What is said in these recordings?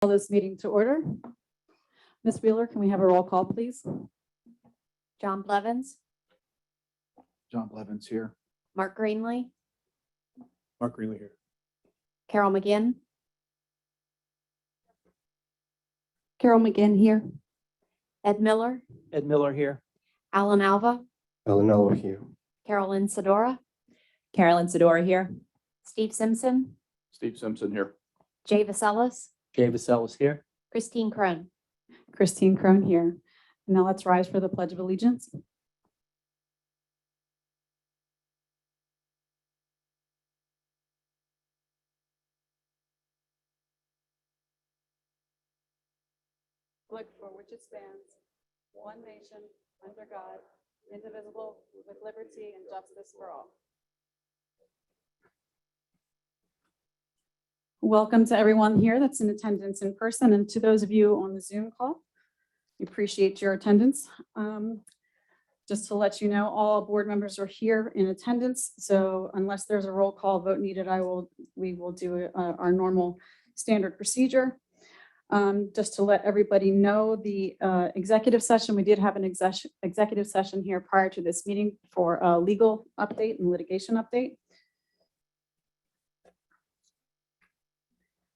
Call this meeting to order. Ms. Wheeler, can we have a roll call, please? John Blevins, John Blevins here. Mark Greenlee, Mark Greeley here. Carol McGinn, Carol McGinn here. Ed Miller, Ed Miller here. Alan Alva, Alan Alva here. Carolyn Sedora, Carolyn Sedora here. Steve Simpson, Steve Simpson here. Jay Vaselis, Jay Vaselis here. Christine Crone. Christine Crone here. Now let's rise for the Pledge of Allegiance. Flag for which it stands, one nation, under God, indivisible, with liberty and justice for all. Welcome to everyone here that's in attendance in person and to those of you on the Zoom call. We appreciate your attendance. Just to let you know, all board members are here in attendance. So unless there's a roll call vote needed, we will do our normal standard procedure. Just to let everybody know, the executive session, we did have an executive session here prior to this meeting for a legal update and litigation update.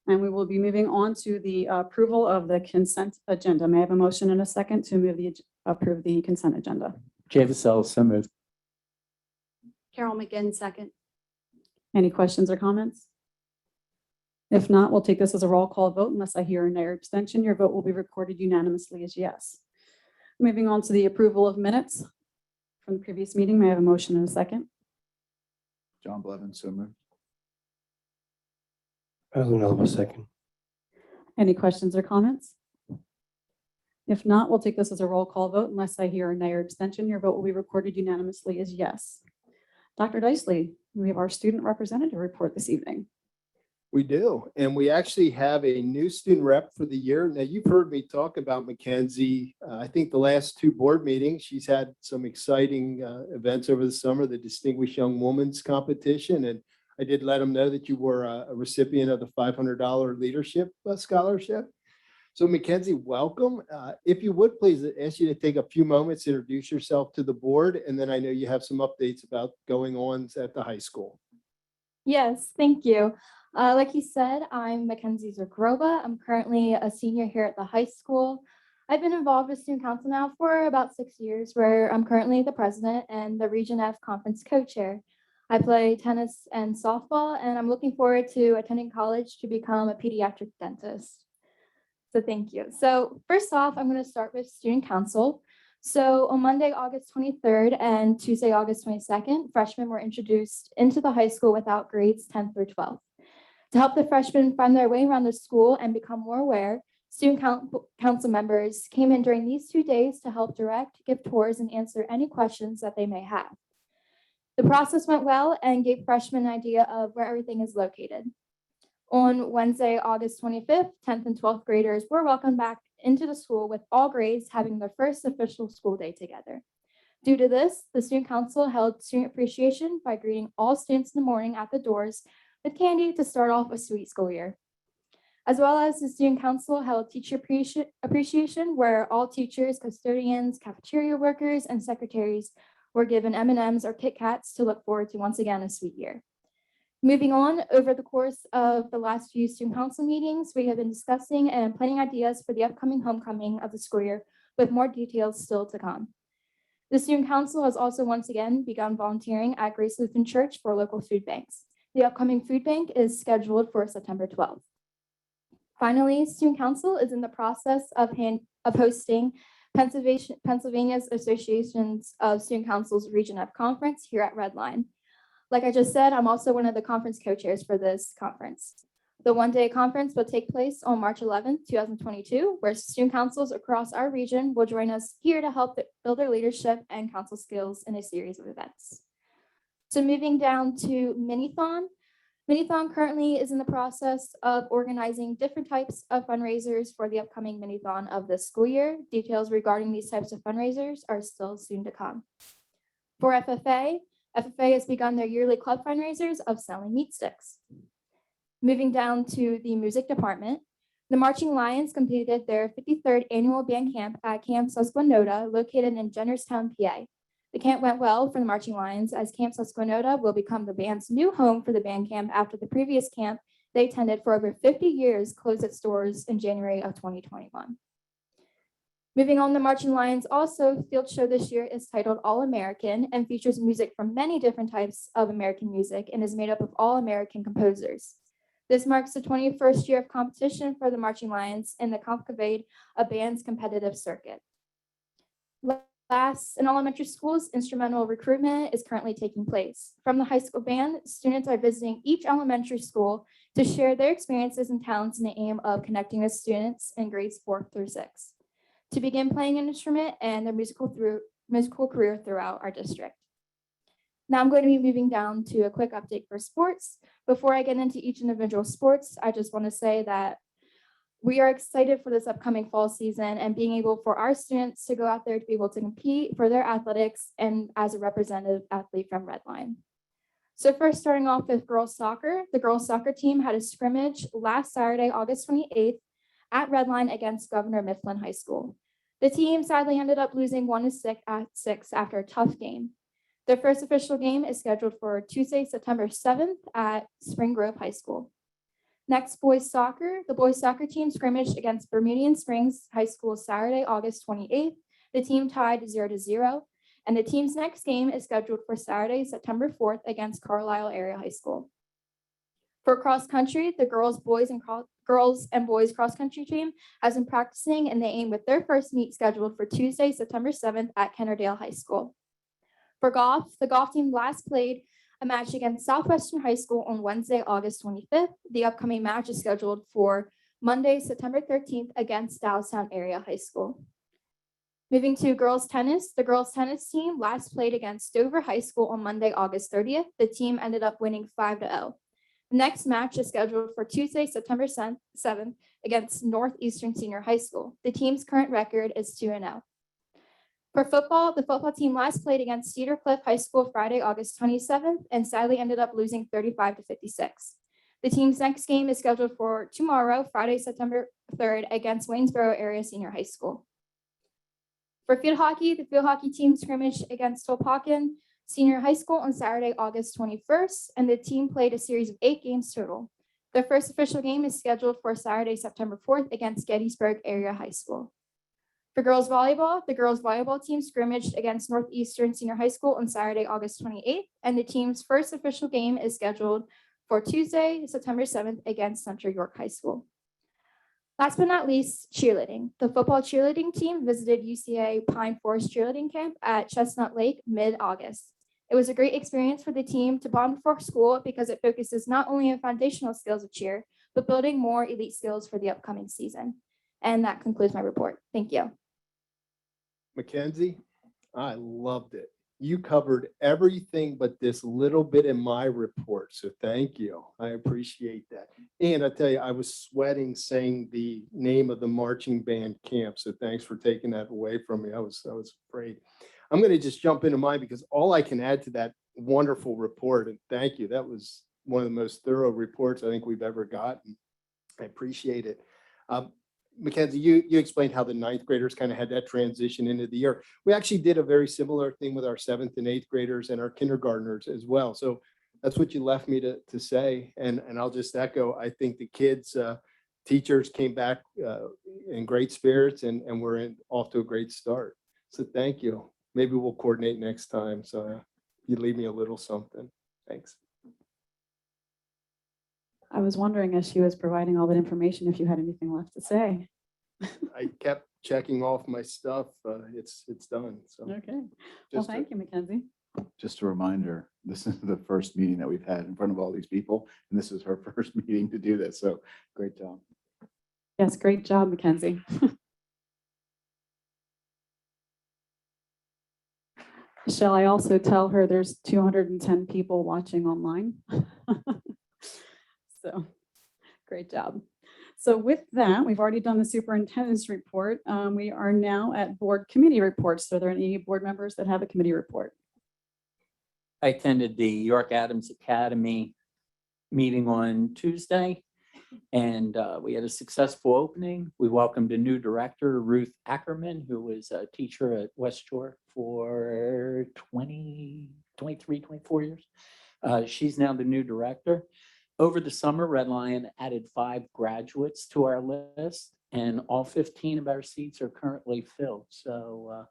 And we will be moving on to the approval of the consent agenda. May I have a motion and a second to approve the consent agenda? Jay Vaselis, so moved. Carol McGinn, second. Any questions or comments? If not, we'll take this as a roll call vote unless I hear a nay or abstention. Your vote will be recorded unanimously as yes. Moving on to the approval of minutes from the previous meeting. May I have a motion and a second? John Blevins, so moved. Alan Alva second. Any questions or comments? If not, we'll take this as a roll call vote unless I hear a nay or abstention. Your vote will be recorded unanimously as yes. Dr. Dicely, we have our student representative report this evening. We do, and we actually have a new student rep for the year. Now, you've heard me talk about Mackenzie. I think the last two board meetings, she's had some exciting events over the summer, the Distinguished Young Woman's Competition, and I did let them know that you were a recipient of the $500 leadership scholarship. So Mackenzie, welcome. If you would please ask you to take a few moments to introduce yourself to the board, and then I know you have some updates about going on at the high school. Yes, thank you. Like you said, I'm Mackenzie Zagroba. I'm currently a senior here at the high school. I've been involved with student council now for about 6 years, where I'm currently the president and the Region F conference co-chair. I play tennis and softball, and I'm looking forward to attending college to become a pediatric dentist. So thank you. So first off, I'm going to start with student council. So on Monday, August 23rd and Tuesday, August 22nd, freshmen were introduced into the high school without grades 10 through 12. To help the freshmen find their way around the school and become more aware, student council members came in during these 2 days to help direct, give tours, and answer any questions that they may have. The process went well and gave freshmen an idea of where everything is located. On Wednesday, August 25th, 10th and 12th graders were welcomed back into the school with all grades having their first official school day together. Due to this, the student council held student appreciation by greeting all students in the morning at the doors with candy to start off a sweet school year. As well as the student council held teacher appreciation, where all teachers, custodians, cafeteria workers, and secretaries were given M&Ms or Kit Kats to look forward to once again a sweet year. Moving on, over the course of the last few student council meetings, we have been discussing and planning ideas for the upcoming homecoming of the school year, with more details still to come. The student council has also once again begun volunteering at Grace Lutheran Church for local food banks. The upcoming food bank is scheduled for September 12th. Finally, student council is in the process of hosting Pennsylvania's Associations of Student Councils Region F Conference here at Redline. Like I just said, I'm also one of the conference co-chairs for this conference. The one-day conference will take place on March 11th, 2022, where student councils across our region will join us here to help build their leadership and council skills in a series of events. So moving down to Minithon. Minithon currently is in the process of organizing different types of fundraisers for the upcoming Minithon of this school year. Details regarding these types of fundraisers are still soon to come. For FFA has begun their yearly club fundraisers of selling meat sticks. Moving down to the music department, The Marching Lions completed their 53rd annual band camp at Camp Susquehannock, located in Jennerstown, PA. The camp went well for the Marching Lions, as Camp Susquehannock will become the band's new home for the band camp after the previous camp they attended for over 50 years closed its doors in January of 2021. Moving on, the Marching Lions also field show this year is titled All American and features music from many different types of American music and is made up of all American composers. This marks the 21st year of competition for the Marching Lions and the Concavade, a band's competitive circuit. Last, in elementary schools, instrumental recruitment is currently taking place. From the high school band, students are visiting each elementary school to share their experiences and talents in the aim of connecting with students in grades 4 through 6 to begin playing an instrument and their musical career throughout our district. Now I'm going to be moving down to a quick update for sports. Before I get into each individual sports, I just want to say that we are excited for this upcoming fall season and being able for our students to go out there to be able to compete for their athletics and as a representative athlete from Redline. So first, starting off with girls soccer, the girls soccer team had a scrimmage last Saturday, August 28th at Redline against Governor Mifflin High School. The team sadly ended up losing 1-6 after a tough game. Their first official game is scheduled for Tuesday, September 7th at Spring Grove High School. Next, boys soccer. The boys soccer team scrimmaged against Bermudian Springs High School Saturday, August 28th. The team tied 0-0, and the team's next game is scheduled for Saturday, September 4th against Carlisle Area High School. For cross country, the girls and boys cross country team has been practicing and they aim with their first meet scheduled for Tuesday, September 7th at Kennerdale High School. For golf, the golf team last played a match against Southwestern High School on Wednesday, August 25th. The upcoming match is scheduled for Monday, September 13th against Downtown Area High School. Moving to girls tennis, the girls tennis team last played against Dover High School on Monday, August 30th. The team ended up winning 5-0. The next match is scheduled for Tuesday, September 7th against Northeastern Senior High School. The team's current record is 2-0. For football, the football team last played against Cedar Cliff High School Friday, August 27th, and sadly ended up losing 35-56. The team's next game is scheduled for tomorrow, Friday, September 3rd, against Waynesboro Area Senior High School. For field hockey, the field hockey team scrimmaged against Tolpacan Senior High School on Saturday, August 21st, and the team played a series of 8 games total. Their first official game is scheduled for Saturday, September 4th against Gettysburg Area High School. For girls volleyball, the girls volleyball team scrimmaged against Northeastern Senior High School on Saturday, August 28th, and the team's first official game is scheduled for Tuesday, September 7th against Central York High School. Last but not least, cheerleading. The football cheerleading team visited UCA Pine Forest Cheerleading Camp at Chestnut Lake mid-August. It was a great experience for the team to bond before school because it focuses not only on foundational skills of cheer, but building more elite skills for the upcoming season. And that concludes my report. Thank you. Mackenzie, I loved it. You covered everything but this little bit in my report. So thank you. I appreciate that. And I tell you, I was sweating saying the name of the marching band camp. So thanks for taking that away from me. I was afraid. I'm going to just jump into mine because all I can add to that wonderful report, and thank you. That was one of the most thorough reports I think we've ever gotten. I appreciate it. Mackenzie, you explained how the 9th graders kind of had that transition into the year. We actually did a very similar thing with our 7th and 8th graders and our kindergartners as well. So that's what you left me to say. And I'll just echo, I think the kids, teachers came back in great spirits and we're off to a great start. So thank you. Maybe we'll coordinate next time. So you leave me a little something. Thanks. I was wondering as she was providing all that information, if you had anything left to say. I kept checking off my stuff. It's done. So Okay. Well, just thank you, Mackenzie. Just a reminder, this is the first meeting that we've had in front of all these people, and this is her first meeting to do this. So great job. Yes, great job, Mackenzie. Shall I also tell her there's 210 people watching online? So great job. So with that, we've already done the superintendent's report. We are now at board committee reports. Are there any board members that have a committee report? I attended the York Adams Academy meeting on Tuesday, And we had a successful opening. We welcomed a new director, Ruth Ackerman, who was a teacher at West Shore for 24 years. She's now the new director. Over the summer, Red Lion added 5 graduates to our list, and all 15 of our seats are currently filled. So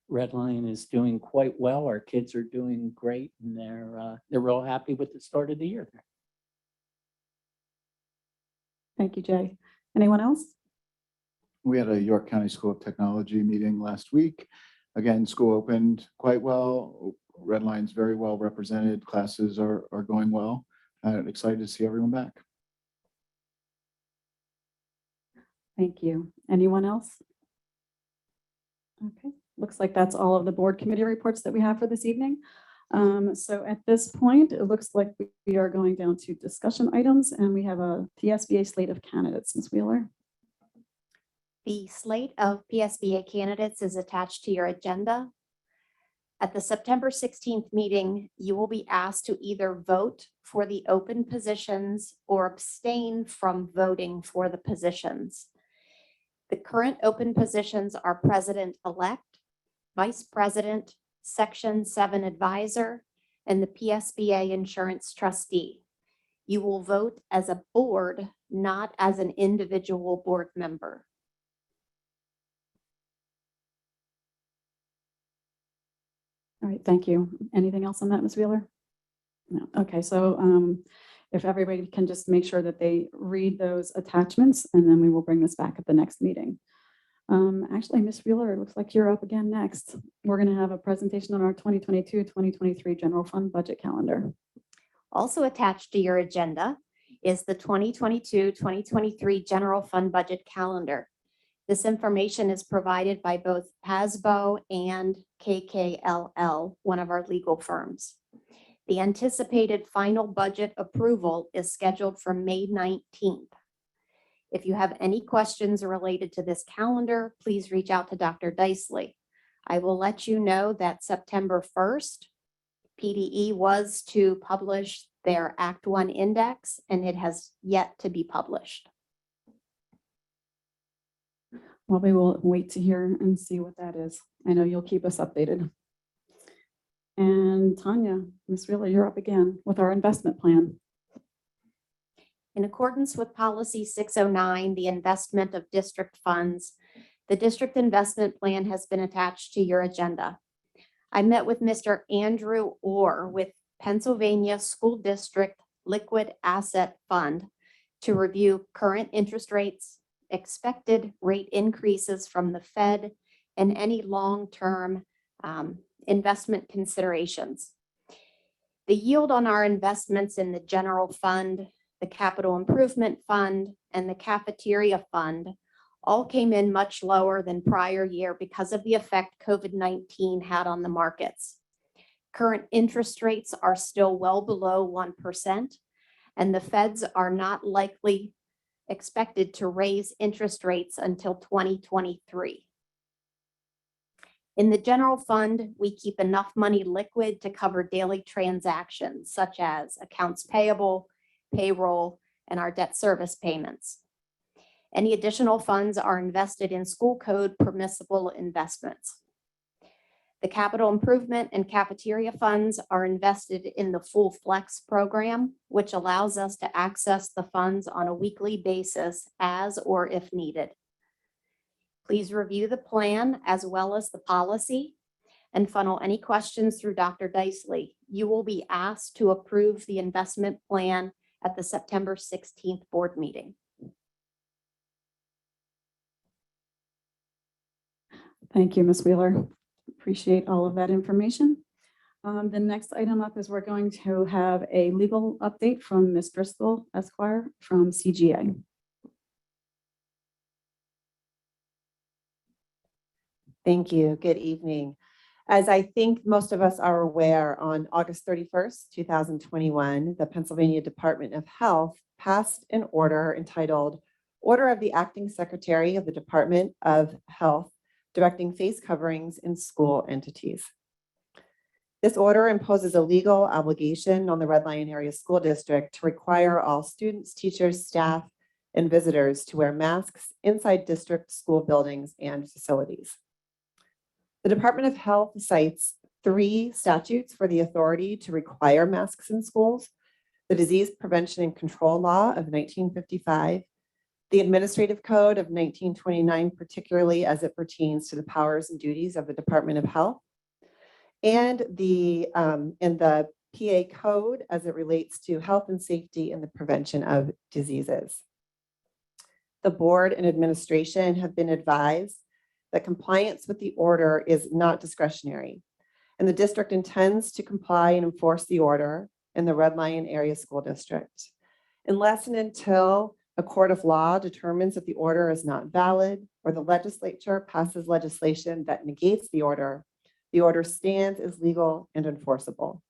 Red Lion is doing quite well. Our kids are doing great, and they're real happy with the start of the year. Thank you, Jay. Anyone else? We had a York County School of Technology meeting last week. Again, school opened quite well. Red Lion's very well represented. Classes are going well. Excited to see everyone back. Thank you. Anyone else? Okay, looks like that's all of the board committee reports that we have for this evening. So at this point, it looks like we are going down to discussion items, and we have a PSBA slate of candidates. Ms. Wheeler. The slate of PSBA candidates is attached to your agenda. At the September 16th meeting, you will be asked to either vote for the open positions or abstain from voting for the positions. The current open positions are President-elect, Vice President, Section 7 Advisor, and the PSBA Insurance Trustee. You will vote as a board, not as an individual board member. All right, thank you. Anything else on that, Ms. Wheeler? No. Okay, so if everybody can just make sure that they read those attachments, and then we will bring this back at the next meeting. Actually, Ms. Wheeler, it looks like you're up again next. We're going to have a presentation on our 2022-2023 general fund budget calendar. Also attached to your agenda is the 2022-2023 general fund budget calendar. This information is provided by both PASBO and KKLL, one of our legal firms. The anticipated final budget approval is scheduled for May 19th. If you have any questions related to this calendar, please reach out to Dr. Dicely. I will let you know that September 1st, PDE was to publish their Act 1 index, and it has yet to be published. Well, we will wait to hear and see what that is. I know you'll keep us updated. And Tanya, Ms. Wheeler, you're up again with our investment plan. In accordance with Policy 609, the investment of district funds, the district investment plan has been attached to your agenda. I met with Mr. Andrew Orr with Pennsylvania School District Liquid Asset Fund to review current interest rates, expected rate increases from the Fed, and any long-term investment considerations. The yield on our investments in the general fund, the capital improvement fund, and the cafeteria fund all came in much lower than prior year because of the effect COVID-19 had on the markets. Current interest rates are still well below 1%, and the Feds are not likely expected to raise interest rates until 2023. In the general fund, we keep enough money liquid to cover daily transactions such as accounts payable, payroll, and our debt service payments. Any additional funds are invested in school code permissible investments. The capital improvement and cafeteria funds are invested in the Full Flex program, which allows us to access the funds on a weekly basis as or if needed. Please review the plan as well as the policy and funnel any questions through Dr. Dicely. You will be asked to approve the investment plan at the September 16th board meeting. Thank you, Ms. Wheeler. Appreciate all of that information. The next item up is we're going to have a legal update from Ms. Driscoll, Esquire, from CGA. Thank you. Good evening. As I think most of us are aware, on August 31st, 2021, the Pennsylvania Department of Health passed an order entitled Order of the Acting Secretary of the Department of Health directing face coverings in school entities. This order imposes a legal obligation on the Red Lion Area School District to require all students, teachers, staff, and visitors to wear masks inside district school buildings and facilities. The Department of Health cites 3 statutes for the authority to require masks in schools: the Disease Prevention and Control Law of 1955, the Administrative Code of 1929, particularly as it pertains to the powers and duties of the Department of Health, and the PA Code as it relates to health and safety and the prevention of diseases. The board and administration have been advised that compliance with the order is not discretionary, and the district intends to comply and enforce the order in the Red Lion Area School District. Unless and until a court of law determines that the order is not valid or the legislature passes legislation that negates the order stands as legal and enforceable.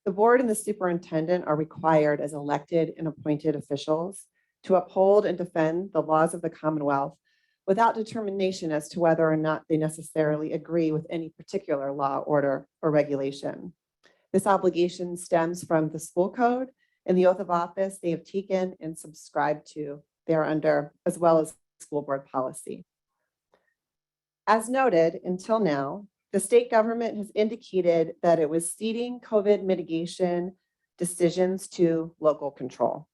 The board and the superintendent are required as elected and appointed officials to uphold and defend the laws of the Commonwealth without determination as to whether or not they necessarily agree with any particular law, order, or regulation. This obligation stems from the school code and the oath of office they have taken and subscribed to thereunder, as well as school board policy. As noted, until now, the state government has indicated that it was ceding COVID mitigation decisions to local control.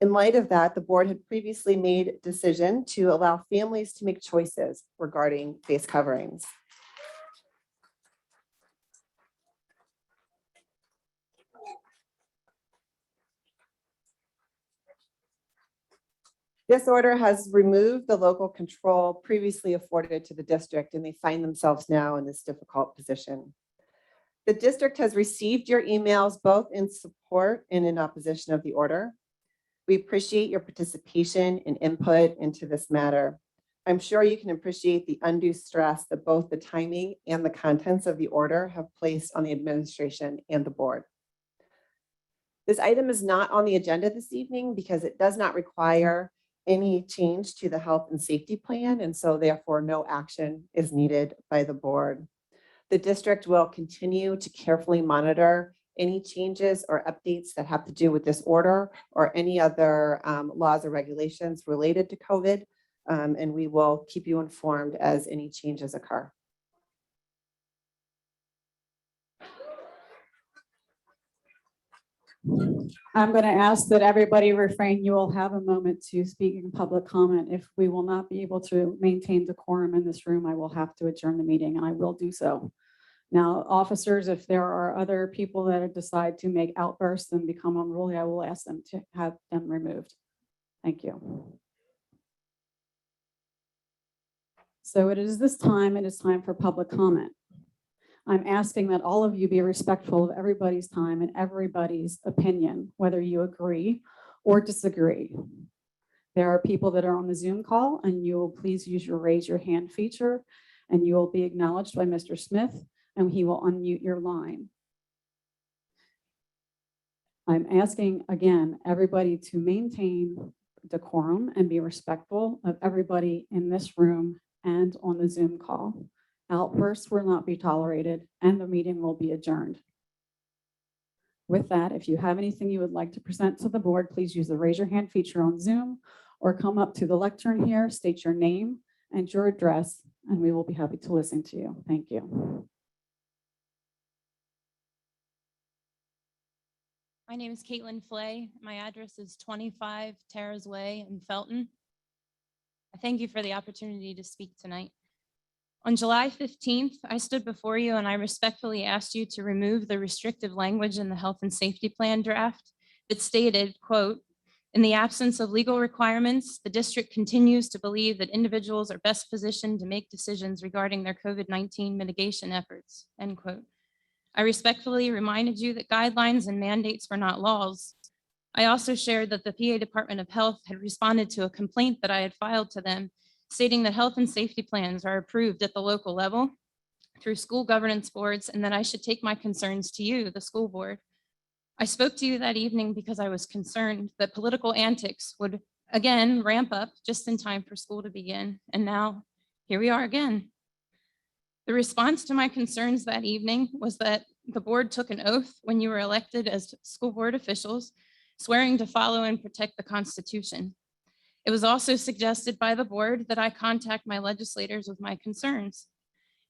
In light of that, the board had previously made a decision to allow families to make choices regarding face coverings. This order has removed the local control previously afforded to the district, and they find themselves now in this difficult position. The district has received your emails both in support and in opposition of the order. We appreciate your participation and input into this matter. I'm sure you can appreciate the undue stress that both the timing and the contents of the order have placed on the administration and the board. This item is not on the agenda this evening because it does not require any change to the health and safety plan, and so therefore no action is needed by the board. The district will continue to carefully monitor any changes or updates that have to do with this order or any other laws or regulations related to COVID, and we will keep you informed as any changes occur. I'm going to ask that everybody refrain. You will have a moment to speak in public comment. If we will not be able to maintain decorum in this room, I will have to adjourn the meeting, and I will do so. Now, officers, if there are other people that decide to make outbursts and become unruly, I will ask them to have them removed. Thank you. So it is time for public comment. I'm asking that all of you be respectful of everybody's time and everybody's opinion, whether you agree or disagree. There are people that are on the Zoom call, and you will please use your raise your hand feature, and you will be acknowledged by Mr. Smith, and he will unmute your line. I'm asking again, everybody to maintain decorum and be respectful of everybody in this room and on the Zoom call. Outbursts will not be tolerated, and the meeting will be adjourned. With that, if you have anything you would like to present to the board, please use the raise your hand feature on Zoom or come up to the lectern here, state your name and your address, and we will be happy to listen to you. Thank you. My name is Caitlin Flay. My address is 25 Terrace Way in Felton. I thank you for the opportunity to speak tonight. On July 15th, I stood before you and I respectfully asked you to remove the restrictive language in the health and safety plan draft that stated, quote, "In the absence of legal requirements, the district continues to believe that individuals are best positioned to make decisions regarding their COVID-19 mitigation efforts," end quote. I respectfully reminded you that guidelines and mandates were not laws. I also shared that the PA Department of Health had responded to a complaint that I had filed to them, stating that health and safety plans are approved at the local level through school governance boards, and that I should take my concerns to you, the school board. I spoke to you that evening because I was concerned that political antics would again ramp up just in time for school to begin. And now here we are again. The response to my concerns that evening was that the board took an oath when you were elected as school board officials swearing to follow and protect the Constitution. It was also suggested by the board that I contact my legislators with my concerns.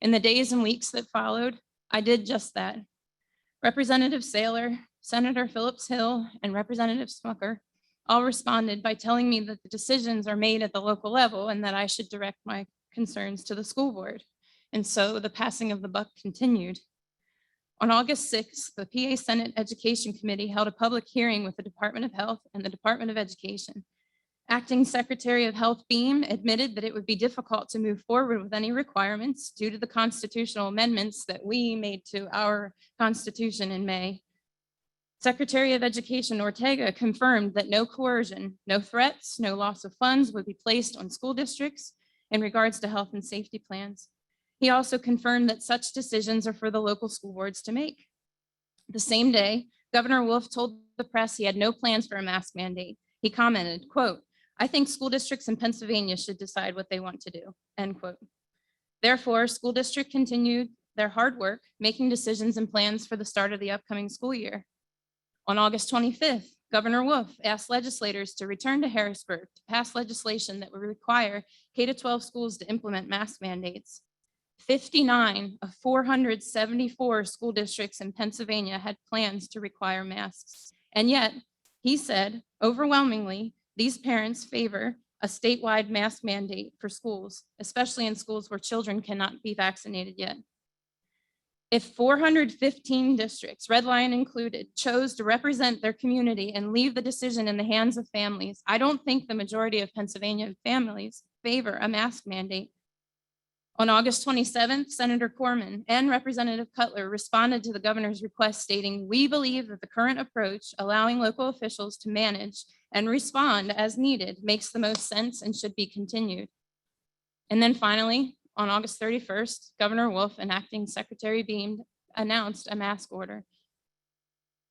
In the days and weeks that followed, I did just that. Representative Saylor, Senator Phillips Hill, and Representative Smucker all responded by telling me that the decisions are made at the local level and that I should direct my concerns to the school board. And so the passing of the buck continued. On August 6th, the PA Senate Education Committee held a public hearing with the Department of Health and the Department of Education. Acting Secretary of Health Beam admitted that it would be difficult to move forward with any requirements due to the constitutional amendments that we made to our Constitution in May. Secretary of Education Ortega confirmed that no coercion, no threats, no loss of funds would be placed on school districts in regards to health and safety plans. He also confirmed that such decisions are for the local school boards to make. The same day, Governor Wolf told the press he had no plans for a mask mandate. He commented, quote, "I think school districts in Pennsylvania should decide what they want to do," end quote. Therefore, school district continued their hard work, making decisions and plans for the start of the upcoming school year. On August 25th, Governor Wolf asked legislators to return to Harrisburg to pass legislation that would require K-12 schools to implement mask mandates. 59 of 474 school districts in Pennsylvania had plans to require masks. And yet, he said, overwhelmingly, these parents favor a statewide mask mandate for schools, especially in schools where children cannot be vaccinated yet. If 415 districts, Red Lion included, chose to represent their community and leave the decision in the hands of families, I don't think the majority of Pennsylvania families favor a mask mandate. On August 27th, Senator Corman and Representative Cutler responded to the governor's request stating, "We believe that the current approach, allowing local officials to manage and respond as needed, makes the most sense and should be continued." And then finally, on August 31st, Governor Wolf and Acting Secretary Beam announced a mask order.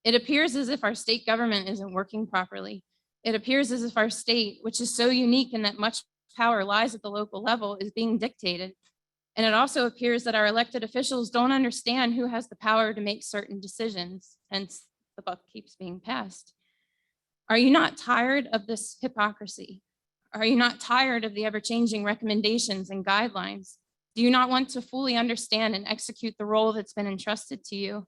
It appears as if our state government isn't working properly. It appears as if our state, which is so unique in that much power lies at the local level, is being dictated. And it also appears that our elected officials don't understand who has the power to make certain decisions, hence the buck keeps being passed. Are you not tired of this hypocrisy? Are you not tired of the ever-changing recommendations and guidelines? Do you not want to fully understand and execute the role that's been entrusted to you?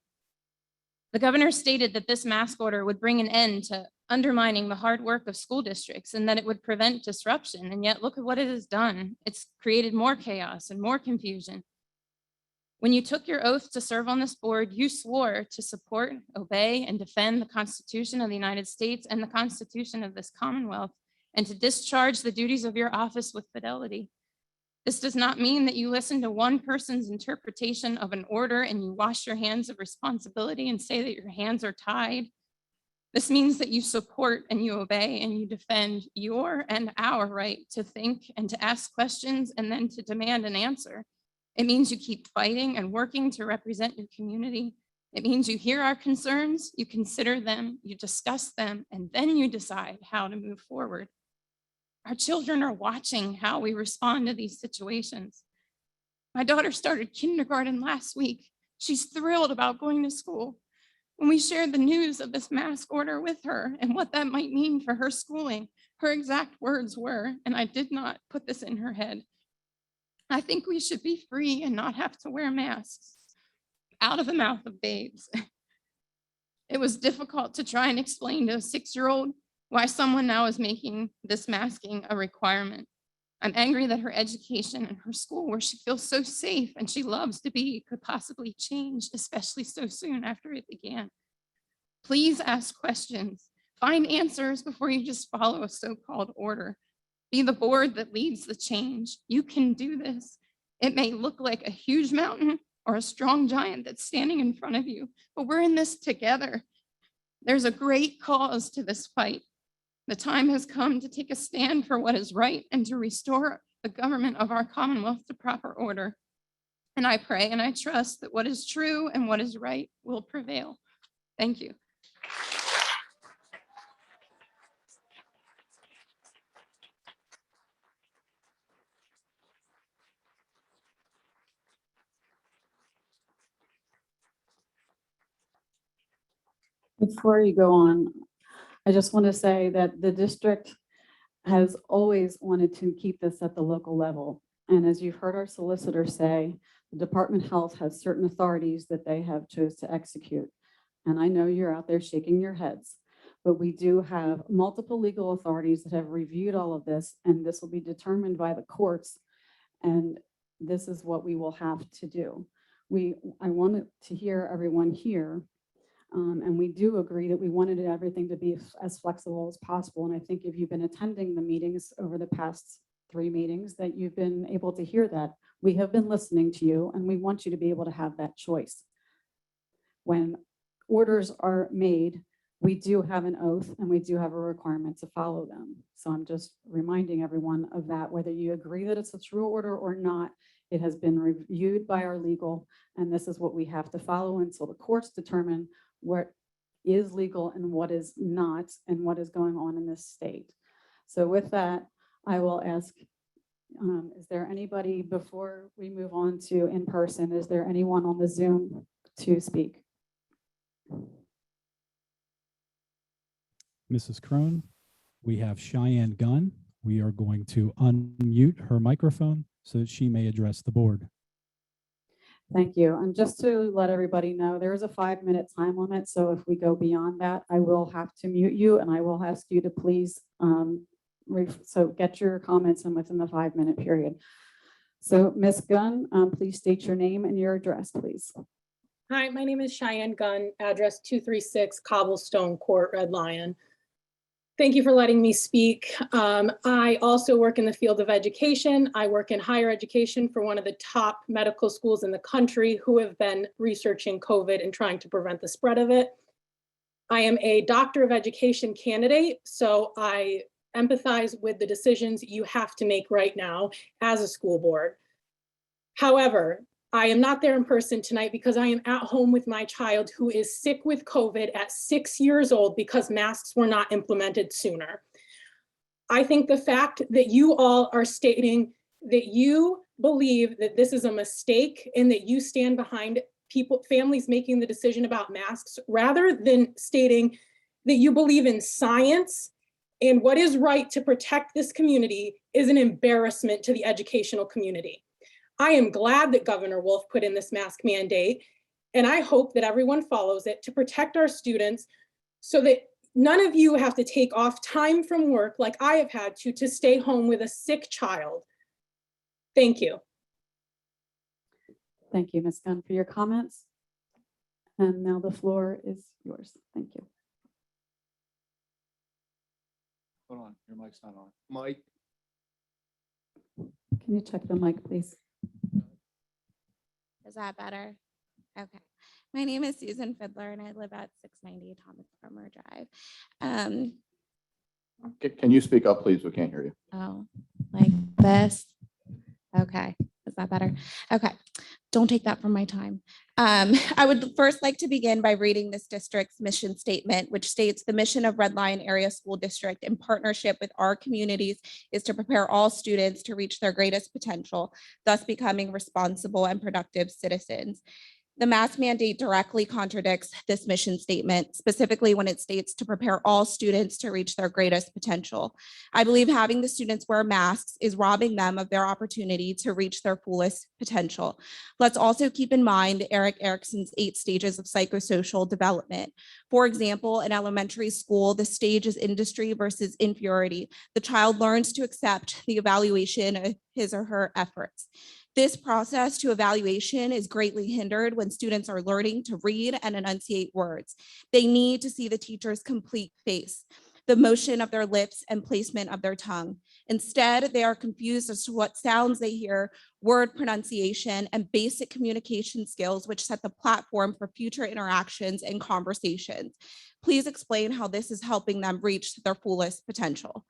The governor stated that this mask order would bring an end to undermining the hard work of school districts and that it would prevent disruption. And yet look at what it has done. It's created more chaos and more confusion. When you took your oath to serve on this board, you swore to support, obey, and defend the Constitution of the United States and the Constitution of this Commonwealth, and to discharge the duties of your office with fidelity. This does not mean that you listen to one person's interpretation of an order and you wash your hands of responsibility and say that your hands are tied. This means that you support and you obey and you defend your and our right to think and to ask questions and then to demand an answer. It means you keep fighting and working to represent your community. It means you hear our concerns, you consider them, you discuss them, and then you decide how to move forward. Our children are watching how we respond to these situations. My daughter started kindergarten last week. She's thrilled about going to school. When we shared the news of this mask order with her and what that might mean for her schooling, her exact words were, and I did not put this in her head, "I think we should be free and not have to wear masks," out of the mouth of babes. It was difficult to try and explain to a 6-year-old why someone now is making this masking a requirement. I'm angry that her education and her school, where she feels so safe and she loves to be, could possibly change, especially so soon after it began. Please ask questions. Find answers before you just follow a so-called order. Be the board that leads the change. You can do this. It may look like a huge mountain or a strong giant that's standing in front of you, but we're in this together. There's a great cause to this fight. The time has come to take a stand for what is right and to restore the government of our Commonwealth to proper order. And I pray and I trust that what is true and what is right will prevail. Thank you. Before you go on, I just want to say that the district has always wanted to keep this at the local level. And as you've heard our solicitor say, the Department of Health has certain authorities that they have chose to execute. And I know you're out there shaking your heads, but we do have multiple legal authorities that have reviewed all of this, and this will be determined by the courts. And this is what we will have to do. I wanted to hear everyone here. And we do agree that we wanted everything to be as flexible as possible. And I think if you've been attending the meetings over the past 3 meetings, that you've been able to hear that. We have been listening to you, and we want you to be able to have that choice. When orders are made, we do have an oath and we do have a requirement to follow them. So I'm just reminding everyone of that, whether you agree that it's a true order or not. It has been reviewed by our legal, and this is what we have to follow until the courts determine what is legal and what is not, and what is going on in this state. So with that, I will ask, is there anybody, before we move on to in person, is there anyone on the Zoom to speak? Mrs. Crone, we have Cheyenne Gunn. We are going to unmute her microphone so that she may address the board. Thank you. And just to let everybody know, there is a 5-minute time limit. So if we go beyond that, I will have to mute you, and I will ask you to please, so get your comments in within the 5-minute period. So Ms. Gunn, please state your name and your address, please. Hi, my name is Cheyenne Gunn, address 236 Cobblestone Court, Red Lion. Thank you for letting me speak. I also work in the field of education. I work in higher education for one of the top medical schools in the country who have been researching COVID and trying to prevent the spread of it. I am a doctor of education candidate, so I empathize with the decisions you have to make right now as a school board. However, I am not there in person tonight because I am at home with my child who is sick with COVID at 6 years old because masks were not implemented sooner. I think the fact that you all are stating that you believe that this is a mistake and that you stand behind families making the decision about masks, rather than stating that you believe in science and what is right to protect this community, is an embarrassment to the educational community. I am glad that Governor Wolf put in this mask mandate, and I hope that everyone follows it to protect our students so that none of you have to take off time from work like I have had to stay home with a sick child. Thank you. Thank you, Ms. Gunn, for your comments. And now the floor is yours. Thank you. Hold on, your mic's not on. Mike, Can you check the mic, please? Is that better? Okay. My name is Susan Fiddler and I live at 690 Thomas Farmer Drive. Can you speak up, please? We can't hear you. Oh, like this? Okay. Is that better? Okay. Don't take that from my time. I would first like to begin by reading this district's mission statement, which states the mission of Red Lion Area School District in partnership with our communities is to prepare all students to reach their greatest potential, thus becoming responsible and productive citizens. The mask mandate directly contradicts this mission statement, specifically when it states to prepare all students to reach their greatest potential. I believe having the students wear masks is robbing them of their opportunity to reach their fullest potential. Let's also keep in mind Erik Erikson's 8 stages of psychosocial development. For example, in elementary school, the stage is industry versus inferiority. The child learns to accept the evaluation of his or her efforts. This process to evaluation is greatly hindered when students are learning to read and enunciate words. They need to see the teacher's complete face, the motion of their lips and placement of their tongue. Instead, they are confused as to what sounds they hear, word pronunciation, and basic communication skills, which set the platform for future interactions and conversations. Please explain how this is helping them reach their fullest potential.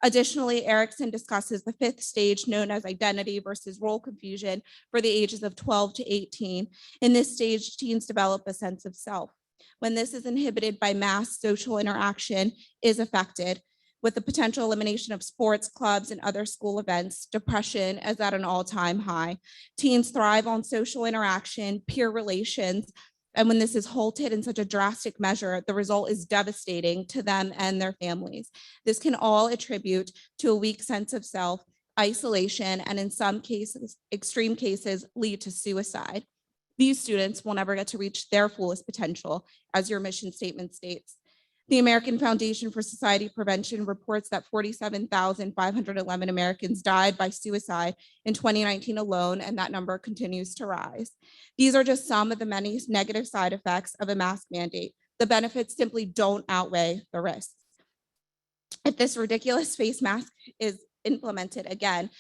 Additionally, Erikson discusses the 5th stage known as identity versus role confusion for the ages of 12 to 18. In this stage, teens develop a sense of self. When this is inhibited by mass social interaction is affected. With the potential elimination of sports, clubs, and other school events, depression is at an all-time high. Teens thrive on social interaction, peer relations, And when this is halted in such a drastic measure, the result is devastating to them and their families. This can all attribute to a weak sense of self, isolation, and in some cases, extreme cases, lead to suicide. These students will never get to reach their fullest potential, as your mission statement states. The American Foundation for Society Prevention reports that 47,511 Americans died by suicide in 2019 alone, and that number continues to rise. These are just some of the many negative side effects of a mask mandate. The benefits simply don't outweigh the risks. If this ridiculous face mask is implemented again,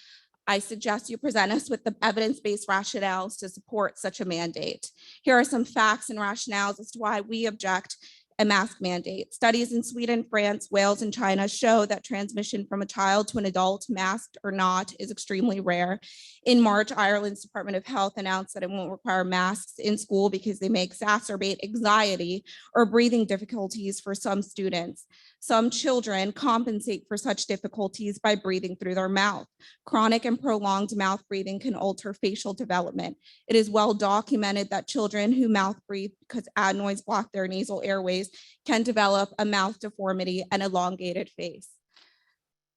I suggest you present us with the evidence-based rationales to support such a mandate. Here are some facts and rationales as to why we object a mask mandate. Studies in Sweden, France, Wales, and China show that transmission from a child to an adult, masked or not, is extremely rare. In March, Ireland's Department of Health announced that it won't require masks in school because they may exacerbate anxiety or breathing difficulties for some students. Some children compensate for such difficulties by breathing through their mouth. Chronic and prolonged mouth breathing can alter facial development. It is well documented that children who mouth breathe because adenoids block their nasal airways can develop a mouth deformity and elongated face.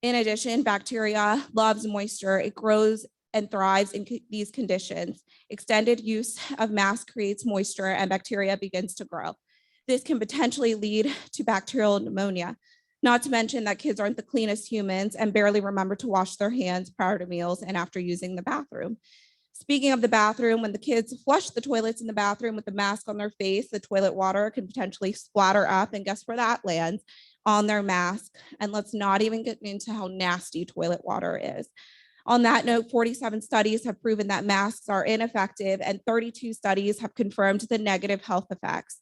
In addition, bacteria loves moisture. It grows and thrives in these conditions. Extended use of masks creates moisture and bacteria begins to grow. This can potentially lead to bacterial pneumonia. Not to mention that kids aren't the cleanest humans and barely remember to wash their hands prior to meals and after using the bathroom. Speaking of the bathroom, when the kids flush the toilets in the bathroom with the mask on their face, the toilet water can potentially splatter up, and guess where that lands? On their mask. And let's not even get into how nasty toilet water is. On that note, 47 studies have proven that masks are ineffective, and 32 studies have confirmed the negative health effects.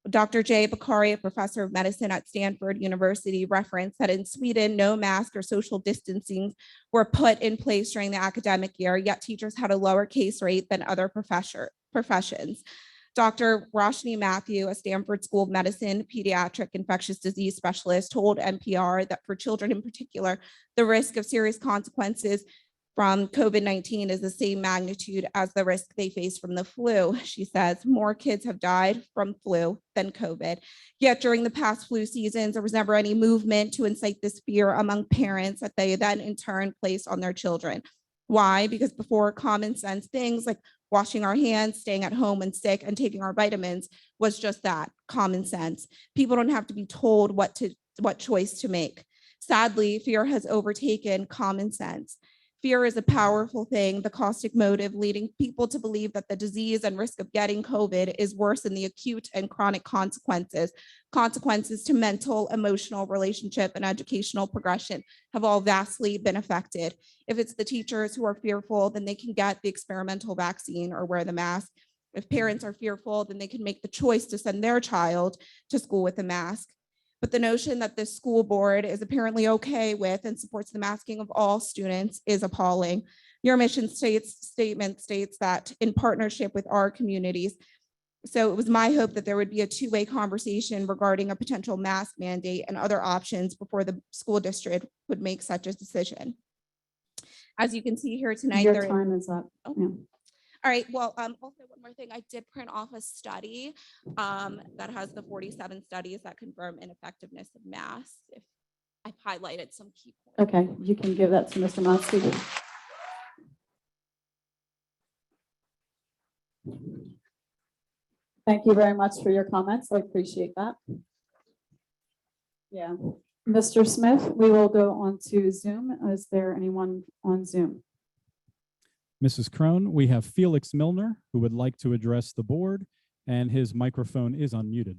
Dr. Jay Bakari, a professor of medicine at Stanford University, referenced that in Sweden, no mask or social distancing were put in place during the academic year, yet teachers had a lower case rate than other professions. Dr. Roshni Matthew, a Stanford School of Medicine pediatric infectious disease specialist, told NPR that for children in particular, the risk of serious consequences from COVID-19 is the same magnitude as the risk they face from the flu. She says more kids have died from flu than COVID. Yet during the past flu seasons, there was never any movement to incite this fear among parents that they then in turn place on their children. Why? Because before, common sense things like washing our hands, staying at home when sick, and taking our vitamins was just that, common sense. People don't have to be told what choice to make. Sadly, fear has overtaken common sense. Fear is a powerful thing, the caustic motive leading people to believe that the disease and risk of getting COVID is worse than the acute and chronic consequences. Consequences to mental, emotional, relationship, and educational progression have all vastly been affected. If it's the teachers who are fearful, then they can get the experimental vaccine or wear the mask. If parents are fearful, then they can make the choice to send their child to school with a mask. But the notion that this school board is apparently okay with and supports the masking of all students is appalling. Your mission statement states that in partnership with our communities. So it was my hope that there would be a two-way conversation regarding a potential mask mandate and other options before the school district would make such a decision. As you can see here tonight, Your time is up. Oh. Yeah. All right, well, also one more thing, I did print off a study that has the 47 studies that confirm ineffectiveness of masks. If I've highlighted some key points. Okay, you can give that to Mr. Monsky. Thank you very much for your comments. I appreciate that. Yeah. Mr. Smith, we will go on to Zoom. Is there anyone on Zoom? Mrs. Crone, we have Felix Milner, who would like to address the board, and his microphone is unmuted.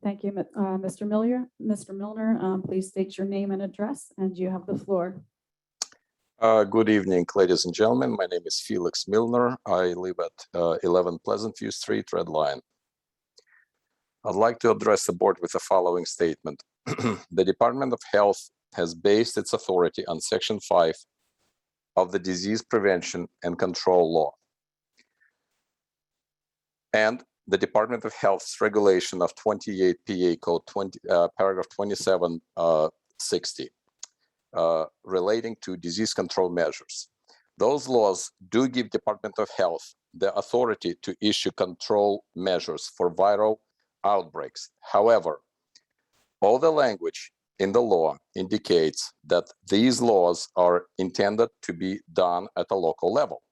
Thank you, Mr. Milner. Mr. Milner, please state your name and address, and you have the floor. Good evening, ladies and gentlemen. My name is Felix Milner. I live at 11 Pleasant View Street, Red Lion. I'd like to address the board with the following statement. The Department of Health has based its authority on Section 5 of the Disease Prevention and Control Law and the Department of Health's regulation of 28 PA Code 20, paragraph 2760 relating to disease control measures. Those laws do give Department of Health the authority to issue control measures for viral outbreaks. However, all the language in the law indicates that these laws are intended to be done at a local level.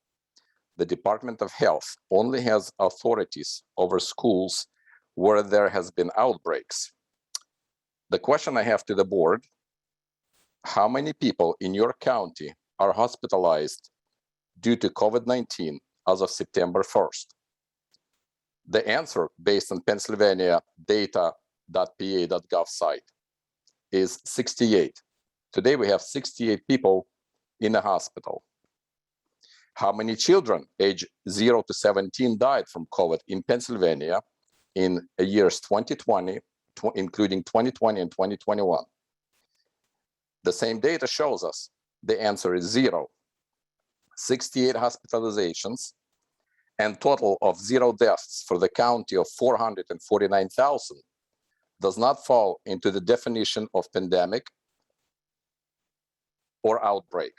The Department of Health only has authorities over schools where there has been outbreaks. The question I have to the board, how many people in your county are hospitalized due to COVID-19 as of September 1st? The answer, based on Pennsylvania data.pa.gov site, is 68. Today we have 68 people in a hospital. How many children age 0 to 17 died from COVID in Pennsylvania in years 2020, including 2020 and 2021? The same data shows us the answer is 0. 68 hospitalizations and total of 0 deaths for the county of 449,000 does not fall into the definition of pandemic or outbreak.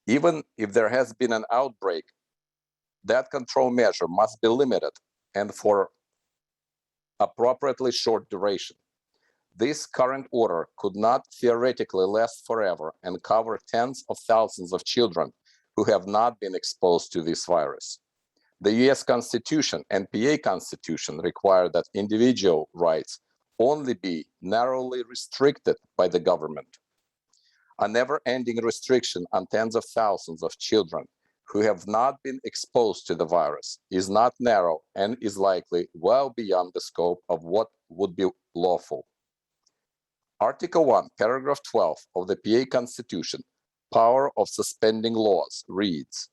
Even if there has been an outbreak, that control measure must be limited and for appropriately short duration. This current order could not theoretically last forever and cover tens of thousands of children who have not been exposed to this virus. The US Constitution and PA Constitution require that individual rights only be narrowly restricted by the government. A never-ending restriction on tens of thousands of children who have not been exposed to the virus is not narrow and is likely well beyond the scope of what would be lawful. Article 1, paragraph 12 of the PA Constitution, power of suspending laws, reads,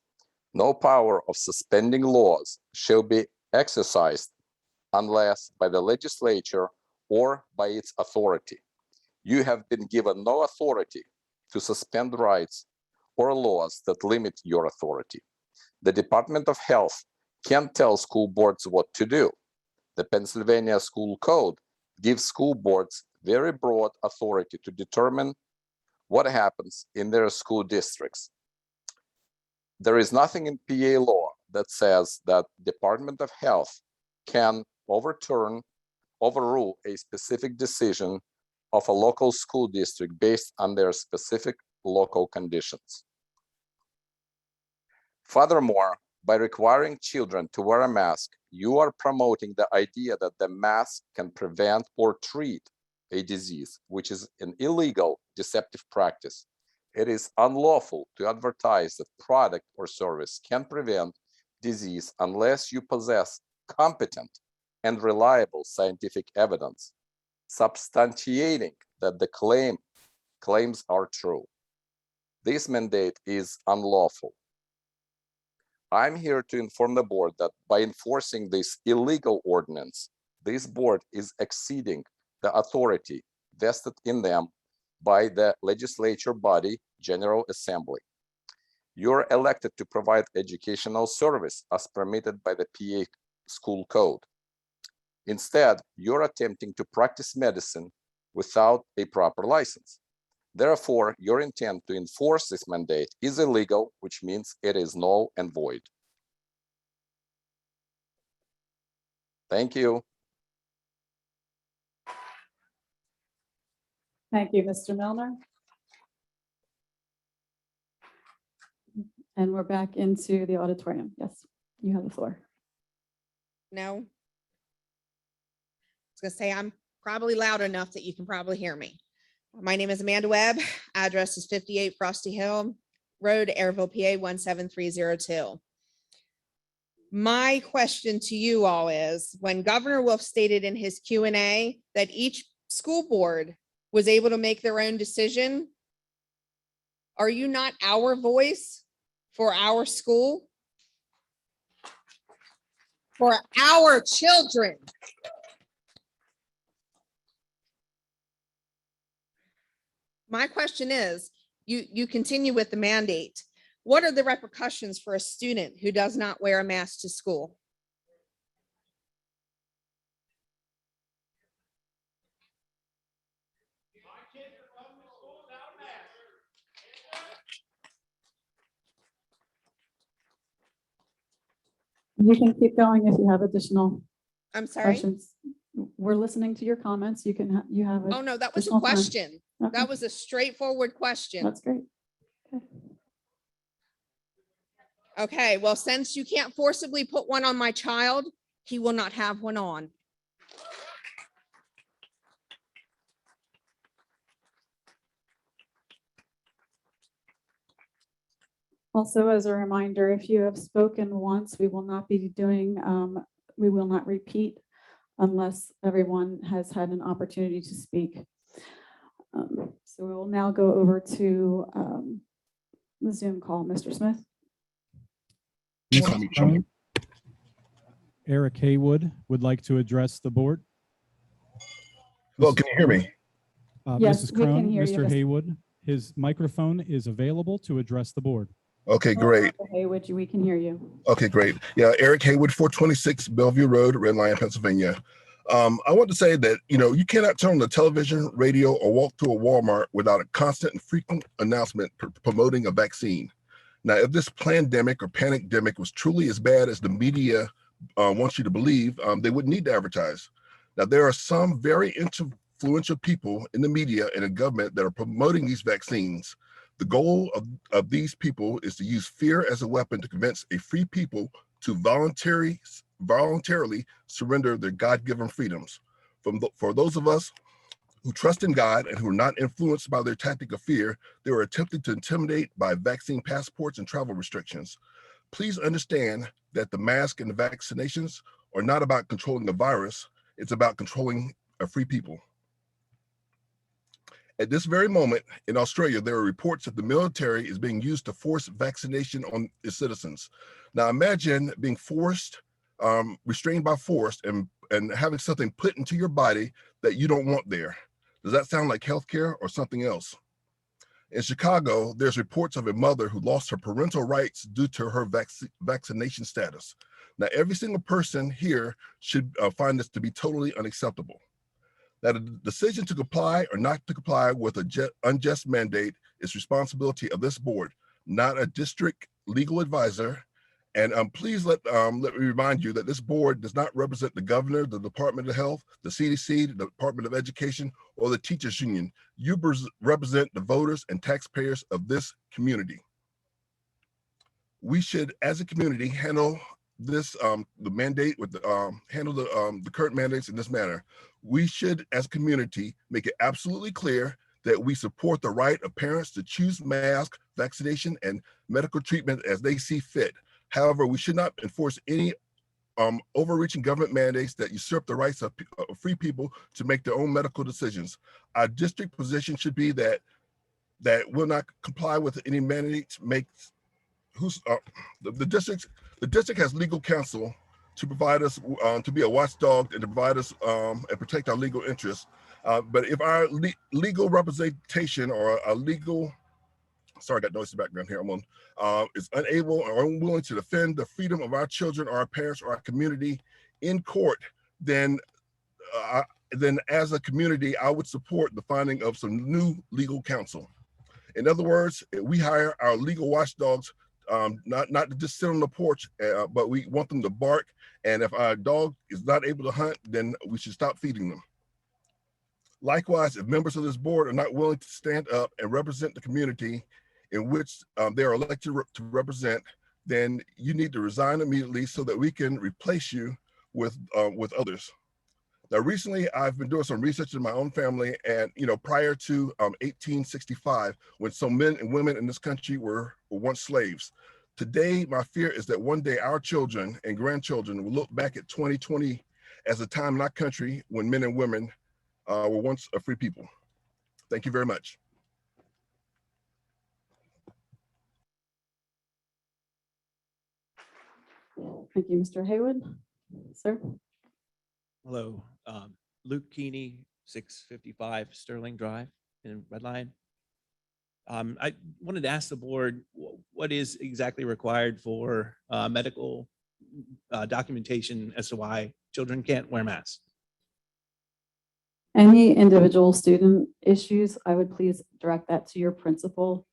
"No power of suspending laws shall be exercised unless by the legislature or by its authority. You have been given no authority to suspend rights or laws that limit your authority. The Department of Health can't tell school boards what to do. The Pennsylvania School Code gives school boards very broad authority to determine what happens in their school districts. There is nothing in PA law that says that Department of Health can overrule a specific decision of a local school district based on their specific local conditions. Furthermore, by requiring children to wear a mask, you are promoting the idea that the mask can prevent or treat a disease, which is an illegal, deceptive practice. It is unlawful to advertise that product or service can prevent disease unless you possess competent and reliable scientific evidence substantiating that the claims are true. This mandate is unlawful. I'm here to inform the board that by enforcing this illegal ordinance, this board is exceeding the authority vested in them by the legislature body, General Assembly. You're elected to provide educational service as permitted by the PA School Code. Instead, you're attempting to practice medicine without a proper license. Therefore, your intent to enforce this mandate is illegal, which means it is null and void. Thank you. Thank you, Mr. Milner. And we're back into the auditorium. Yes, you have the floor. No. I was gonna say, I'm probably loud enough that you can probably hear me. My name is Amanda Webb. Address is 58 Frosty Hill Road, Airville, PA 17302. My question to you all is, when Governor Wolf stated in his Q&A that each school board was able to make their own decision, are you not our voice for our school? For our children? My question is, you continue with the mandate. What are the repercussions for a student who does not wear a mask to school? You can keep going if you have additional I'm sorry. questions. We're listening to your comments. You can, you have. Oh, no, that was a additional time. question. Okay, That was a straightforward question. That's great. Okay, well, since you can't forcibly put one on my child, he will not have one on. Also, as a reminder, if you have spoken once, we will not be doing, we will not repeat unless everyone has had an opportunity to speak. So we will now go over to the Zoom call. Mr. Smith? Eric Haywood would like to address the board. Well, can you hear me? Yes, Mrs. we can Crone, hear you. Mr. Haywood, his microphone is available to address the board. Okay, great. Haywood, we can hear you. Okay, great. Yeah, Eric Haywood, 426 Bellevue Road, Red Lion, Pennsylvania. I want to say that, you cannot turn on the television, radio, or walk through a Walmart without a constant and frequent announcement promoting a vaccine. Now, if this pandemic or panicdemic was truly as bad as the media wants you to believe, they wouldn't need to advertise. Now, there are some very influential people in the media and in government that are promoting these vaccines. The goal of these people is to use fear as a weapon to convince a free people to voluntarily surrender their God-given freedoms. For those of us who trust in God and who are not influenced by their tactic of fear, they are attempting to intimidate by vaccine passports and travel restrictions. Please understand that the mask and the vaccinations are not about controlling the virus. It's about controlling a free people. At this very moment in Australia, there are reports that the military is being used to force vaccination on its citizens. Now imagine being forced, restrained by force and having something put into your body that you don't want there. Does that sound like healthcare or something else? In Chicago, there's reports of a mother who lost her parental rights due to her vaccination status. Now, every single person here should find this to be totally unacceptable. That a decision to comply or not to comply with an unjust mandate is responsibility of this board, not a district legal advisor. And please let me remind you that this board does not represent the governor, the Department of Health, the CDC, the Department of Education, or the teachers union. You represent the voters and taxpayers of this community. We should, as a community, handle this the mandate with handle the current mandates in this manner. We should, as a community, make it absolutely clear that we support the right of parents to choose mask, vaccination, and medical treatment as they see fit. However, we should not enforce any overreaching government mandates that usurp the rights of free people to make their own medical decisions. Our district position should be that will not comply with any mandates. The district has legal counsel to provide us to be a watchdog and to provide us and protect our legal interests. But if our legal representation or a legal, sorry, I got noise in the background here. Is unable or unwilling to defend the freedom of our children or our parents or our community in court, then as a community, I would support the finding of some new legal counsel. In other words, we hire our legal watchdogs not to just sit on the porch, but we want them to bark. And if our dog is not able to hunt, then we should stop feeding them. Likewise, if members of this board are not willing to stand up and represent the community in which they are elected to represent, then you need to resign immediately so that we can replace you with others. Now, recently, I've been doing some research in my own family, and prior to 1865, when some men and women in this country were once slaves. Today, my fear is that one day our children and grandchildren will look back at 2020 as a time in our country when men and women were once a free people. Thank you very much. Thank you, Mr. Haywood. Sir? Hello, Luke Keeney, 655 Sterling Drive in Red Lion. I wanted to ask the board, what is exactly required for medical documentation as to why children can't wear masks? Any individual student issues, I would please direct that to your principal.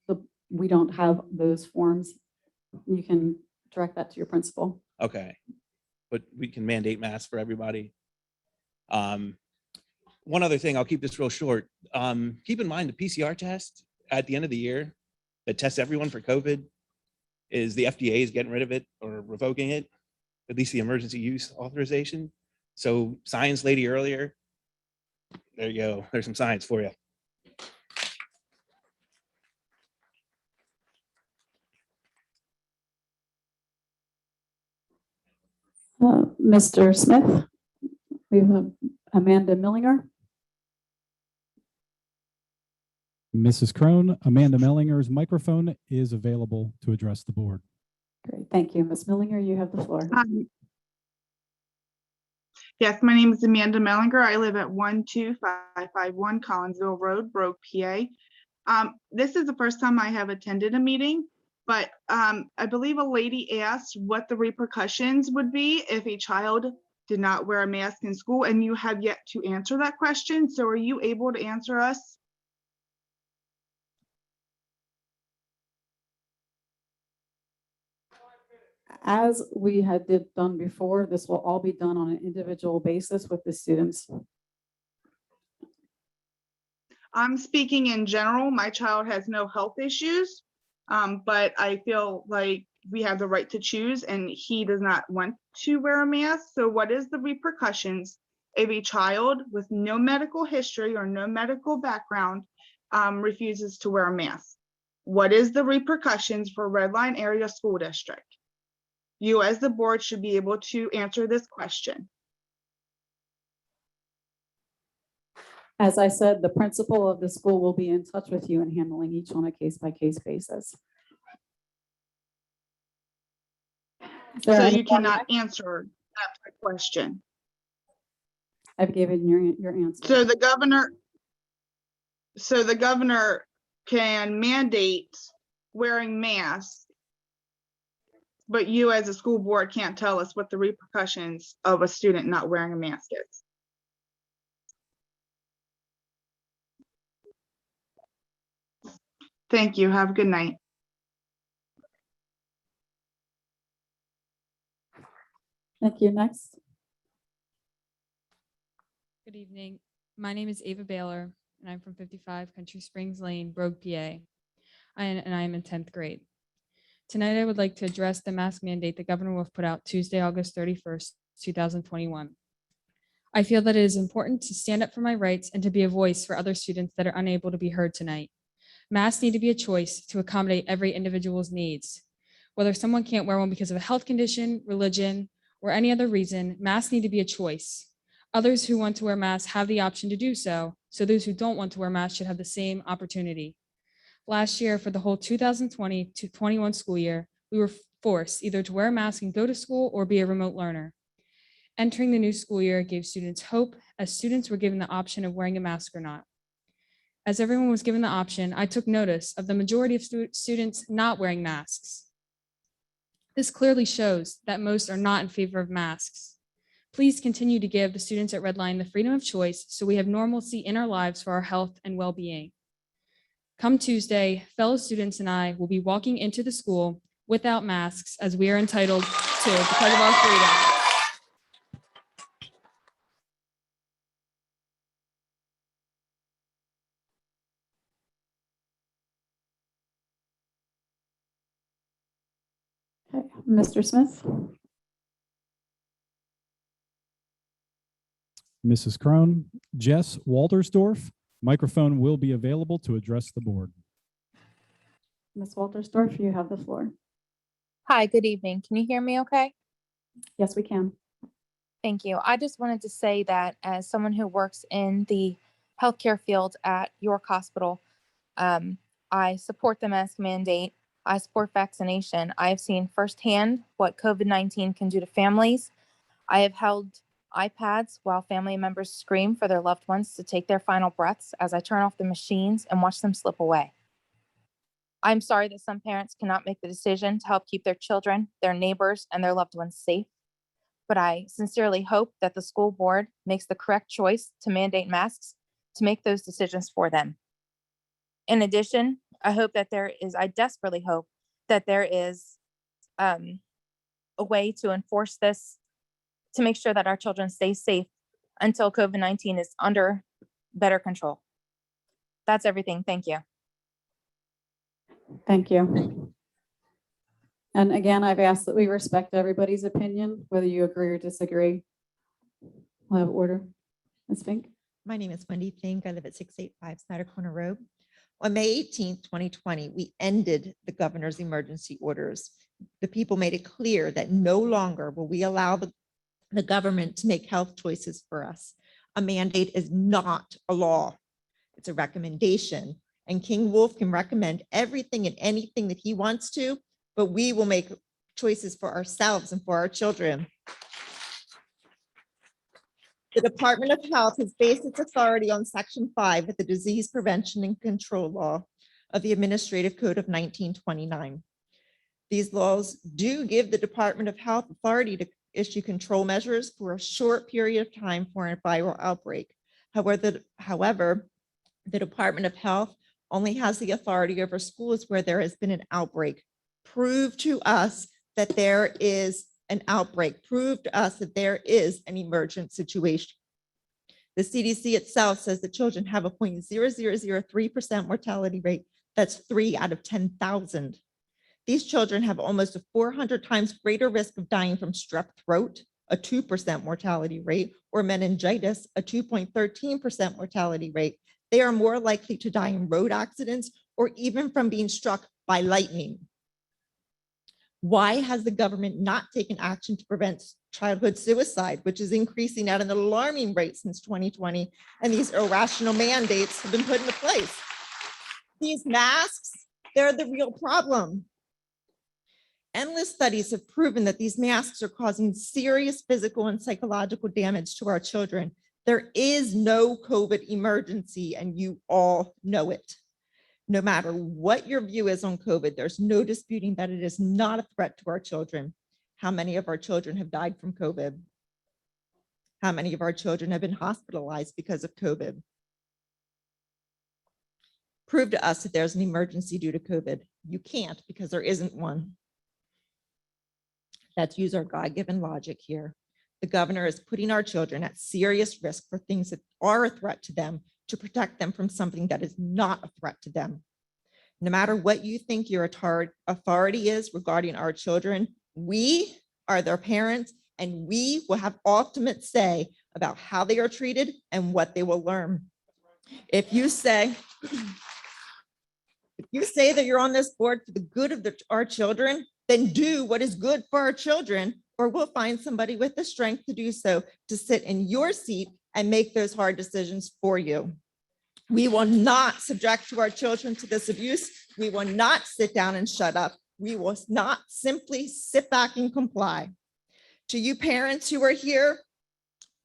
We don't have those forms. You can direct that to your principal. Okay, but we can mandate masks for everybody. One other thing, I'll keep this real short. Keep in mind the PCR test at the end of the year that tests everyone for COVID is the FDA is getting rid of it or revoking it, at least the emergency use authorization. So science lady earlier, there you go. There's some science for you. Mr. Smith, we have Amanda Millinger. Mrs. Crone, Amanda Mellinger's microphone is available to address the board. Great, thank you. Ms. Millinger, you have the floor. Yes, my name is Amanda Mellinger. I live at 12551 Collinsville Road, Broke, PA. This is the first time I have attended a meeting, but I believe a lady asked what the repercussions would be if a child did not wear a mask in school, and you have yet to answer that question. So are you able to answer us? As we had done before, this will all be done on an individual basis with the students. I'm speaking in general. My child has no health issues, but I feel like we have the right to choose, and he does not want to wear a mask. So what is the repercussions if a child with no medical history or no medical background refuses to wear a mask? What is the repercussions for Red Line Area School District? You as the board should be able to answer this question. As I said, the principal of the school will be in touch with you and handling each on a case-by-case basis. So you cannot answer that question. I've given your answer. So the governor can mandate wearing masks, but you as a school board can't tell us what the repercussions of a student not wearing a mask is. Thank you. Have a good night. Thank you. Next. Good evening. My name is Ava Baylor, and I'm from 55 Country Springs Lane, Brogue, PA. And I am in 10th grade. Tonight, I would like to address the mask mandate the governor will put out Tuesday, August 31st, 2021. I feel that it is important to stand up for my rights and to be a voice for other students that are unable to be heard tonight. Masks need to be a choice to accommodate every individual's needs. Whether someone can't wear one because of a health condition, religion, or any other reason, masks need to be a choice. Others who want to wear masks have the option to do so, so those who don't want to wear masks should have the same opportunity. Last year, for the whole 2020 to 21 school year, we were forced either to wear a mask and go to school or be a remote learner. Entering the new school year gave students hope, as students were given the option of wearing a mask or not. As everyone was given the option, I took notice of the majority of students not wearing masks. This clearly shows that most are not in favor of masks. Please continue to give the students at Red Line the freedom of choice so we have normalcy in our lives for our health and well-being. Come Tuesday, fellow students and I will be walking into the school without masks as we are entitled to because of our freedom. Okay. Mr. Smith. Mrs. Crone, Jess Waltersdorf, microphone will be available to address the board. Ms. Waltersdorf, you have the floor. Hi, good evening. Can you hear me okay? Yes, we can. Thank you. I just wanted to say that as someone who works in the healthcare field at York Hospital, I support the mask mandate. I support vaccination. I have seen firsthand what COVID-19 can do to families. I have held iPads while family members scream for their loved ones to take their final breaths as I turn off the machines and watch them slip away. I'm sorry that some parents cannot make the decision to help keep their children, their neighbors, and their loved ones safe. But I sincerely hope that the school board makes the correct choice to mandate masks to make those decisions for them. In addition, I desperately hope that there is a way to enforce this, to make sure that our children stay safe until COVID-19 is under better control. That's everything. Thank you. Thank you. And again, I've asked that we respect everybody's opinion, whether you agree or disagree. We'll have order. Ms. Fink? My name is Wendy Fink. I live at 685 Snyder Corner Road. On May 18th, 2020, we ended the governor's emergency orders. The people made it clear that no longer will we allow the government to make health choices for us. A mandate is not a law. It's a recommendation. And King Wolf can recommend everything and anything that he wants to, but we will make choices for ourselves and for our children. The Department of Health has based its authority on Section 5 of the Disease Prevention and Control Law of the Administrative Code of 1929. These laws do give the Department of Health authority to issue control measures for a short period of time for a viral outbreak. However, the Department of Health only has the authority over schools where there has been an outbreak. Prove to us that there is an outbreak. Prove to us that there is an emergent situation. The CDC itself says that children have a 0.0003% mortality rate. That's 3 out of 10,000. These children have almost a 400 times greater risk of dying from strep throat, a 2% mortality rate, or meningitis, a 2.13% mortality rate. They are more likely to die in road accidents or even from being struck by lightning. Why has the government not taken action to prevent childhood suicide, which is increasing at an alarming rate since 2020, and these irrational mandates have been put into place? These masks, they're the real problem. Endless studies have proven that these masks are causing serious physical and psychological damage to our children. There is no COVID emergency, and you all know it. No matter what your view is on COVID, there's no disputing that it is not a threat to our children. How many of our children have died from COVID? How many of our children have been hospitalized because of COVID? Prove to us that there's an emergency due to COVID. You can't, because there isn't one. Let's use our God-given logic here. The governor is putting our children at serious risk for things that are a threat to them, to protect them from something that is not a threat to them. No matter what you think your authority is regarding our children, we are their parents, and we will have ultimate say about how they are treated and what they will learn. If you say that you're on this board for the good of our children, then do what is good for our children, or we'll find somebody with the strength to do so, to sit in your seat and make those hard decisions for you. We will not subject to our children to this abuse. We will not sit down and shut up. We will not simply sit back and comply. To you parents who are here,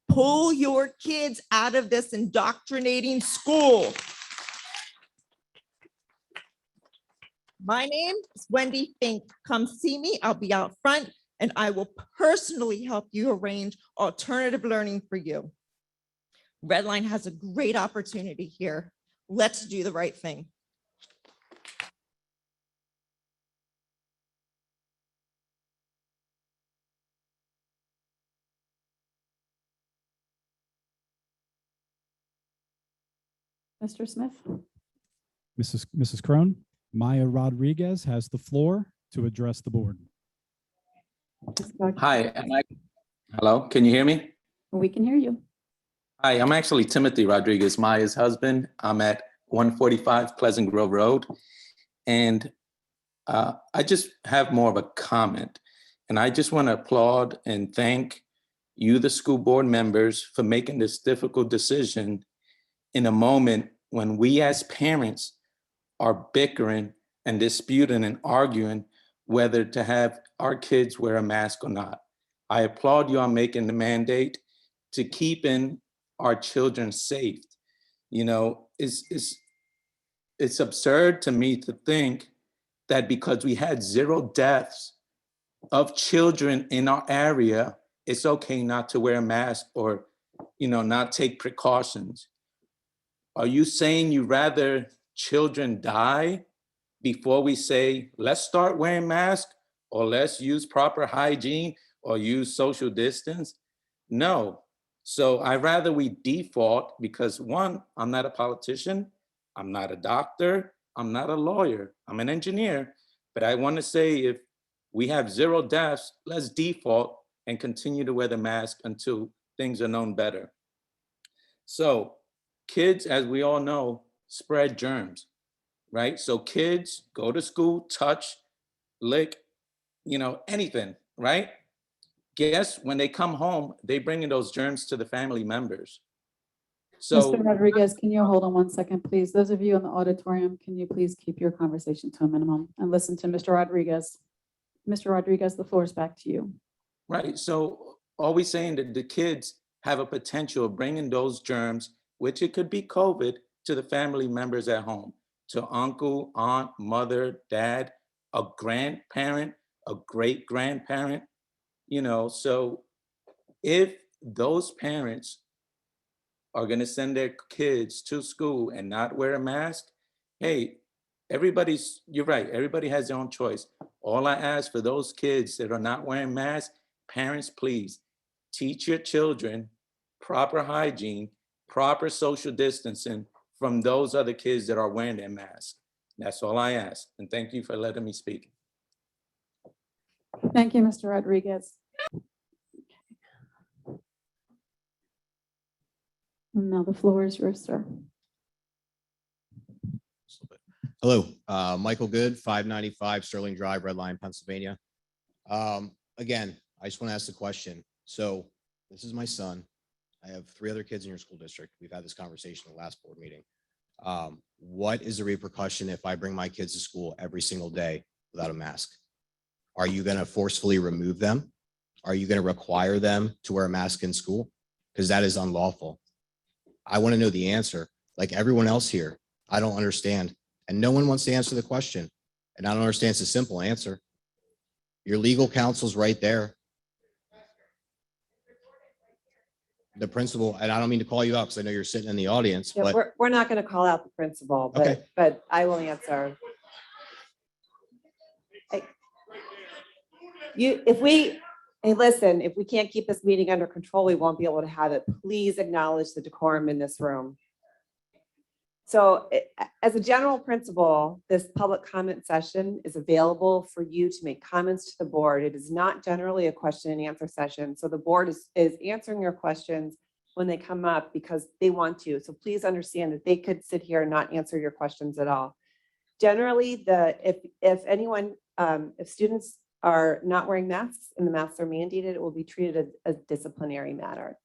pull your kids out of this indoctrinating school. My name is Wendy Fink. Come see me. I'll be out front, and I will personally help you arrange alternative learning for you. Redline has a great opportunity here. Let's do the right thing. Mr. Smith? Mrs. Crone, Maya Rodriguez has the floor to address the board. Hi, hello, can you hear me? We can hear you. Hi, I'm actually Timothy Rodriguez, Maya's husband. I'm at 145 Pleasant Grove Road. And I just have more of a comment. And I just want to applaud and thank you, the school board members, for making this difficult decision in a moment when we as parents are bickering and disputing and arguing whether to have our kids wear a mask or not. I applaud you on making the mandate to keeping our children safe. You know, it's absurd to me to think that because we had 0 deaths of children in our area, it's okay not to wear a mask or, you know, not take precautions. Are you saying you rather children die before we say, let's start wearing masks? or let's use proper hygiene or use social distance. No. So I rather we default because one, I'm not a politician, I'm not a doctor, I'm not a lawyer, I'm an engineer. But I want to say if we have 0 deaths, let's default and continue to wear the mask until things are known better. So kids, as we all know, spread germs, right? So kids go to school, touch, lick, anything, right? Guess when they come home, they bring in those germs to the family members. So Mr. Rodriguez, can you hold on 1 second, please? Those of you in the auditorium, can you please keep your conversation to a minimum and listen to Mr. Rodriguez? Mr. Rodriguez, the floor is back to you. right. So are we saying that the kids have a potential of bringing those germs, which it could be COVID, to the family members at home, to uncle, aunt, mother, dad, a grandparent, a great grandparent, so if those parents are going to send their kids to school and not wear a mask, hey, you're right, everybody has their own choice. All I ask for those kids that are not wearing masks, parents, please teach your children proper hygiene, proper social distancing from those other kids that are wearing their masks. That's all I ask. And thank you for letting me speak. Thank you, Mr. Rodriguez. And now the floor is yours, sir. Hello, Michael Good, 595 Sterling Drive, Red Line, Pennsylvania. Again, I just want to ask the question. So this is my son. I have 3 other kids in your school district. We've had this conversation in the last board meeting. What is the repercussion if I bring my kids to school every single day without a mask? Are you going to forcefully remove them? Are you going to require them to wear a mask in school? Because that is unlawful. I want to know the answer. Like everyone else here, I don't understand. And no one wants to answer the question. And I don't understand. It's a simple answer. Your legal counsel's right there. The principal, and I don't mean to call you out because I know you're sitting in the audience, Yeah, but we're not going to call out the principal, Okay. but I will answer. Hey, listen, if we can't keep this meeting under control, we won't be able to have it. Please acknowledge the decorum in this room. So as a general principle, this public comment session is available for you to make comments to the board. It is not generally a question and answer session. So the board is answering your questions when they come up because they want to. So please understand that they could sit here and not answer your questions at all. Generally, if students are not wearing masks and the masks are mandated, it will be treated as a disciplinary matter.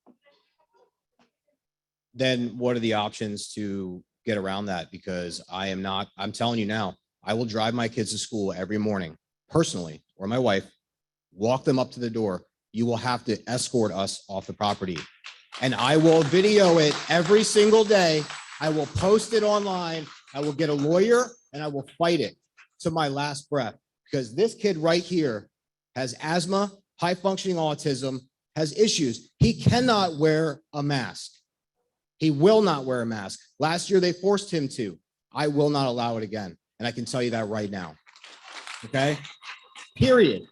then what are the options to get around that? Because I'm telling you now, I will drive my kids to school every morning personally, or my wife, walk them up to the door. You will have to escort us off the property. And I will video it every single day. I will post it online. I will get a lawyer and I will fight it to my last breath. Because this kid right here has asthma, high functioning autism, has issues. He cannot wear a mask. He will not wear a mask. Last year, they forced him to. I will not allow it again. And I can tell you that right now. Okay? Period.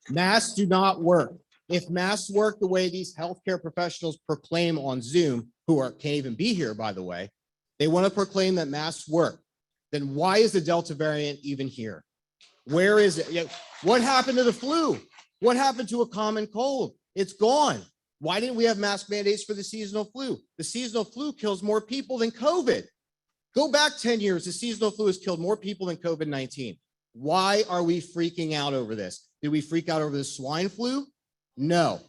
Masks do not work. If masks work the way these healthcare professionals proclaim on Zoom, can't even be here, by the way, they want to proclaim that masks work. Then why is the Delta variant even here? Where is it? What happened to the flu? What happened to a common cold? It's gone. Why didn't we have mask mandates for the seasonal flu? The seasonal flu kills more people than COVID. Go back 10 years, the seasonal flu has killed more people than COVID-19. Why are we freaking out over this? Did we freak out over the swine flu? No.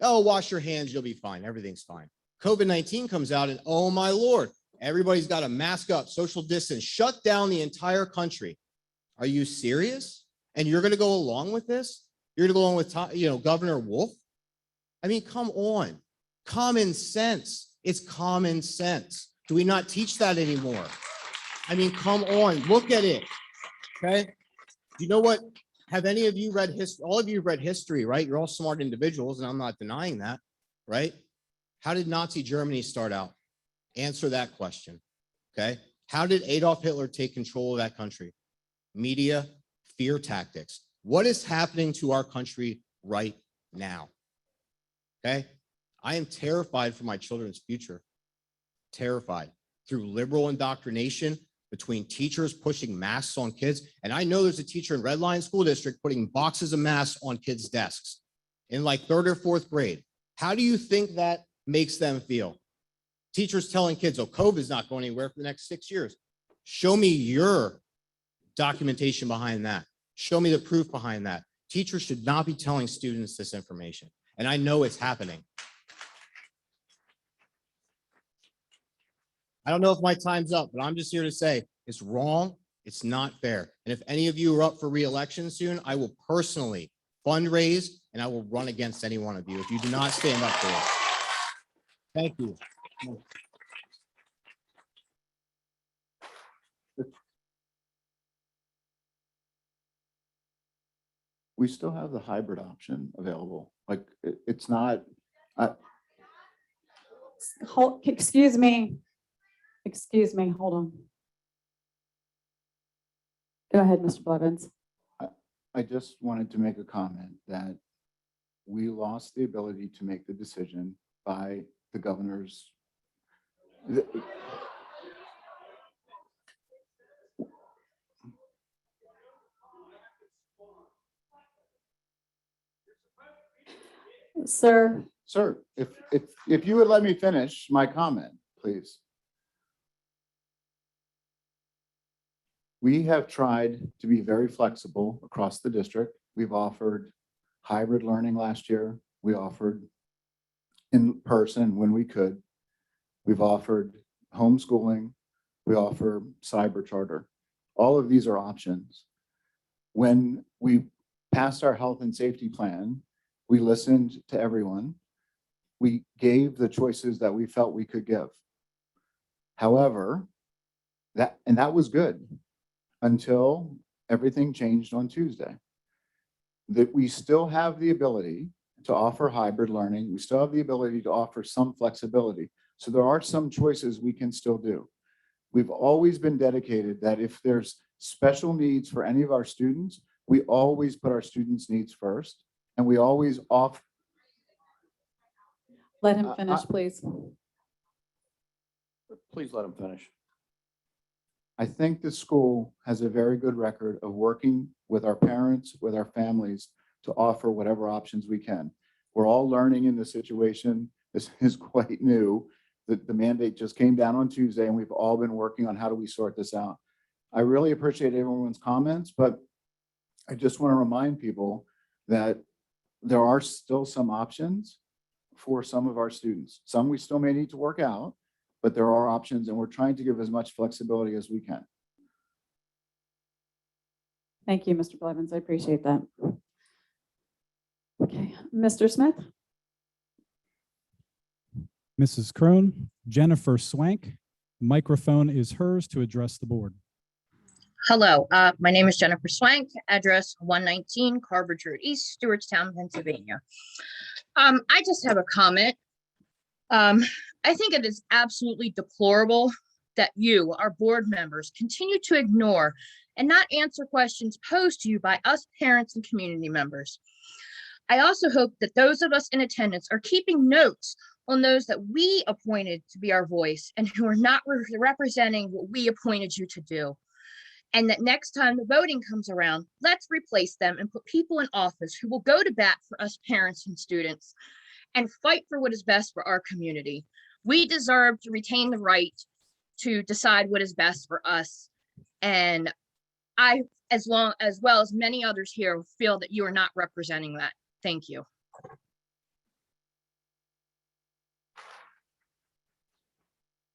Oh, wash your hands, you'll be fine. Everything's fine. COVID-19 comes out and oh my Lord, everybody's got to mask up, social distance, shut down the entire country. Are you serious? And you're going to go along with this? You're going to go along with, Governor Wolf? I mean, come on. Common sense. It's common sense. Do we not teach that anymore? I mean, come on. Look at it. Okay. You know what? Have any of you read history? All of you have read history, right? You're all smart individuals, and I'm not denying that, right? How did Nazi Germany start out? Answer that question. Okay. How did Adolf Hitler take control of that country? Media, fear tactics. What is happening to our country right now? Okay. I am terrified for my children's future. Terrified through liberal indoctrination between teachers pushing masks on kids. And I know there's a teacher in Red Lion School District putting boxes of masks on kids' desks in like 3rd or 4th grade. How do you think that makes them feel? Teachers telling kids, oh, COVID is not going anywhere for the next 6 years. Show me your documentation behind that. Show me the proof behind that. Teachers should not be telling students this information. And I know it's happening. I don't know if my time's up, but I'm just here to say it's wrong. It's not fair. And if any of you are up for re-election soon, I will personally fundraise and I will run against any one of you if you do not stand up for it. Thank you. We still have the hybrid option available. Like it's not, Excuse me. Excuse me, hold on. Go ahead, Mr. Blevins. I just wanted to make a comment that we lost the ability to make the decision by the governor's. Sir, if you would let me finish my comment, please. We have tried to be very flexible across the district. We've offered hybrid learning last year. We offered in person when we could. We've offered homeschooling. We offer cyber charter. All of these are options. When we passed our health and safety plan, we listened to everyone. We gave the choices that we felt we could give. However, that was good until everything changed on Tuesday. That we still have the ability to offer hybrid learning. We still have the ability to offer some flexibility. So there are some choices we can still do. We've always been dedicated that if there's special needs for any of our students, we always put our students' needs first, and we always offer. let him finish, please. Please let him finish. I think the school has a very good record of working with our parents, with our families to offer whatever options we can. We're all learning in this situation. This is quite new. The mandate just came down on Tuesday and we've all been working on how do we sort this out. I really appreciate everyone's comments, but I just want to remind people that there are still some options for some of our students. Some we still may need to work out, but there are options and we're trying to give as much flexibility as we can. Thank you, Mr. Blevins. I appreciate that. Okay, Mr. Smith? Mrs. Crone, Jennifer Swank, microphone is hers to address the board. Hello, my name is Jennifer Swank, address 119 Carbridge Road East, Stewartstown, Pennsylvania. I just have a comment. I think it is absolutely deplorable that you, our board members, continue to ignore and not answer questions posed to you by us parents and community members. I also hope that those of us in attendance are keeping notes on those that we appointed to be our voice and who are not representing what we appointed you to do. And that next time the voting comes around, let's replace them and put people in office who will go to bat for us parents and students and fight for what is best for our community. We deserve to retain the right to decide what is best for us. And I, as well as many others here, feel that you are not representing that. Thank you.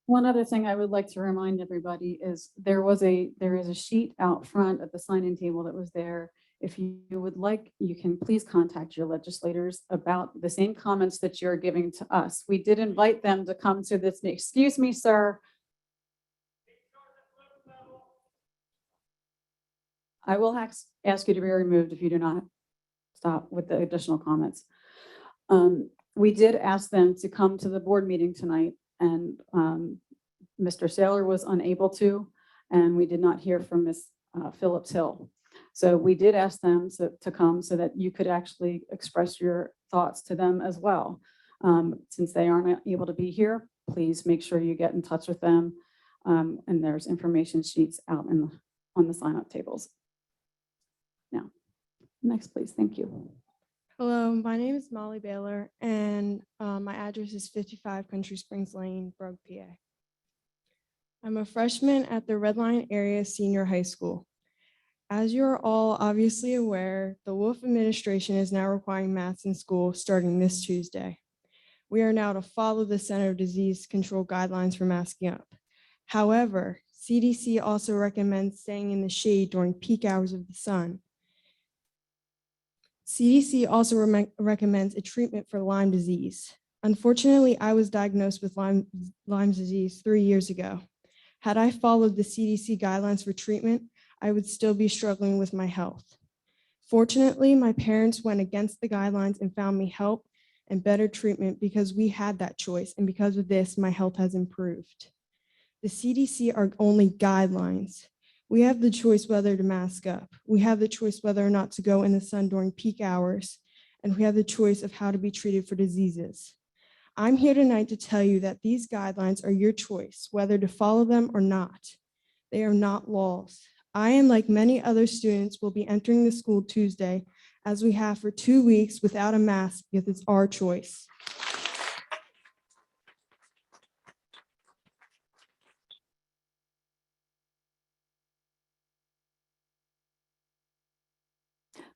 One other thing I would like to remind everybody is there is a sheet out front at the sign-in table that was there. If you would like, you can please contact your legislators about the same comments that you're giving to us. We did invite them to come to this. Excuse me, sir. I will ask you to be removed if you do not stop with the additional comments. We did ask them to come to the board meeting tonight, and Mr. Saylor was unable to, and we did not hear from Ms. Phillips Hill. So we did ask them to come so that you could actually express your thoughts to them as well. Since they aren't able to be here, please make sure you get in touch with them. And there's information sheets out on the sign-up tables. Now, next, please. Thank you. Hello, my name is Molly Baylor, and my address is 55 Country Springs Lane, Brogue, PA. I'm a freshman at the Red Line Area Senior High School. As you are all obviously aware, the Wolf administration is now requiring masks in school starting this Tuesday. We are now to follow the Center of Disease Control guidelines for masking up. However, CDC also recommends staying in the shade during peak hours of the sun. CDC also recommends a treatment for Lyme disease. Unfortunately, I was diagnosed with Lyme disease 3 years ago. Had I followed the CDC guidelines for treatment, I would still be struggling with my health. Fortunately, my parents went against the guidelines and found me help and better treatment because we had that choice. And because of this, my health has improved. The CDC are only guidelines. We have the choice whether to mask up. We have the choice whether or not to go in the sun during peak hours. And we have the choice of how to be treated for diseases. I'm here tonight to tell you that these guidelines are your choice, whether to follow them or not. They are not laws. I, and like many other students, will be entering the school Tuesday, as we have for 2 weeks without a mask because it's our choice.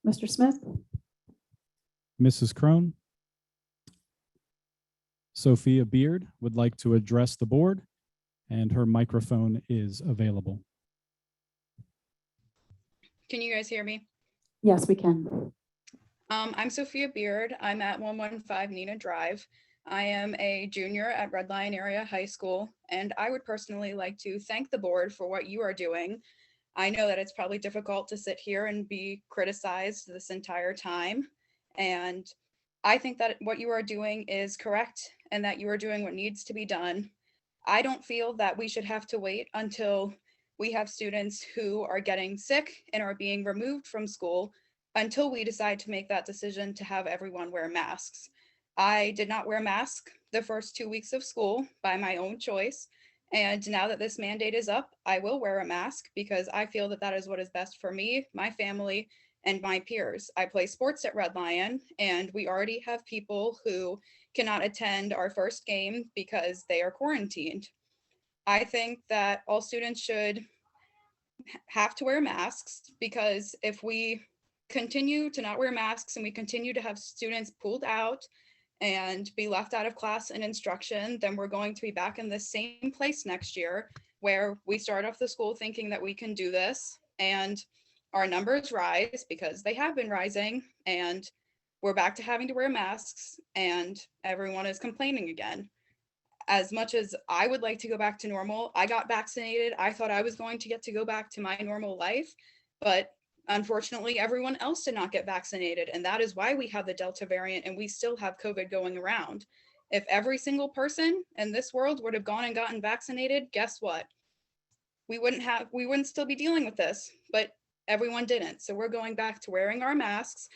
Mr. Smith? Mrs. Crone. Sophia Beard would like to address the board, and her microphone is available. Can you guys hear me? Yes, we can. I'm Sophia Beard. I'm at 115 Nina Drive. I am a junior at Red Lion Area High School, and I would personally like to thank the board for what you are doing. I know that it's probably difficult to sit here and be criticized this entire time, and I think that what you are doing is correct and that you are doing what needs to be done. I don't feel that we should have to wait until we have students who are getting sick and are being removed from school until we decide to make that decision to have everyone wear masks. I did not wear a mask the first 2 weeks of school by my own choice. And now that this mandate is up, I will wear a mask because I feel that that is what is best for me, my family, and my peers. I play sports at Red Lion, and we already have people who cannot attend our first game because they are quarantined. I think that all students should have to wear masks because if we continue to not wear masks and we continue to have students pulled out and be left out of class and instruction, then we're going to be back in the same place next year where we start off the school thinking that we can do this and our numbers rise because they have been rising and we're back to having to wear masks and everyone is complaining again. As much as I would like to go back to normal, I got vaccinated. I thought I was going to get to go back to my normal life, but unfortunately, everyone else did not get vaccinated. And that is why we have the Delta variant and we still have COVID going around. If every single person in this world would have gone and gotten vaccinated, guess what? We wouldn't still be dealing with this, but everyone didn't. So we're going back to wearing our masks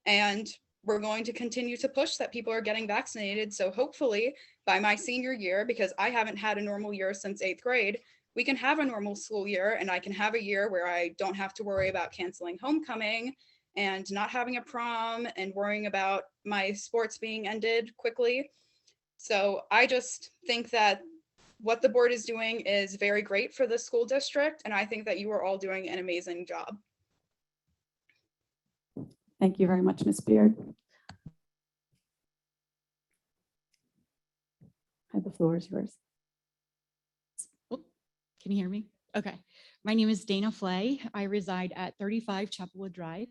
and we're going to continue to push that people are getting vaccinated. So hopefully by my senior year, because I haven't had a normal year since 8th grade, we can have a normal school year and I can have a year where I don't have to worry about canceling homecoming and not having a prom and worrying about my sports being ended quickly. So I just think that what the board is doing is very great for the school district. And I think that you are all doing an amazing job. Thank you very much, Ms. Beard. The floor is yours. Can you hear me? Okay. My name is Dana Flay. I reside at 35 Chapelwood Drive.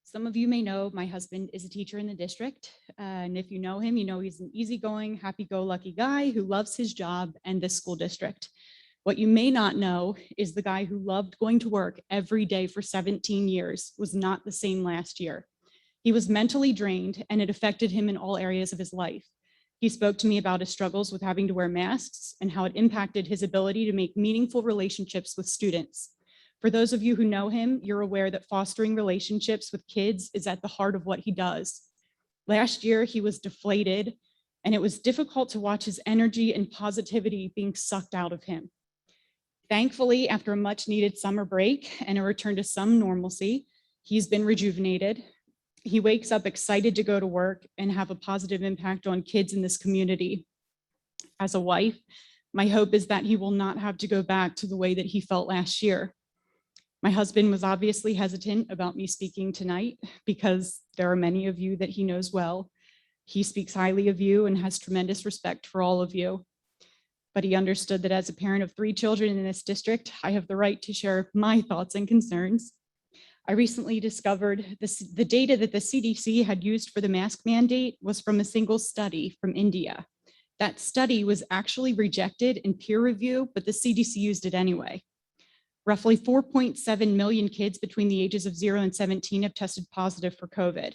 Some of you may know my husband is a teacher in the district. And if you know him, you know he's an easygoing, happy-go-lucky guy who loves his job and this school district. What you may not know is the guy who loved going to work every day for 17 years was not the same last year. He was mentally drained and it affected him in all areas of his life. He spoke to me about his struggles with having to wear masks and how it impacted his ability to make meaningful relationships with students. For those of you who know him, you're aware that fostering relationships with kids is at the heart of what he does. Last year, he was deflated, and it was difficult to watch his energy and positivity being sucked out of him. Thankfully, after a much needed summer break and a return to some normalcy, he's been rejuvenated. He wakes up excited to go to work and have a positive impact on kids in this community. As a wife, my hope is that he will not have to go back to the way that he felt last year. My husband was obviously hesitant about me speaking tonight because there are many of you that he knows well. He speaks highly of you and has tremendous respect for all of you. But he understood that as a parent of 3 children in this district, I have the right to share my thoughts and concerns. I recently discovered the data that the CDC had used for the mask mandate was from a single study from India. That study was actually rejected in peer review, but the CDC used it anyway. Roughly 4.7 million kids between the ages of 0 and 17 have tested positive for COVID.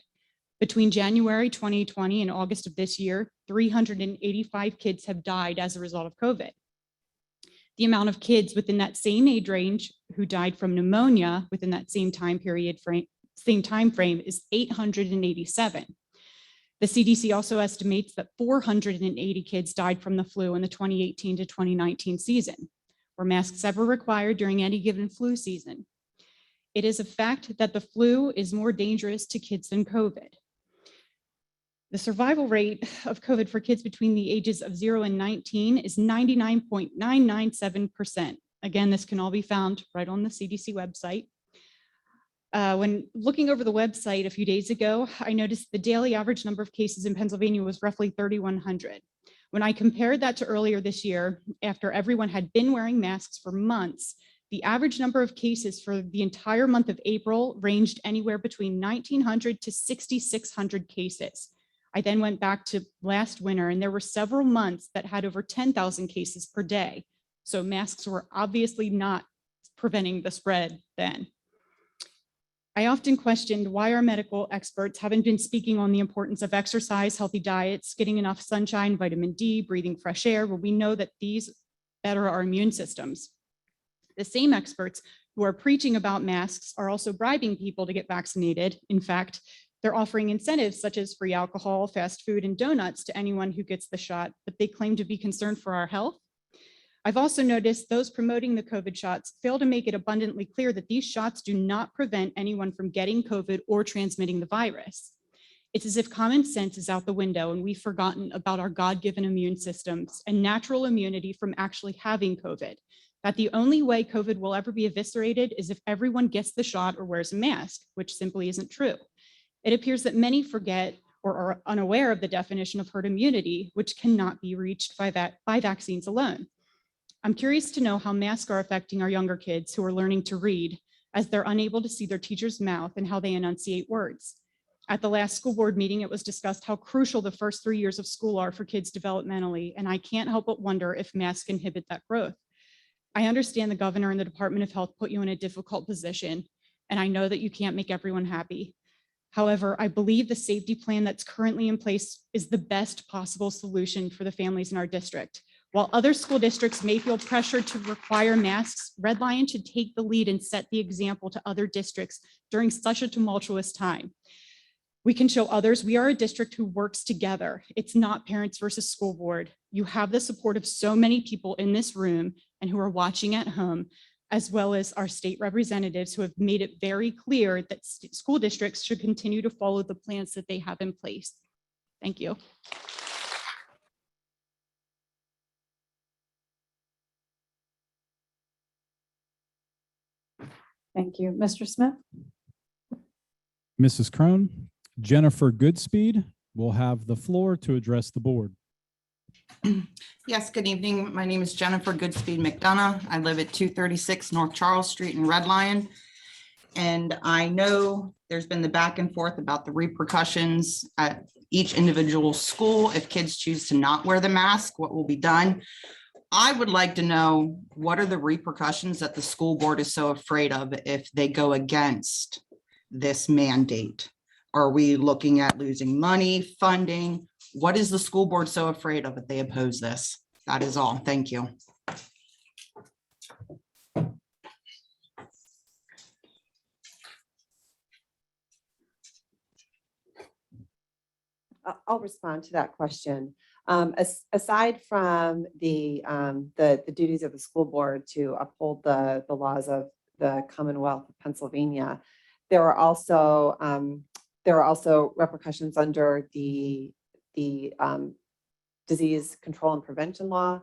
Between January 2020 and August of this year, 385 kids have died as a result of COVID. The amount of kids within that same age range who died from pneumonia within that same time frame is 887. The CDC also estimates that 480 kids died from the flu in the 2018 to 2019 season. Were masks ever required during any given flu season? It is a fact that the flu is more dangerous to kids than COVID. The survival rate of COVID for kids between the ages of 0 and 19 is 99.997%. Again, this can all be found right on the CDC website. When looking over the website a few days ago, I noticed the daily average number of cases in Pennsylvania was roughly 3,100. When I compared that to earlier this year, after everyone had been wearing masks for months, the average number of cases for the entire month of April ranged anywhere between 1,900 to 6,600 cases. I then went back to last winter, and there were several months that had over 10,000 cases per day. So masks were obviously not preventing the spread then. I often questioned why our medical experts haven't been speaking on the importance of exercise, healthy diets, getting enough sunshine, vitamin D, breathing fresh air, where we know that these better our immune systems. The same experts who are preaching about masks are also bribing people to get vaccinated. In fact, they're offering incentives such as free alcohol, fast food, and donuts to anyone who gets the shot, but they claim to be concerned for our health. I've also noticed those promoting the COVID shots fail to make it abundantly clear that these shots do not prevent anyone from getting COVID or transmitting the virus. It's as if common sense is out the window and we've forgotten about our God-given immune systems and natural immunity from actually having COVID. That the only way COVID will ever be eviscerated is if everyone gets the shot or wears a mask, which simply isn't true. It appears that many forget or are unaware of the definition of herd immunity, which cannot be reached by vaccines alone. I'm curious to know how masks are affecting our younger kids who are learning to read, as they're unable to see their teacher's mouth and how they enunciate words. At the last school board meeting, it was discussed how crucial the first 3 years of school are for kids developmentally, and I can't help but wonder if masks inhibit that growth. I understand the governor and the Department of Health put you in a difficult position, and I know that you can't make everyone happy. However, I believe the safety plan that's currently in place is the best possible solution for the families in our district. While other school districts may feel pressured to require masks, Red Lion should take the lead and set the example to other districts during such a tumultuous time. We can show others we are a district who works together. It's not parents versus school board. You have the support of so many people in this room and who are watching at home, as well as our state representatives who have made it very clear that school districts should continue to follow the plans that they have in place. Thank you. Thank you. Mr. Smith? Mrs. Crone, Jennifer Goodspeed will have the floor to address the board. Yes, good evening. My name is Jennifer Goodspeed McDonough. I live at 236 North Charles Street in Red Lion. And I know there's been the back and forth about the repercussions at each individual school. If kids choose to not wear the mask, what will be done? I would like to know, what are the repercussions that the school board is so afraid of if they go against this mandate? Are we looking at losing money, funding? What is the school board so afraid of if they oppose this? That is all. Thank you. I'll respond to that question. Aside from the duties of the school board to uphold the laws of the Commonwealth of Pennsylvania, there are also repercussions under the disease control and prevention law,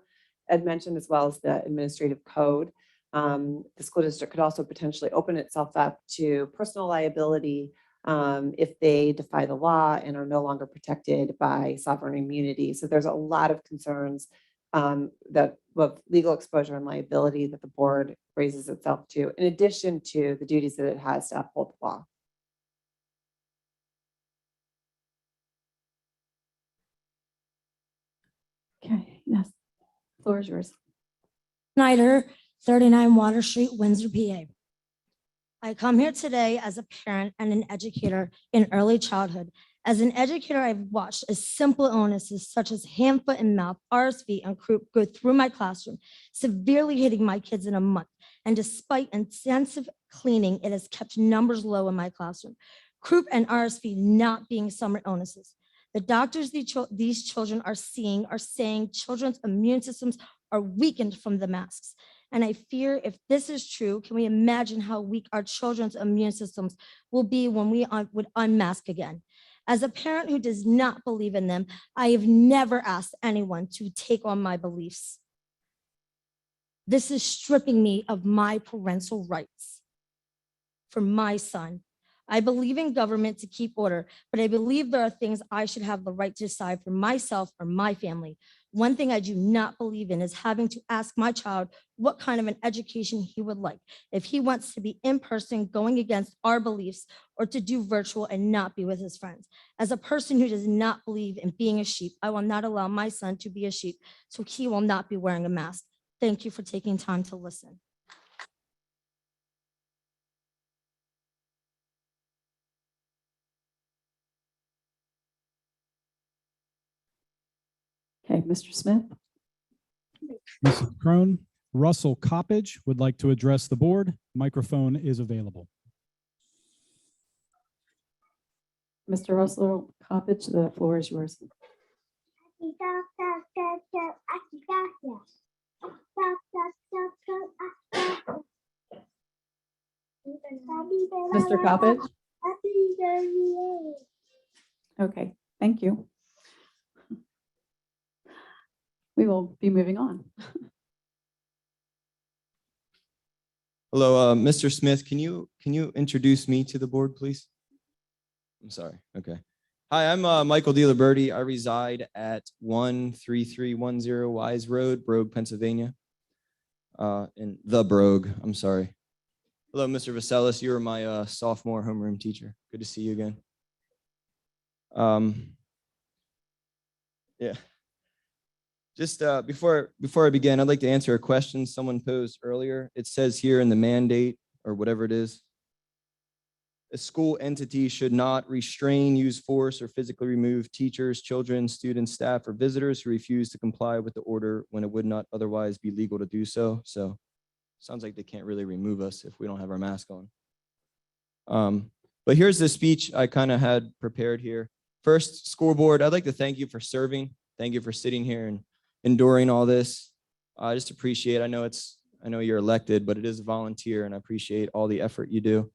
Ed mentioned, as well as the administrative code. The school district could also potentially open itself up to personal liability if they defy the law and are no longer protected by sovereign immunity. So there's a lot of concerns that of legal exposure and liability that the board raises itself to, in addition to the duties that it has to uphold the law. Okay, yes, floor is yours. Snyder, 39 Water Street, Windsor, PA. I come here today as a parent and an educator in early childhood. As an educator, I've watched as simple illnesses such as hand, foot, and mouth, RSV, and croup go through my classroom, severely hitting my kids in a month. And despite intensive cleaning, it has kept numbers low in my classroom. Croup and RSV not being summer illnesses. The doctors these children are seeing are saying children's immune systems are weakened from the masks. And I fear if this is true, can we imagine how weak our children's immune systems will be when we would unmask again? As a parent who does not believe in them, I have never asked anyone to take on my beliefs. This is stripping me of my parental rights for my son. I believe in government to keep order, but I believe there are things I should have the right to decide for myself or my family. One thing I do not believe in is having to ask my child what kind of an education he would like. If he wants to be in person, going against our beliefs, or to do virtual and not be with his friends. As a person who does not believe in being a sheep, I will not allow my son to be a sheep, so he will not be wearing a mask. Thank you for taking time to listen. Okay, Mr. Smith. Mrs. Crone, Russell Coppage would like to address the board. Microphone is available. Mr. Russell Coppage, the floor is yours. Mr. Coppage? Okay, thank you. We will be moving on. Hello, Mr. Smith, can you introduce me to the board, please? I'm sorry. Okay. Hi, I'm Michael DeLiberti. I reside at 13310 Wise Road, Brogue, Pennsylvania. In the Brogue, I'm sorry. Hello, Mr. Vaselis. You were my sophomore homeroom teacher. Good to see you again. Yeah. Just before I begin, I'd like to answer a question someone posed earlier. It says here in the mandate, or whatever it is, a school entity should not restrain, use force, or physically remove teachers, children, students, staff, or visitors who refuse to comply with the order when it would not otherwise be legal to do so. So sounds like they can't really remove us if we don't have our mask on. But here's the speech I kind of had prepared here. First, school board, I'd like to thank you for serving. Thank you for sitting here and enduring all this. I just appreciate, I know you're elected, but it is a volunteer, and I appreciate all the effort you do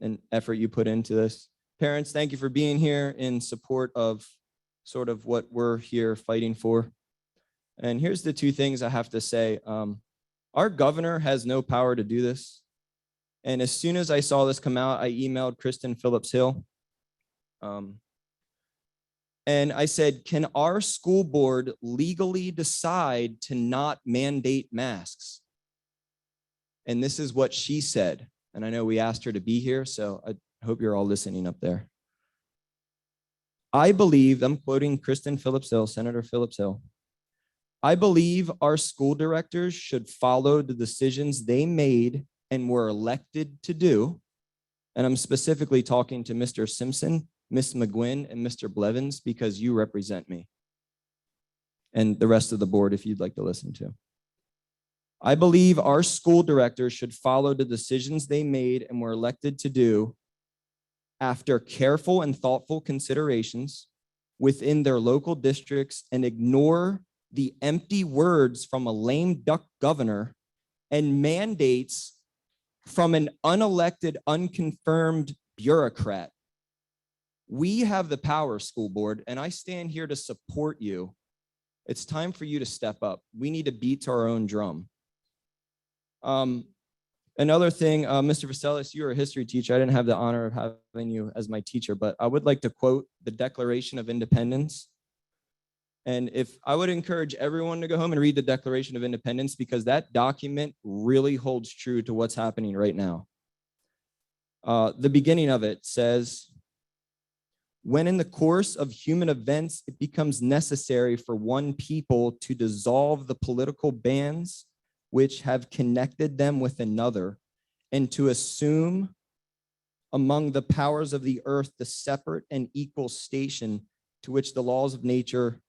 and effort you put into this. Parents, thank you for being here in support of sort of what we're here fighting for. And here's the two things I have to say. Our governor has no power to do this. And as soon as I saw this come out, I emailed Kristen Phillips-Hill. And I said, can our school board legally decide to not mandate masks? And this is what she said. And I know we asked her to be here, so I hope you're all listening up there. I believe, I'm quoting Kristen Phillips-Hill, Senator Phillips-Hill. I believe our school directors should follow the decisions they made and were elected to do. And I'm specifically talking to Mr. Simpson, Ms. McGuinn, and Mr. Blevins, because you represent me and the rest of the board, if you'd like to listen to. I believe our school directors should follow the decisions they made and were elected to do after careful and thoughtful considerations within their local districts and ignore the empty words from a lame duck governor and mandates from an unelected, unconfirmed bureaucrat. We have the power, school board, and I stand here to support you. It's time for you to step up. We need to beat to our own drum. Another thing, Mr. Vaselis, you're a history teacher. I didn't have the honor of having you as my teacher, but I would like to quote the Declaration of Independence. And if I would encourage everyone to go home and read the Declaration of Independence, because that document really holds true to what's happening right now. The beginning of it says, when in the course of human events, it becomes necessary for one people to dissolve the political bands which have connected them with another, and to assume among the powers of the earth the separate and equal station to which the laws of nature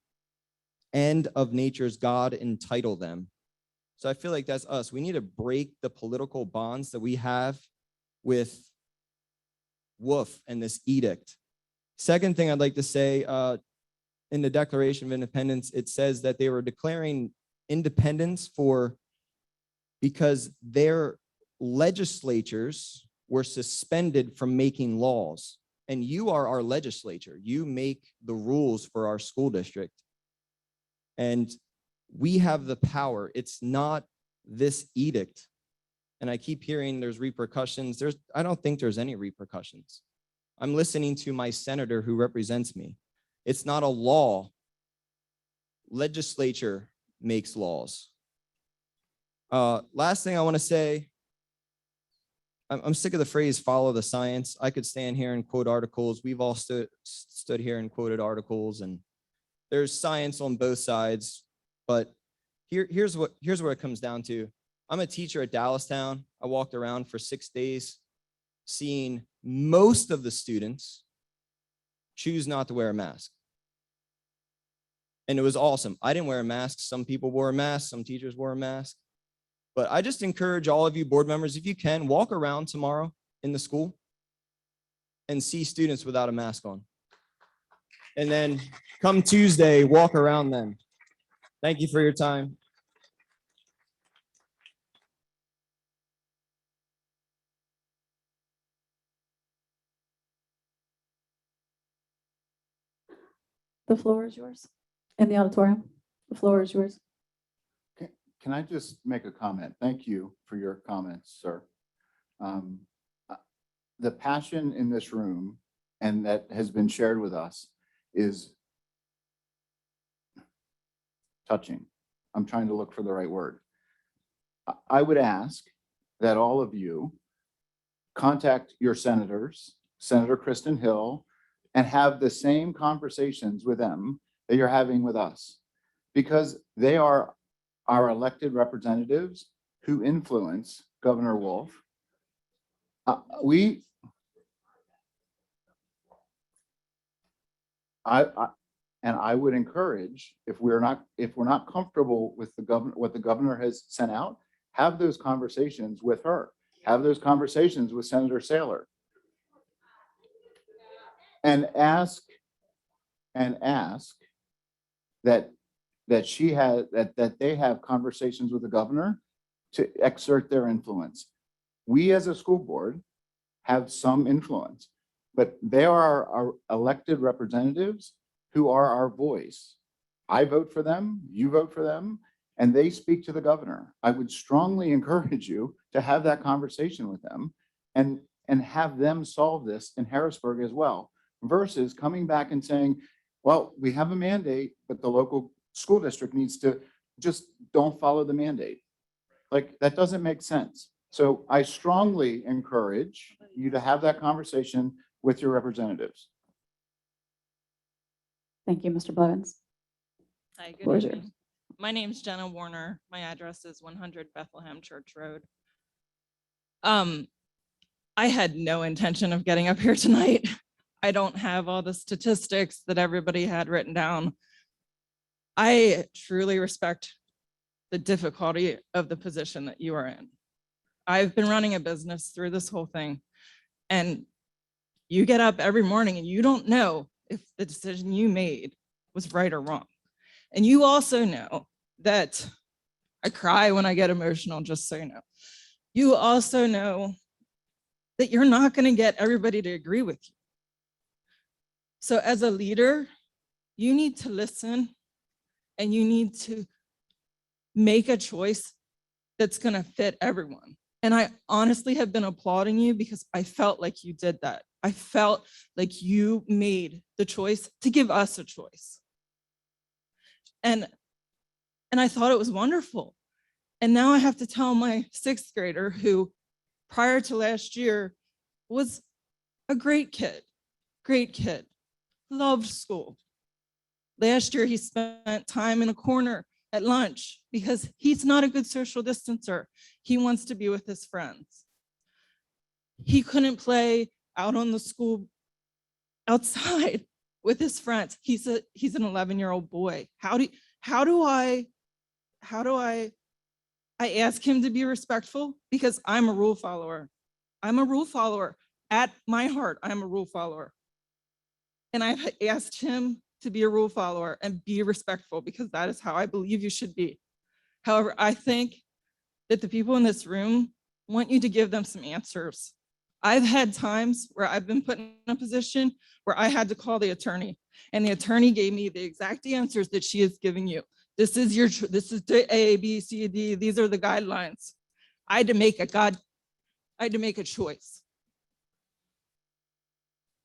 and of nature's God entitle them. So I feel like that's us. We need to break the political bonds that we have with WOOF and this edict. Second thing I'd like to say, in the Declaration of Independence, it says that they were declaring independence because their legislatures were suspended from making laws. And you are our legislature. You make the rules for our school district. And we have the power. It's not this edict. And I keep hearing there's repercussions. I don't think there's any repercussions. I'm listening to my senator who represents me. It's not a law. Legislature makes laws. Last thing I want to say, I'm sick of the phrase follow the science. I could stand here and quote articles. We've all stood here and quoted articles, and there's science on both sides. But here's what it comes down to. I'm a teacher at Dallastown. I walked around for 6 days, seeing most of the students choose not to wear a mask. And it was awesome. I didn't wear a mask. Some people wore a mask. Some teachers wore a mask. But I just encourage all of you board members, if you can, walk around tomorrow in the school and see students without a mask on. And then come Tuesday, walk around them. Thank you for your time. The floor is yours. In the auditorium, the floor is yours. Can I just make a comment? Thank you for your comments, sir. The passion in this room and that has been shared with us is touching. I'm trying to look for the right word. I would ask that all of you contact your senators, Senator Kristen Hill, and have the same conversations with them that you're having with us, because they are our elected representatives who influence Governor Wolf. I would encourage, if we're not comfortable with the governor, what the governor has sent out, have those conversations with her. Have those conversations with Senator Saylor. And ask that they have conversations with the governor to exert their influence. We as a school board have some influence, but they are our elected representatives who are our voice. I vote for them, you vote for them, and they speak to the governor. I would strongly encourage you to have that conversation with them and have them solve this in Harrisburg as well, versus coming back and saying, well, we have a mandate, but the local school district needs to just don't follow the mandate. Like, that doesn't make sense. So I strongly encourage you to have that conversation with your representatives. Thank you, Mr. Blevins. Hi, good Floor is evening. yours. My name's Jenna Warner. My address is 100 Bethlehem Church Road. I had no intention of getting up here tonight. I don't have all the statistics that everybody had written down. I truly respect the difficulty of the position that you are in. I've been running a business through this whole thing, and you get up every morning and you don't know if the decision you made was right or wrong. And you also know that I cry when I get emotional, just so you know. You also know that you're not going to get everybody to agree with you. So as a leader, you need to listen and you need to make a choice that's going to fit everyone. And I honestly have been applauding you because I felt like you did that. I felt like you made the choice to give us a choice. And I thought it was wonderful. And now I have to tell my sixth grader, who prior to last year was a great kid, loved school. Last year, he spent time in a corner at lunch because he's not a good social distancer. He wants to be with his friends. He couldn't play out on the school outside with his friends. He's an 11-year-old boy. How do I ask him to be respectful? Because I'm a rule follower. I'm a rule follower. At my heart, I'm a rule follower. And I've asked him to be a rule follower and be respectful because that is how I believe you should be. However, I think that the people in this room want you to give them some answers. I've had times where I've been put in a position where I had to call the attorney, and the attorney gave me the exact answers that she is giving you. This is the A, B, C, D. These are the guidelines. I had to make a choice.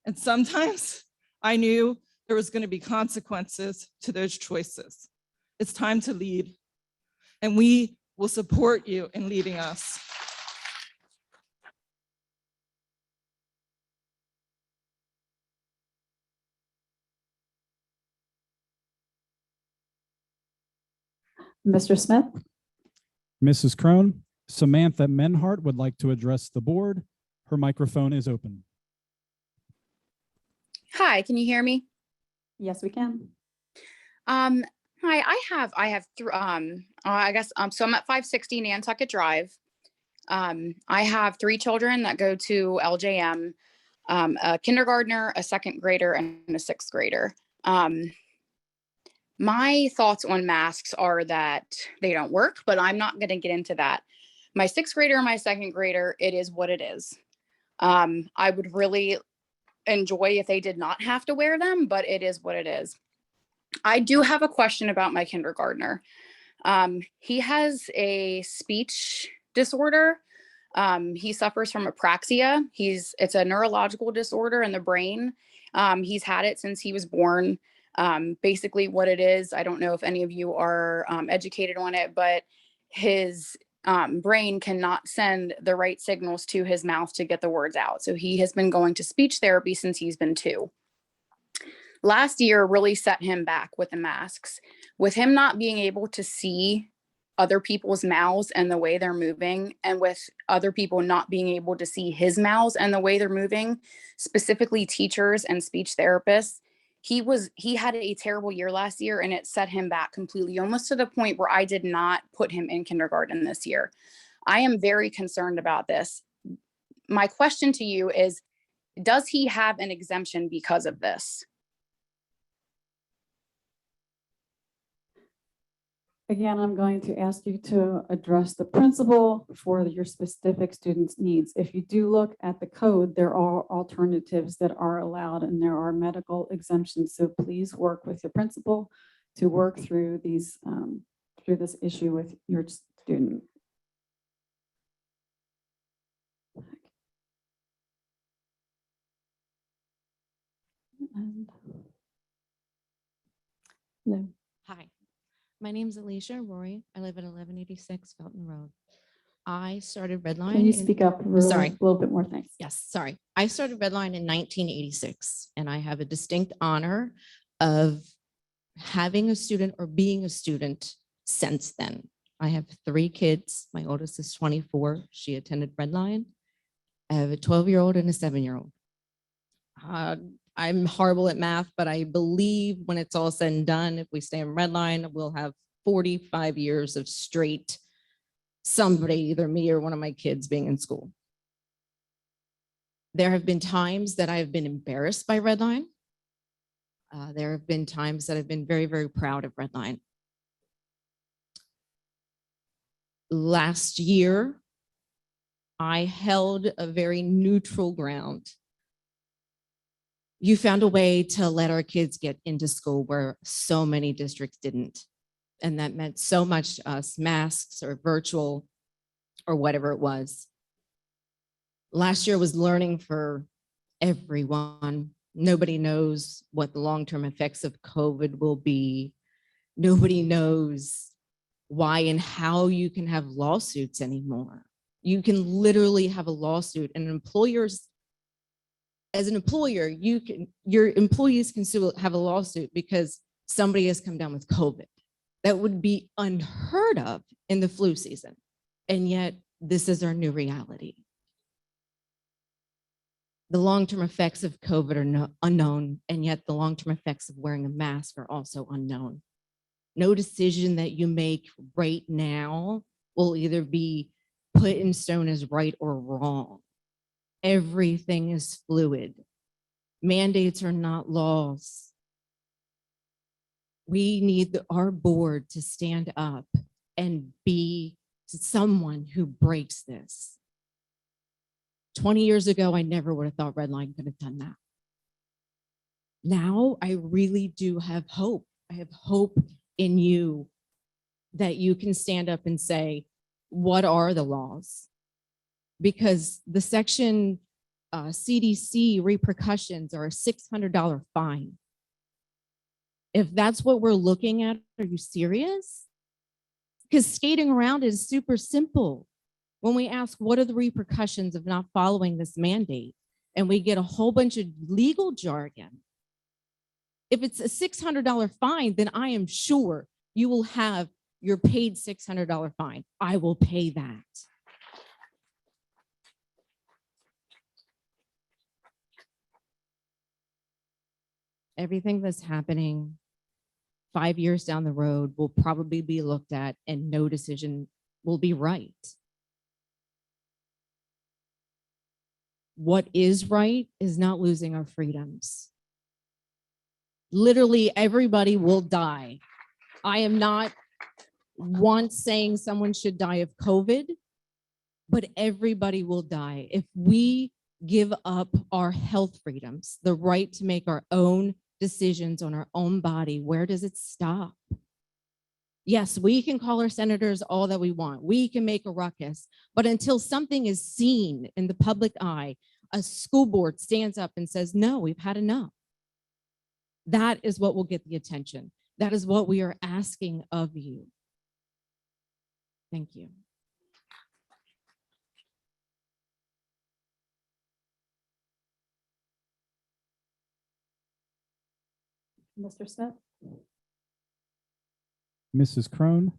And sometimes I knew there was going to be consequences to those choices. It's time to lead, and we will support you in leading us. Mr. Smith? Mrs. Crone, Samantha Menhart would like to address the board. Her microphone is open. Hi, can you hear me? Yes, we can. Hi, so I'm at 560 Nantucket Drive. I have 3 children that go to LJM, a kindergartner, a second grader, and a sixth grader. My thoughts on masks are that they don't work, but I'm not going to get into that. My sixth grader and my second grader, it is what it is. I would really enjoy if they did not have to wear them, but it is what it is. I do have a question about my kindergartner. He has a speech disorder. He suffers from apraxia. It's a neurological disorder in the brain. He's had it since he was born. Basically what it is, I don't know if any of you are educated on it, but his brain cannot send the right signals to his mouth to get the words out. So he has been going to speech therapy since he's been 2. Last year really set him back with the masks. With him not being able to see other people's mouths and the way they're moving, and with other people not being able to see his mouths and the way they're moving, specifically teachers and speech therapists, he had a terrible year last year, and it set him back completely, almost to the point where I did not put him in kindergarten this year. I am very concerned about this. My question to you is, does he have an exemption because of this? Again, I'm going to ask you to address the principal for your specific students' needs. If you do look at the code, there are alternatives that are allowed and there are medical exemptions. So please work with your principal to work through these through this issue with your student. No. Hi, my name is Alicia Rory. I live at 1186 Felton Road. I started Redline. Can you speak up Sorry. a little bit more? Thanks. Yes, sorry. I started Redline in 1986, and I have a distinct honor of having a student or being a student since then. I have 3 kids. My oldest is 24. She attended Redline. I have a 12-year-old and a 7-year-old. I'm horrible at math, but I believe when it's all said and done, if we stay in Redline, we'll have 45 years of straight somebody, either me or one of my kids, being in school. There have been times that I've been embarrassed by Redline. There have been times that I've been very, very proud of Redline. Last year, I held a very neutral ground. You found a way to let our kids get into school where so many districts didn't. And that meant so much to us, masks or virtual or whatever it was. Last year was learning for everyone. Nobody knows what the long-term effects of COVID will be. Nobody knows why and how you can have lawsuits anymore. You can literally have a lawsuit, and employers, as an employer, your employees can still have a lawsuit because somebody has come down with COVID. That would be unheard of in the flu season. And yet this is our new reality. The long-term effects of COVID are unknown, and yet the long-term effects of wearing a mask are also unknown. No decision that you make right now will either be put in stone as right or wrong. Everything is fluid. Mandates are not laws. We need our board to stand up and be someone who breaks this. 20 years ago, I never would have thought Redline could have done that. Now, I really do have hope. I have hope in you that you can stand up and say, what are the laws? Because the section CDC repercussions are a $600 fine. If that's what we're looking at, are you serious? Because skating around is super simple. When we ask, what are the repercussions of not following this mandate? And we get a whole bunch of legal jargon. If it's a $600 fine, then I am sure you will have your paid $600 fine. I will pay that. Everything that's happening 5 years down the road will probably be looked at and no decision will be right. What is right is not losing our freedoms. Literally everybody will die. I am not once saying someone should die of COVID, but everybody will die. If we give up our health freedoms, the right to make our own decisions on our own body, where does it stop? Yes, we can call our senators all that we want. We can make a ruckus, but until something is seen in the public eye, a school board stands up and says, no, we've had enough. That is what will get the attention. That is what we are asking of you. Thank you. Mr. Smith? Mrs. Crone,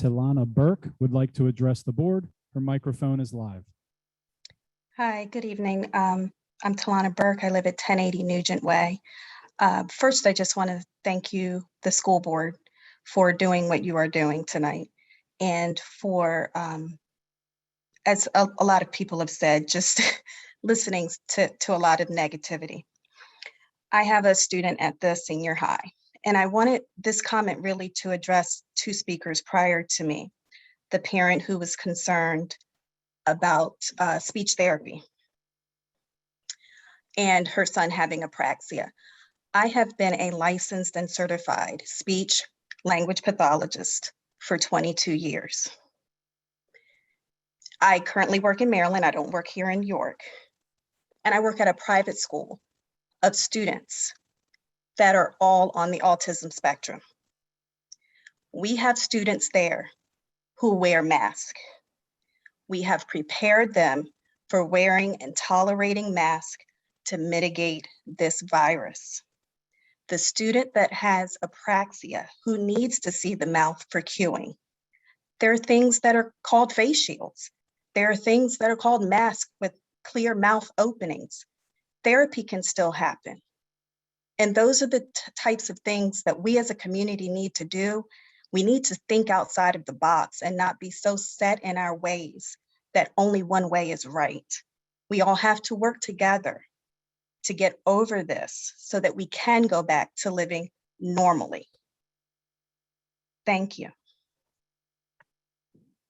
Tilana Burke would like to address the board. Her microphone is live. Hi, good evening. I'm Tilana Burke. I live at 1080 Nugent Way. First, I just want to thank you, the school board, for doing what you are doing tonight. And for, as a lot of people have said, just listening to a lot of negativity. I have a student at the senior high, and I wanted this comment really to address two speakers prior to me. The parent who was concerned about speech therapy and her son having apraxia. I have been a licensed and certified speech language pathologist for 22 years. I currently work in Maryland. I don't work here in New York. And I work at a private school of students that are all on the autism spectrum. We have students there who wear masks. We have prepared them for wearing and tolerating masks to mitigate this virus. The student that has apraxia, who needs to see the mouth for cueing, there are things that are called face shields. There are things that are called masks with clear mouth openings. Therapy can still happen. And those are the types of things that we as a community need to do. We need to think outside of the box and not be so set in our ways that only one way is right. We all have to work together. to get over this so that we can go back to living normally. Thank you.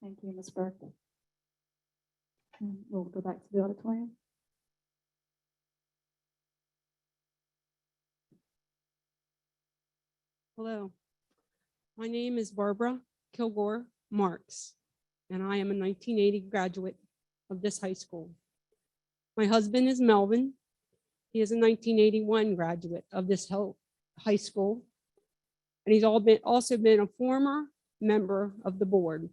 Thank you, Ms. Burke. And we'll go back to the auditorium. Hello, my name is Barbara Kilgore Marks, and I am a 1980 graduate of this high school. My husband is Melvin. He is a 1981 graduate of this high school, and he's also been a former member of the board.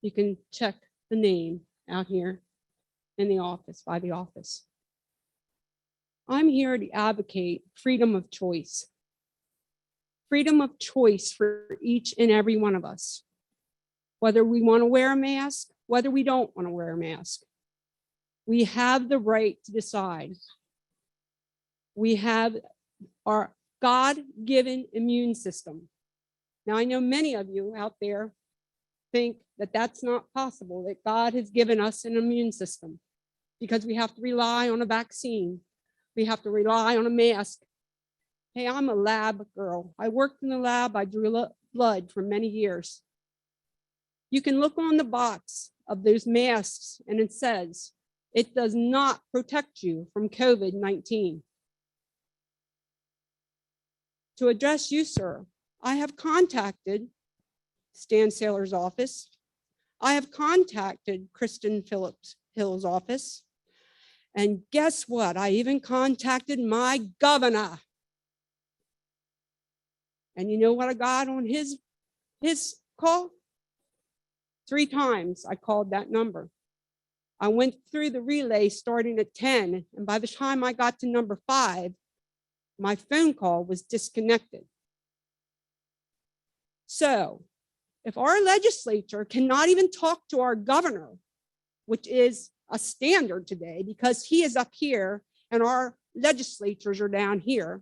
You can check the name out here in the office, by the office. I'm here to advocate freedom of choice. Freedom of choice for each and every one of us. Whether we want to wear a mask, whether we don't want to wear a mask. We have the right to decide. We have our God-given immune system. Now, I know many of you out there think that that's not possible, that God has given us an immune system because we have to rely on a vaccine. We have to rely on a mask. Hey, I'm a lab girl. I worked in the lab. I drew blood for many years. You can look on the box of those masks and it says, it does not protect you from COVID-19. To address you, sir, I have contacted Stan Saylor's office. I have contacted Kristen Phillips Hill's office. And guess what? I even contacted my governor. And you know what I got on his call? 3 times I called that number. I went through the relay starting at 10, and by the time I got to number 5, my phone call was disconnected. So if our legislature cannot even talk to our governor, which is a standard today because he is up here and our legislatures are down here,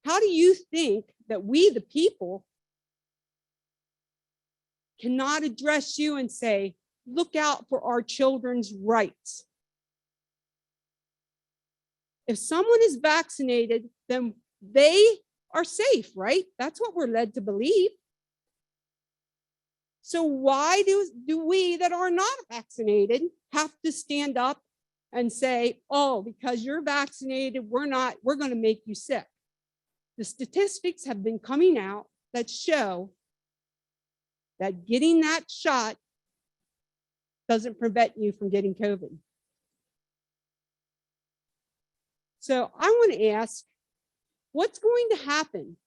how do you think that we, the people, cannot address you and say, look out for our children's rights? If someone is vaccinated, then they are safe, right? That's what we're led to believe. So why do we that are not vaccinated have to stand up and say, oh, because you're vaccinated, we're going to make you sick? The statistics have been coming out that show that getting that shot doesn't prevent you from getting COVID. So I want to ask, what's going to happen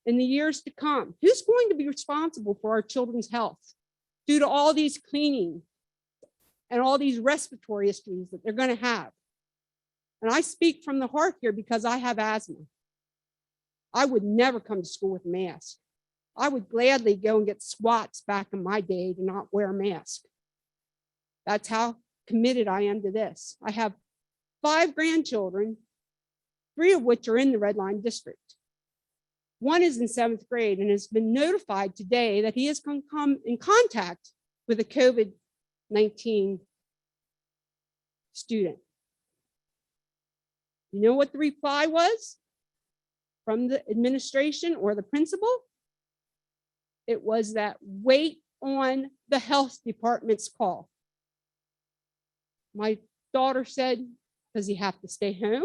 in the years to come? Who's going to be responsible for our children's health due to all these cleaning and all these respiratory issues that they're going to have? And I speak from the heart here because I have asthma. I would never come to school with a mask. I would gladly go and get squats back in my day to not wear a mask. That's how committed I am to this. I have 5 grandchildren, 3 of which are in the Red Line district. One is in 7th grade and has been notified today that he has come in contact with a COVID-19 student. You know what the reply was from the administration or the principal? It was that wait on the health department's call. My daughter said, does he have to stay home?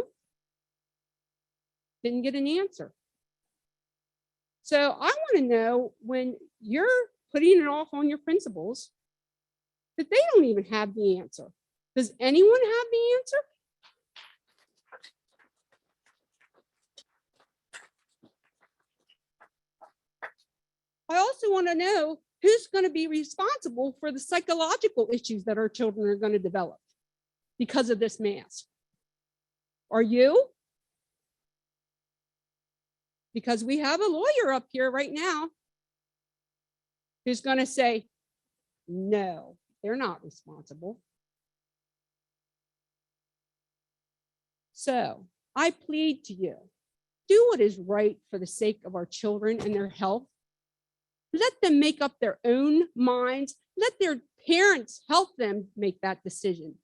Didn't get an answer. So I want to know, when you're putting it off on your principals, that they don't even have the answer. Does anyone have the answer? I also want to know who's going to be responsible for the psychological issues that our children are going to develop because of this mask. Are you? Because we have a lawyer up here right now who's going to say, no, they're not responsible. So I plead to you, do what is right for the sake of our children and their health. Let them make up their own minds. Let their parents help them make that decision.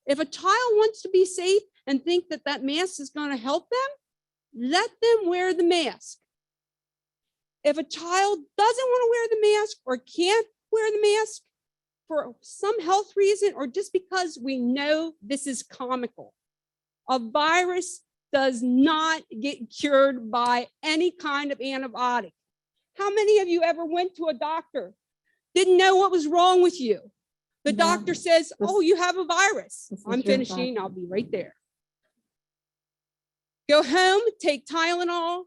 If a child wants to be safe, and think that that mask is going to help them, let them wear the mask. If a child doesn't want to wear the mask or can't wear the mask for some health reason, or just because we know this is comical, a virus does not get cured by any kind of antibiotic. How many of you ever went to a doctor, didn't know what was wrong with you? The doctor says, oh, you have a virus. I'm finishing, I'll be right there. Go home, take Tylenol,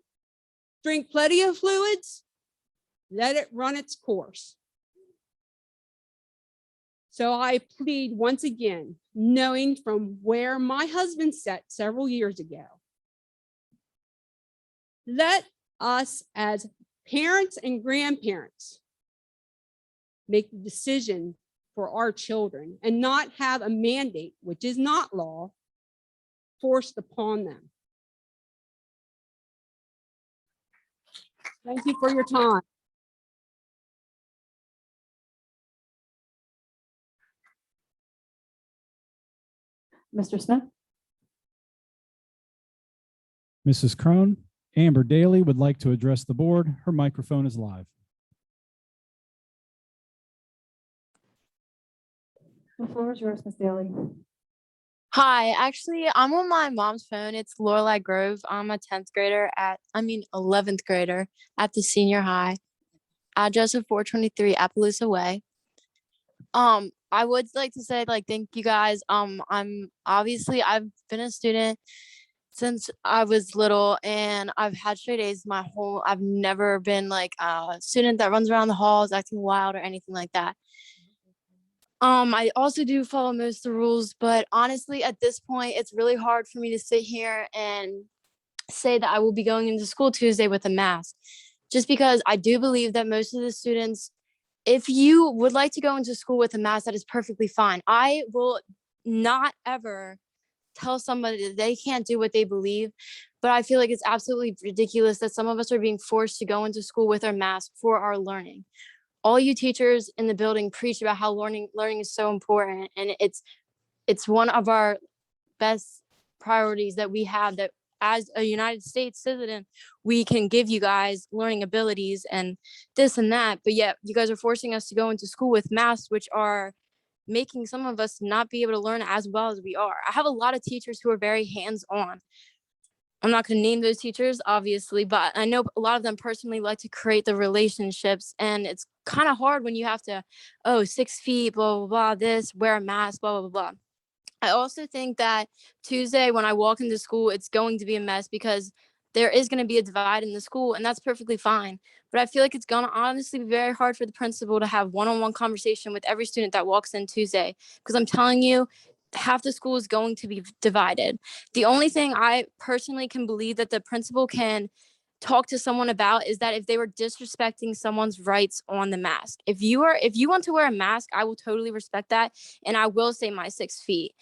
drink plenty of fluids, let it run its course. So I plead once again, knowing from where my husband sat several years ago, let us as parents and grandparents make the decision for our children and not have a mandate, which is not law, forced upon them. Thank you for your time. Mr. Smith? Mrs. Crone, Amber Daly would like to address the board. Her microphone is live. The floor is yours, Ms. Daly. Hi, actually, I'm on my mom's phone. It's Lorelei Grove. I'm a 11th grader at the senior high. Address of 423 Appaloosa Way. I would like to say, thank you guys. I've been a student since I was little, and I've had straight A's I've never been like a student that runs around the halls acting wild or anything like that. I also do follow most of the rules, but honestly, at this point, it's really hard for me to sit here and say that I will be going into school Tuesday with a mask, just because I do believe that most of the students, if you would like to go into school with a mask, that is perfectly fine. I will not ever tell somebody that they can't do what they believe, but I feel like it's absolutely ridiculous that some of us are being forced to go into school with our mask for our learning. All you teachers in the building preach about how learning is so important, and it's one of our best priorities that we have, that as a United States citizen, we can give you guys learning abilities and this and that, but yet you guys are forcing us to go into school with masks, which are making some of us not be able to learn as well as we are. I have a lot of teachers who are very hands-on. I'm not going to name those teachers, obviously, but I know a lot of them personally like to create the relationships, and it's kind of hard when you have to, 6 feet, blah, blah, blah, this, wear a mask, blah, blah, blah. I also think that Tuesday, when I walk into school, it's going to be a mess because there is going to be a divide in the school, and that's perfectly fine. But I feel like it's going to honestly be very hard for the principal to have one-on-one conversation with every student that walks in Tuesday, because I'm telling you, half the school is going to be divided. The only thing I personally can believe that the principal can talk to someone about is that if they were disrespecting someone's rights on the mask. If you want to wear a mask, I will totally respect that, and I will say my 6 feet.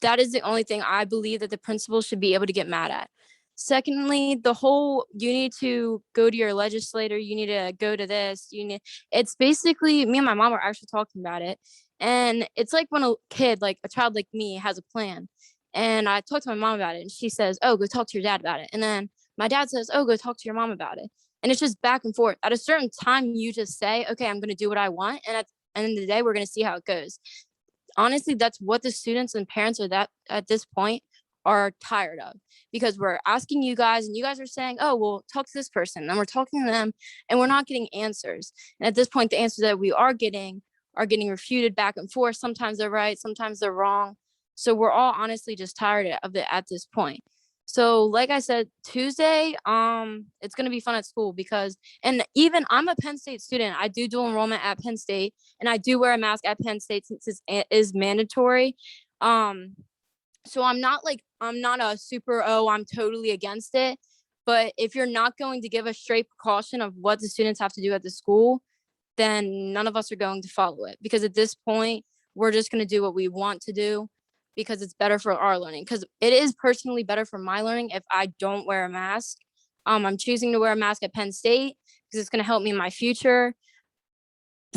That is the only thing I believe that the principal should be able to get mad at. Secondly, the whole, you need to go to your legislator, you need to go to this, it's basically, me and my mom are actually talking about it. And it's like when a child like me has a plan, and I talk to my mom about it, and she says, oh, go talk to your dad about it. And then my dad says, oh, go talk to your mom about it. And it's just back and forth. At a certain time, you just say, okay, I'm going to do what I want. And at the end of the day, we're going to see how it goes. Honestly, that's what the students and parents at this point are tired of, because we're asking you guys and you guys are saying, oh, well, talk to this person, and we're talking to them and we're not getting answers. And at this point, the answers that we are getting refuted back and forth. Sometimes they're right, sometimes they're wrong. So we're all honestly just tired of it at this point. So like I said, Tuesday, it's going to be fun at school and even I'm a Penn State student. I do dual enrollment at Penn State, and I do wear a mask at Penn State since it is mandatory. So I'm not a super, I'm totally against it. But if you're not going to give a straight precaution of what the students have to do at the school, then none of us are going to follow it, because at this point, we're just going to do what we want to do because it's better for our learning. Because it is personally better for my learning if I don't wear a mask. I'm choosing to wear a mask at Penn State because it's going to help me in my future.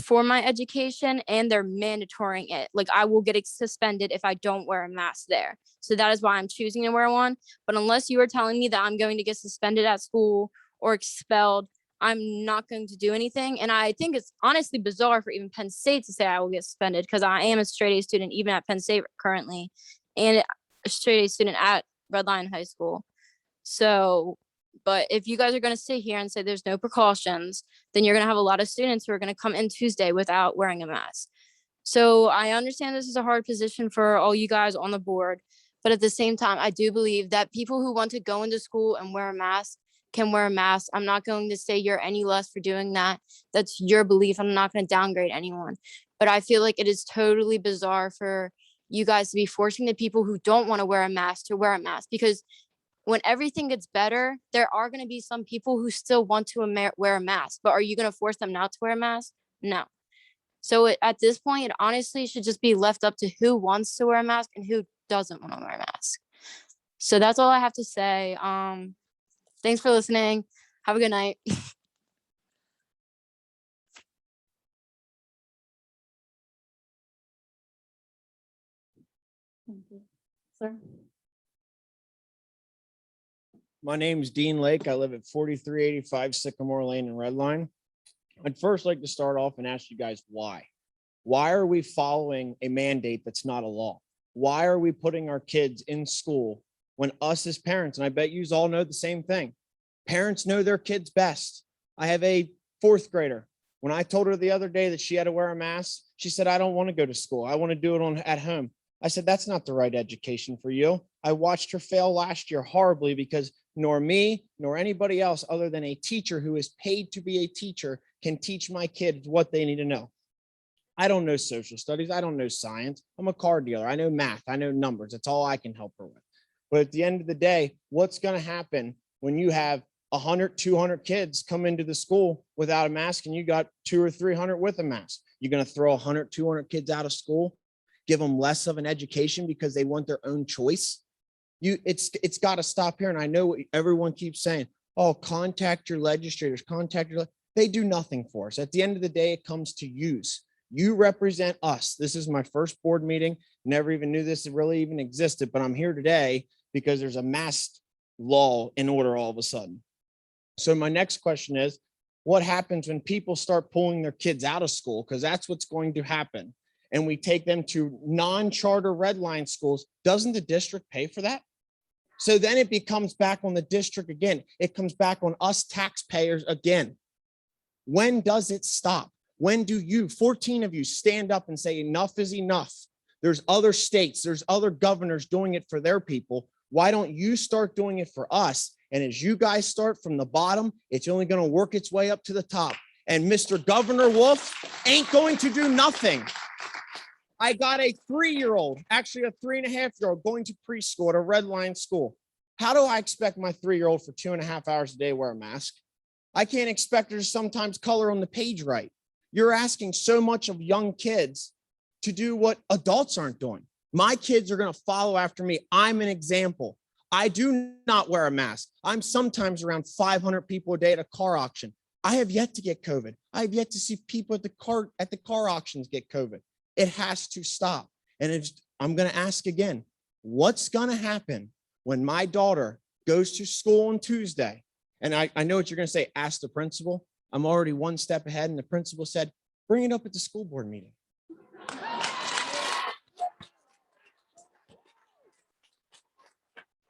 for my education, and they're mandatorying it. Like I will get suspended if I don't wear a mask there. So that is why I'm choosing to wear one. But unless you are telling me that I'm going to get suspended at school or expelled, I'm not going to do anything. And I think it's honestly bizarre for even Penn State to say I will get suspended, because I am a straight A student even at Penn State currently, and a straight A student at Red Lion High School. So, but if you guys are going to sit here and say there's no precautions, then you're going to have a lot of students who are going to come in Tuesday without wearing a mask. So I understand this is a hard position for all you guys on the board, but at the same time, I do believe that people who want to go into school and wear a mask can wear a mask. I'm not going to say you're any less for doing that. That's your belief. I'm not going to downgrade anyone. But I feel like it is totally bizarre for you guys to be forcing the people who don't want to wear a mask to wear a mask, because when everything gets better, there are going to be some people who still want to wear a mask. But are you going to force them not to wear a mask? No. So at this point, it honestly should just be left up to who wants to wear a mask and who doesn't want to wear a mask. So that's all I have to say. Thanks for listening. Have a good night. Thank you. Sir? My name is Dean Lake. I live at 4385 Sycamore Lane in Redline. I'd first like to start off and ask you guys why. Why are we following a mandate that's not a law? Why are we putting our kids in school when us as parents, and I bet you all know the same thing, parents know their kids best. I have a 4th grader. When I told her the other day that she had to wear a mask, she said, I don't want to go to school. I want to do it at home. I said, that's not the right education for you. I watched her fail last year horribly because nor me, nor anybody else other than a teacher who is paid to be a teacher can teach my kids what they need to know. I don't know social studies. I don't know science. I'm a car dealer. I know math. I know numbers. That's all I can help her with. But at the end of the day, what's going to happen when you have 100, 200 kids come into the school without a mask and you got 200 or 300 with a mask? You're going to throw 100, 200 kids out of school, give them less of an education because they want their own choice? It's got to stop here. And I know what everyone keeps saying, oh, contact your legislators, they do nothing for us. At the end of the day, it comes to use. You represent us. This is my first board meeting. Never even knew this really even existed, but I'm here today because there's a mask law in order all of a sudden. So my next question is, what happens when people start pulling their kids out of school? Because that's what's going to happen. And we take them to non-charter red line schools. Doesn't the district pay for that? So then it becomes back on the district again. It comes back on us taxpayers again. When does it stop? When do you, 14 of you, stand up and say enough is enough? There's other states, there's other governors doing it for their people. Why don't you start doing it for us? And as you guys start from the bottom, it's only going to work its way up to the top. And Mr. Governor Wolf ain't going to do nothing. I got a 3-year-old, actually a 3.5-year-old going to preschool at a red line school. How do I expect my 3-year-old for 2.5 hours a day wear a mask? I can't expect her to sometimes color on the page right. You're asking so much of young kids to do what adults aren't doing. My kids are going to follow after me. I'm an example. I do not wear a mask. I'm sometimes around 500 people a day at a car auction. I have yet to get COVID. I have yet to see people at the car auctions get COVID. It has to stop. And I'm going to ask again, what's going to happen when my daughter goes to school on Tuesday? And I know what you're going to say, ask the principal. I'm already one step ahead. And the principal said, bring it up at the school board meeting.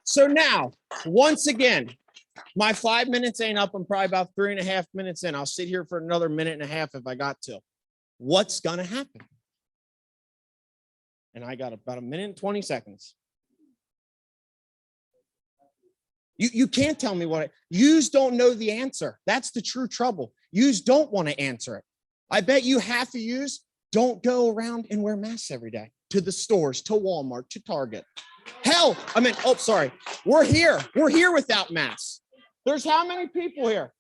So now, once again, my 5 minutes ain't up. I'm probably about 3.5 minutes in. I'll sit here for another 1.5 minutes if I got to. What's going to happen? And I got about 1 minute and 20 seconds. You can't tell me what yous don't know the answer. That's the true trouble. Yous don't want to answer it. I bet you half of yous don't go around and wear masks every day to the stores, to Walmart, to Target. Hell, we're here. We're here without masks. There's how many people here?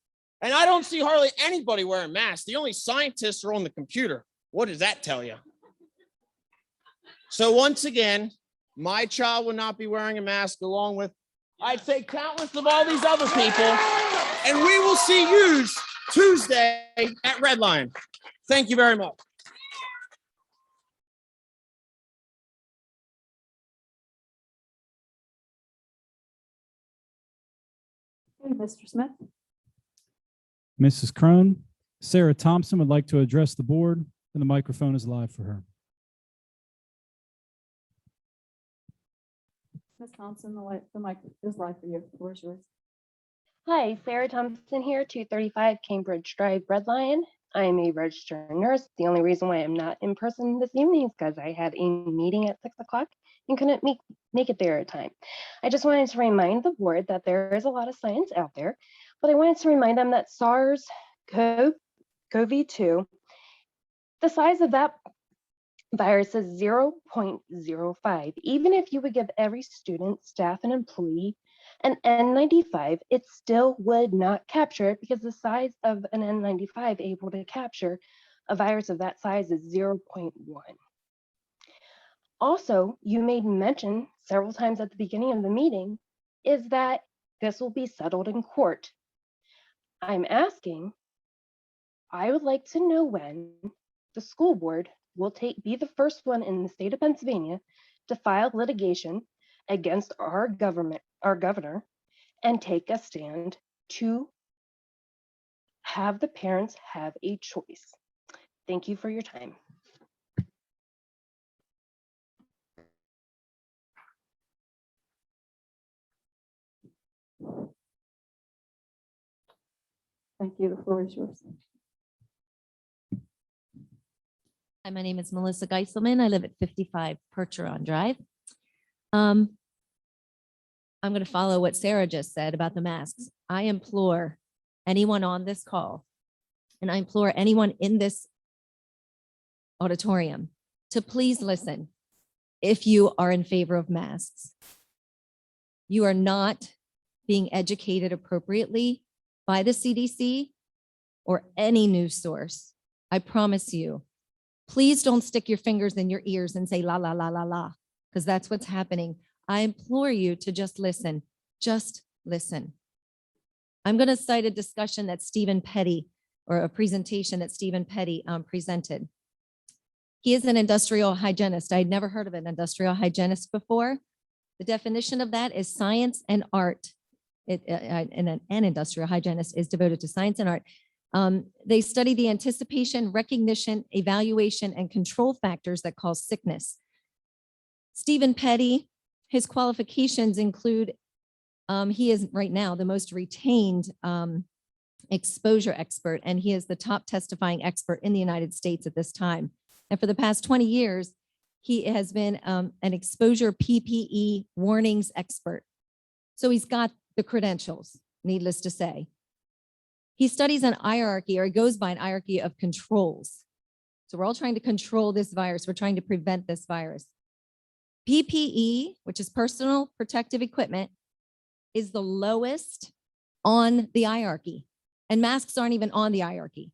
And I don't see hardly anybody wearing masks. The only scientists are on the computer. What does that tell you? So once again, my child will not be wearing a mask along with, I'd say, countless of all these other people. And we will see yous Tuesday at Red Lion. Thank you very much. Okay, Mr. Smith. Mrs. Crone, Sarah Thompson would like to address the board, and the microphone is live for her. Ms. Thompson, the mic is live for you. The floor is yours. Hi, Sarah Thompson here, 235 Cambridge Drive, Red Lion. I am a registered nurse. The only reason why I'm not in person this evening is because I had a meeting at 6 o'clock and couldn't make it there at time. I just wanted to remind the board that there is a lot of science out there, but I wanted to remind them that SARS-CoV-2, the size of that virus is 0.05. Even if you would give every student, staff, and employee an N95, it still would not capture it because the size of an N95 able to capture a virus of that size is 0.1. Also, you made mention several times at the beginning of the meeting is that this will be settled in court. I'm asking, I would like to know when the school board will be the first one in the state of Pennsylvania to file litigation against our governor, and take a stand to have the parents have a choice. Thank you for your time. Thank you. The floor is yours. Hi, my name is Melissa Geiselman. I live at 55 Percheron Drive. I'm going to follow what Sarah just said about the masks. I implore anyone on this call, and I implore anyone in this auditorium to please listen if you are in favor of masks. You are not being educated appropriately by the CDC or any news source. I promise you. Please don't stick your fingers in your ears and say la, la, la, la, la, because that's what's happening. I implore you to just listen. Just listen. I'm going to cite a discussion that Stephen Petty, or a presentation that Stephen Petty presented. He is an industrial hygienist. I had never heard of an industrial hygienist before. The definition of that is science and art. An industrial hygienist is devoted to science and art. They study the anticipation, recognition, evaluation, and control factors that cause sickness. Stephen Petty, his qualifications include, he is right now the most retained exposure expert, and he is the top testifying expert in the United States at this time. And for the past 20 years, he has been an exposure PPE warnings expert. So he's got the credentials, needless to say. He studies an hierarchy, or he goes by an hierarchy of controls. So we're all trying to control this virus. We're trying to prevent this virus. PPE, which is personal protective equipment, is the lowest on the hierarchy, and masks aren't even on the hierarchy.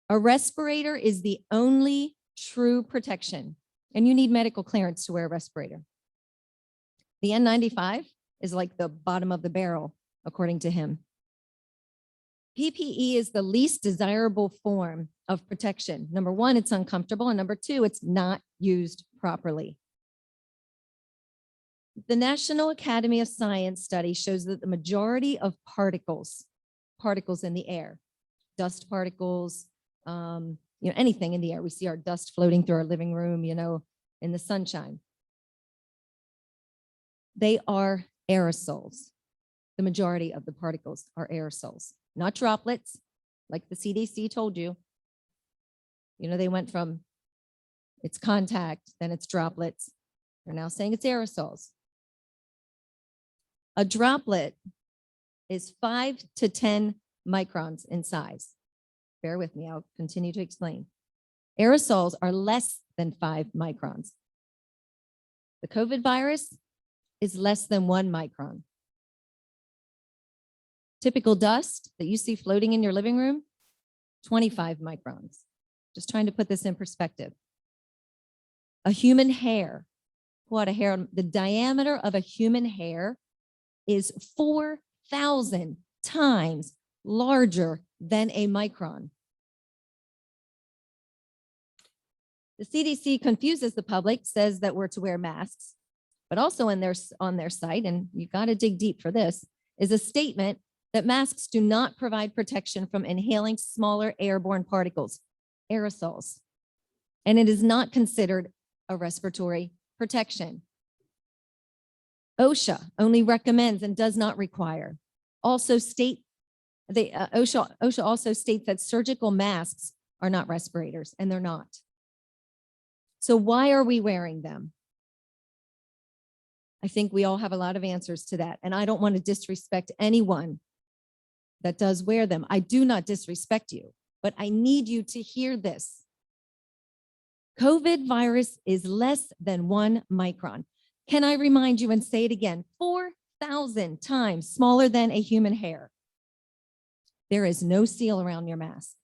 A respirator is the only true protection, and you need medical clearance to wear a respirator. The N95 is like the bottom of the barrel, according to him. PPE is the least desirable form of protection. Number one, it's uncomfortable, and number two, it's not used properly. The National Academy of Science study shows that the majority of particles in the air, dust particles, anything in the air. We see our dust floating through our living room, in the sunshine. They are aerosols. The majority of the particles are aerosols, not droplets, like the CDC told you. They went from it's contact, then it's droplets. They're now saying it's aerosols. A droplet is 5 to 10 microns in size. Bear with me, I'll continue to explain. Aerosols are less than 5 microns. The COVID virus is less than 1 micron. Typical dust that you see floating in your living room, 25 microns. Just trying to put this in perspective. A human hair, the diameter of a human hair is 4,000 times larger than a micron. The CDC confuses the public, says that we're to wear masks, but also on their site, and you got to dig deep for this, is a statement that masks do not provide protection from inhaling smaller airborne particles, aerosols, and it is not considered a respiratory protection. OSHA only recommends and does not require. OSHA also states that surgical masks are not respirators, and they're not. So why are we wearing them? I think we all have a lot of answers to that, and I don't want to disrespect anyone that does wear them. I do not disrespect you, but I need you to hear this. COVID virus is less than 1 micron. Can I remind you and say it again? 4,000 times smaller than a human hair. There is no seal around your mask.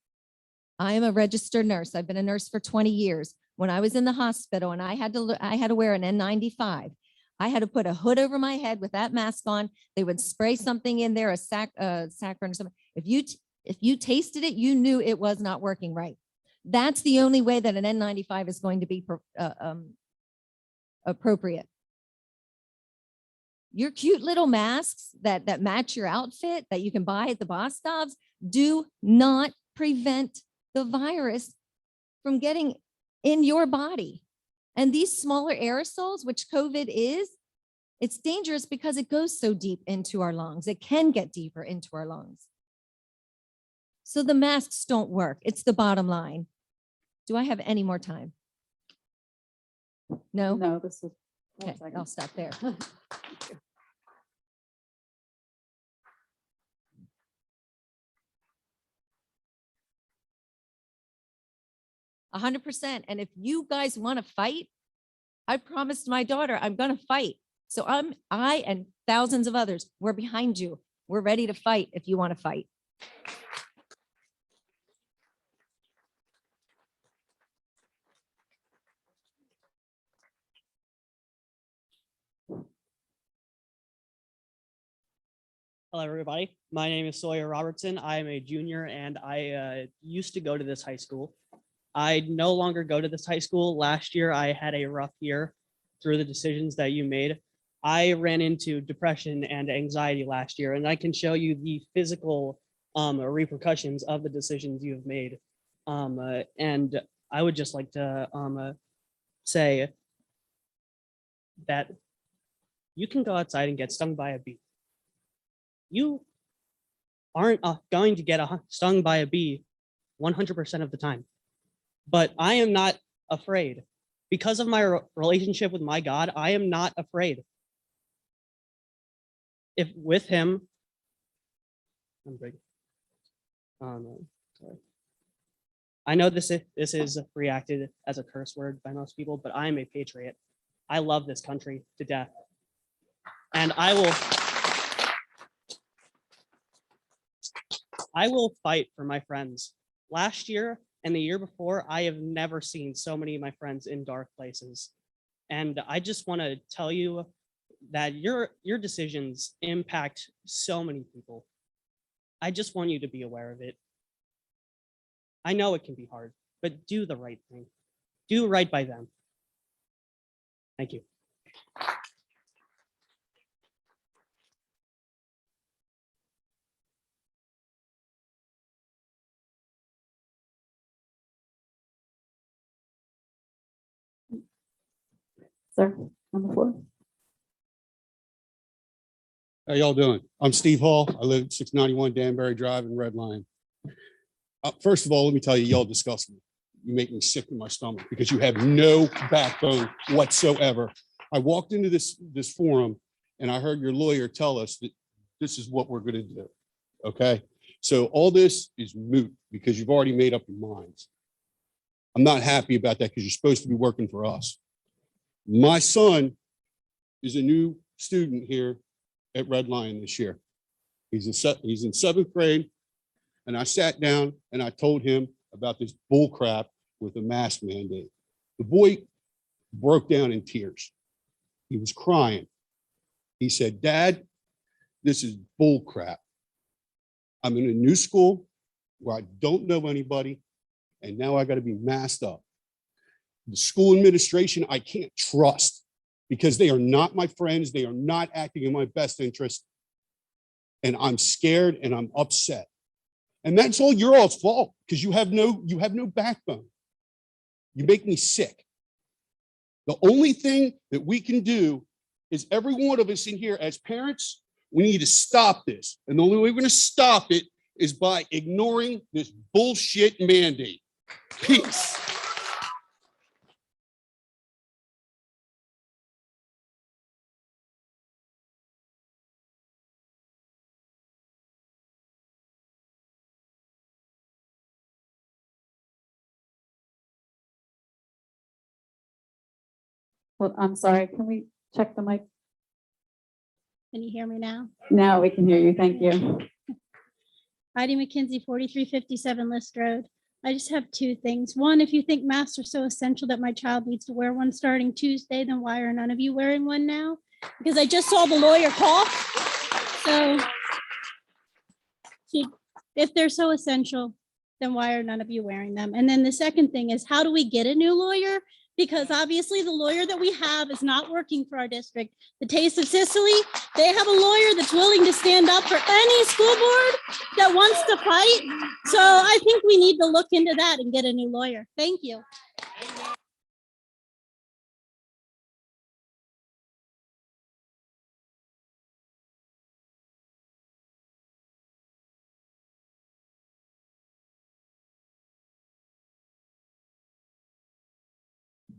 I am a registered nurse. I've been a nurse for 20 years. When I was in the hospital and I had to wear an N95, I had to put a hood over my head with that mask on. They would spray something in there, a saccharin or something. If you tasted it, you knew it was not working right. That's the only way that an N95 is going to be appropriate. Your cute little masks that match your outfit that you can buy at the Bostovs do not prevent the virus from getting in your body. And these smaller aerosols, which COVID is, it's dangerous because it goes so deep into our lungs. It can get deeper into our lungs. So the masks don't work. It's the bottom line. Do I have any more time? No? No, this is. Okay, I'll stop there. 100%. And if you guys want to fight, I promised my daughter I'm going to fight. So I and thousands of others, we're behind you. We're ready to fight if you want to fight. Hello, everybody. My name is Sawyer Robertson. I am a junior and I used to go to this high school. I no longer go to this high school. Last year, I had a rough year through the decisions that you made. I ran into depression and anxiety last year, and I can show you the physical repercussions of the decisions you have made. And I would just like to say that you can go outside and get stung by a bee. You aren't going to get stung by a bee 100% of the time. But I am not afraid. Because of my relationship with my God, I am not afraid. If with him, I'm big. Sorry. I know this is reacted as a curse word by most people, but I am a patriot. I love this country to death. And I will fight for my friends. Last year and the year before, I have never seen so many of my friends in dark places. And I just want to tell you that your decisions impact so many people. I just want you to be aware of it. I know it can be hard, but do the right thing. Do right by them. Thank you. Sir, on the floor. How y'all doing? I'm Steve Hall. I live at 691 Danbury Drive in Red Lion. First of all, let me tell you, y'all disgust me. You make me sick in my stomach because you have no backbone whatsoever. I walked into this forum and I heard your lawyer tell us that this is what we're going to do. Okay. So all this is moot because you've already made up your minds. I'm not happy about that because you're supposed to be working for us. My son is a new student here at Red Lion this year. He's in 7th grade, and I sat down and I told him about this bull crap with the mask mandate. The boy broke down in tears. He was crying. He said, "Dad, this is bull crap. I'm in a new school where I don't know anybody, and now I got to be masked up. The school administration, I can't trust because they are not my friends. They are not acting in my best interest. And I'm scared and I'm upset. And that's all your all's fault because you have no backbone. You make me sick. The only thing that we can do is every one of us in here as parents, we need to stop this. And the only way we're going to stop it is by ignoring this bullshit mandate. Peace. Well, I'm sorry, can we check the mic? Can you hear me now? Now we can hear you. Thank you. Heidi McKenzie, 4357 List Road. I just have two things. One, if you think masks are so essential that my child needs to wear one starting Tuesday, then why are none of you wearing one now? Because I just saw the lawyer cough. So if they're so essential, then why are none of you wearing them? And then the second thing is, how do we get a new lawyer? Because obviously the lawyer that we have is not working for our district. The Taste of Sicily, they have a lawyer that's willing to stand up for any school board that wants to fight. So I think we need to look into that and get a new lawyer. Thank you.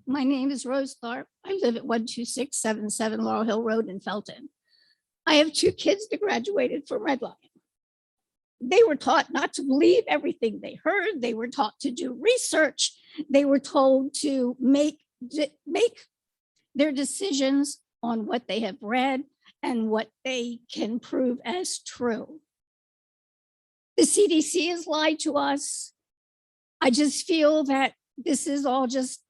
My name is Rose Tharp. I live at 12677 Laurel Hill Road in Felton. I have two kids that graduated from Red Lion. They were taught not to believe everything they heard. They were taught to do research. They were told to make their decisions on what they have read and what they can prove as true. The CDC has lied to us. I just feel that this is all just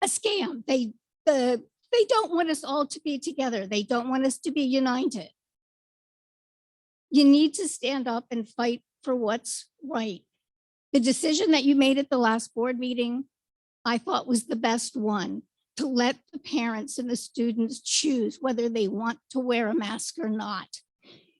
a scam. They don't want us all to be together. They don't want us to be united. You need to stand up and fight for what's right. The decision that you made at the last board meeting, I thought was the best one, to let the parents and the students choose whether they want to wear a mask or not.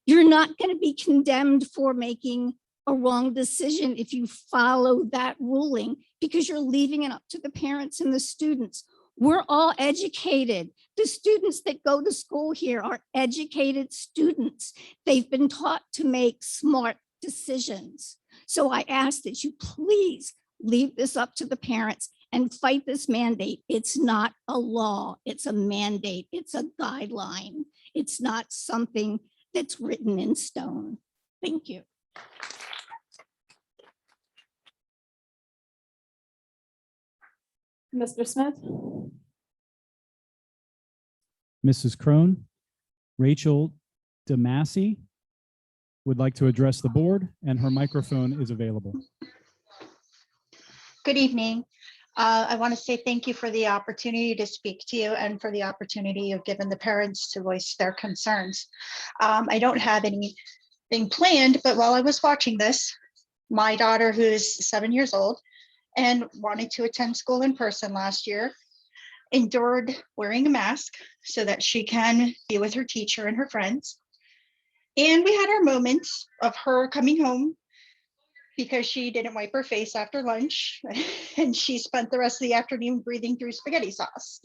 You're not going to be condemned for making a wrong decision if you follow that ruling, because you're leaving it up to the parents and the students. We're all educated. The students that go to school here are educated students. They've been taught to make smart decisions. So I ask that you please leave this up to the parents and fight this mandate. It's not a law, it's a mandate, it's a guideline. It's not something that's written in stone. Thank you. Mr. Smith? Mrs. Crone, Rachel DeMassey would like to address the board, and her microphone is available. Good evening. I want to say thank you for the opportunity to speak to you and for the opportunity you've given the parents to voice their concerns. I don't have anything planned, but while I was watching this, my daughter, who is 7 years old and wanted to attend school in person last year, endured wearing a mask so that she can be with her teacher and her friends. And we had our moments of her coming home because she didn't wipe her face after lunch and she spent the rest of the afternoon breathing through spaghetti sauce.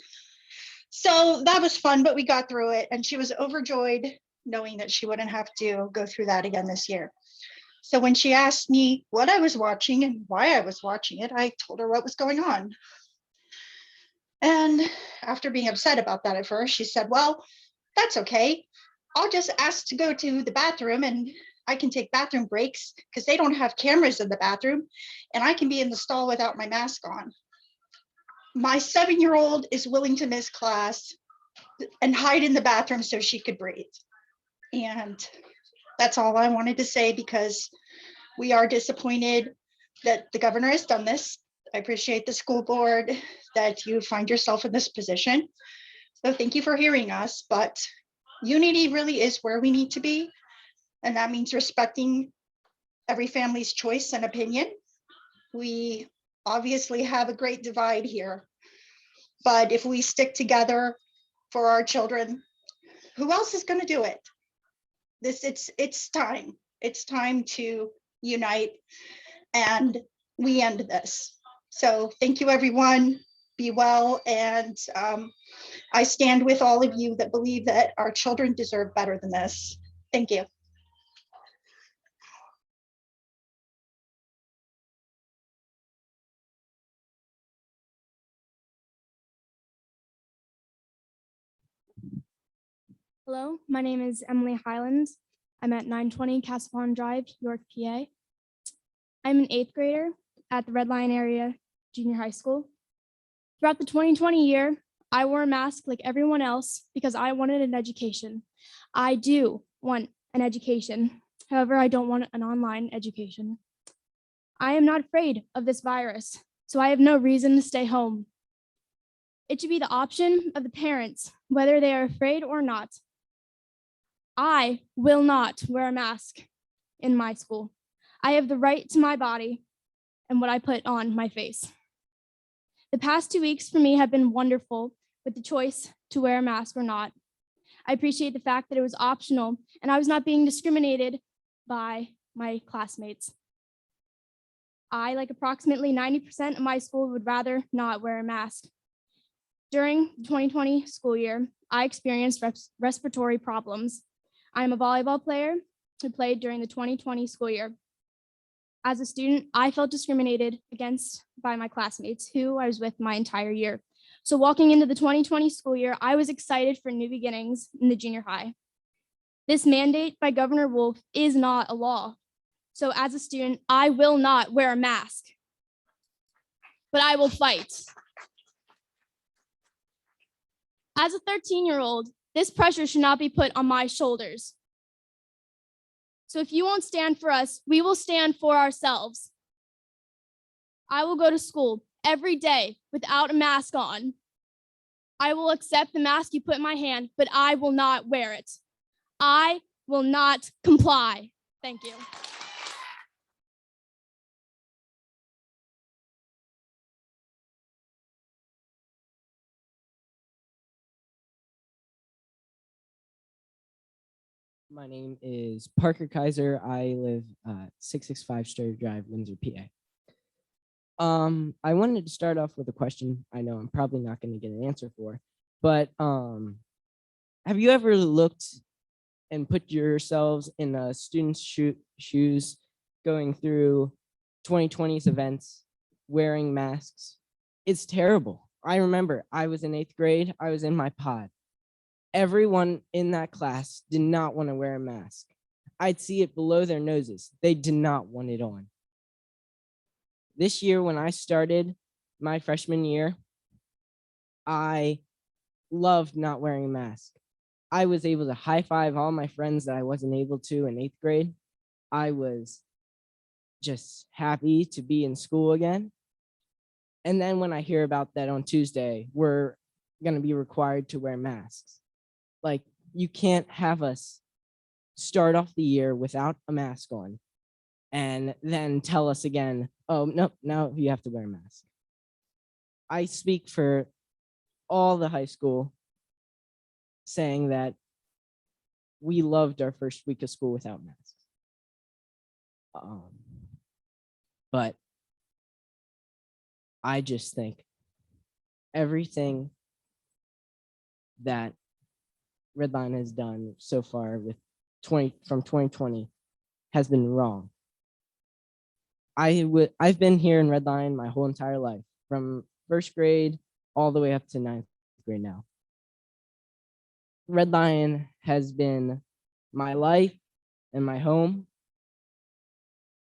So that was fun, but we got through it and she was overjoyed knowing that she wouldn't have to go through that again this year. So when she asked me what I was watching and why I was watching it, I told her what was going on. And after being upset about that at first, she said, well, that's okay. I'll just ask to go to the bathroom and I can take bathroom breaks because they don't have cameras in the bathroom and I can be in the stall without my mask on. My 7-year-old is willing to miss class and hide in the bathroom so she could breathe. And that's all I wanted to say, because we are disappointed that the governor has done this. I appreciate the school board that you find yourself in this position. So thank you for hearing us, but unity really is where we need to be. And that means respecting every family's choice and opinion. We obviously have a great divide here. But if we stick together for our children, who else is going to do it? It's time. It's time to unite and we end this. So thank you, everyone. Be well. And I stand with all of you that believe that our children deserve better than this. Thank you. Hello, my name is Emily Highlands. I'm at 920 Castle Pond Drive, York, PA. I'm an 8th grader at the Red Lion area junior high school. Throughout the 2020 year, I wore a mask like everyone else because I wanted an education. I do want an education. However, I don't want an online education. I am not afraid of this virus, so I have no reason to stay home. It should be the option of the parents, whether they are afraid or not. I will not wear a mask in my school. I have the right to my body and what I put on my face. The past 2 weeks for me have been wonderful with the choice to wear a mask or not. I appreciate the fact that it was optional and I was not being discriminated by my classmates. I, like approximately 90% of my school, would rather not wear a mask. During the 2020 school year, I experienced respiratory problems. I'm a volleyball player who played during the 2020 school year. As a student, I felt discriminated against by my classmates who I was with my entire year. So walking into the 2020 school year, I was excited for new beginnings in the junior high. This mandate by Governor Wolf is not a law. So as a student, I will not wear a mask, but I will fight. As a 13-year-old, this pressure should not be put on my shoulders. So if you won't stand for us, we will stand for ourselves. I will go to school every day without a mask on. I will accept the mask you put in my hand, but I will not wear it. I will not comply. Thank you. My name is Parker Kaiser. I live 665 Strayer Drive, Windsor, PA. I wanted to start off with a question I know I'm probably not going to get an answer for, but have you ever looked and put yourselves in a student's shoes going through 2020's events, wearing masks? It's terrible. I remember I was in 8th grade. I was in my pod. Everyone in that class did not want to wear a mask. I'd see it below their noses. They did not want it on. This year, when I started my freshman year, I loved not wearing a mask. I was able to high five all my friends that I wasn't able to in 8th grade. I was just happy to be in school again. And then when I hear about that on Tuesday, we're going to be required to wear masks. Like, you can't have us start off the year without a mask on and then tell us again, oh, no, now you have to wear a mask. I speak for all the high school saying that we loved our first week of school without masks. But I just think everything that Red Lion has done so far with from 2020 has been wrong. I've been here in Red Lion my whole entire life, from 1st grade all the way up to 9th grade now. Red Lion has been my life and my home,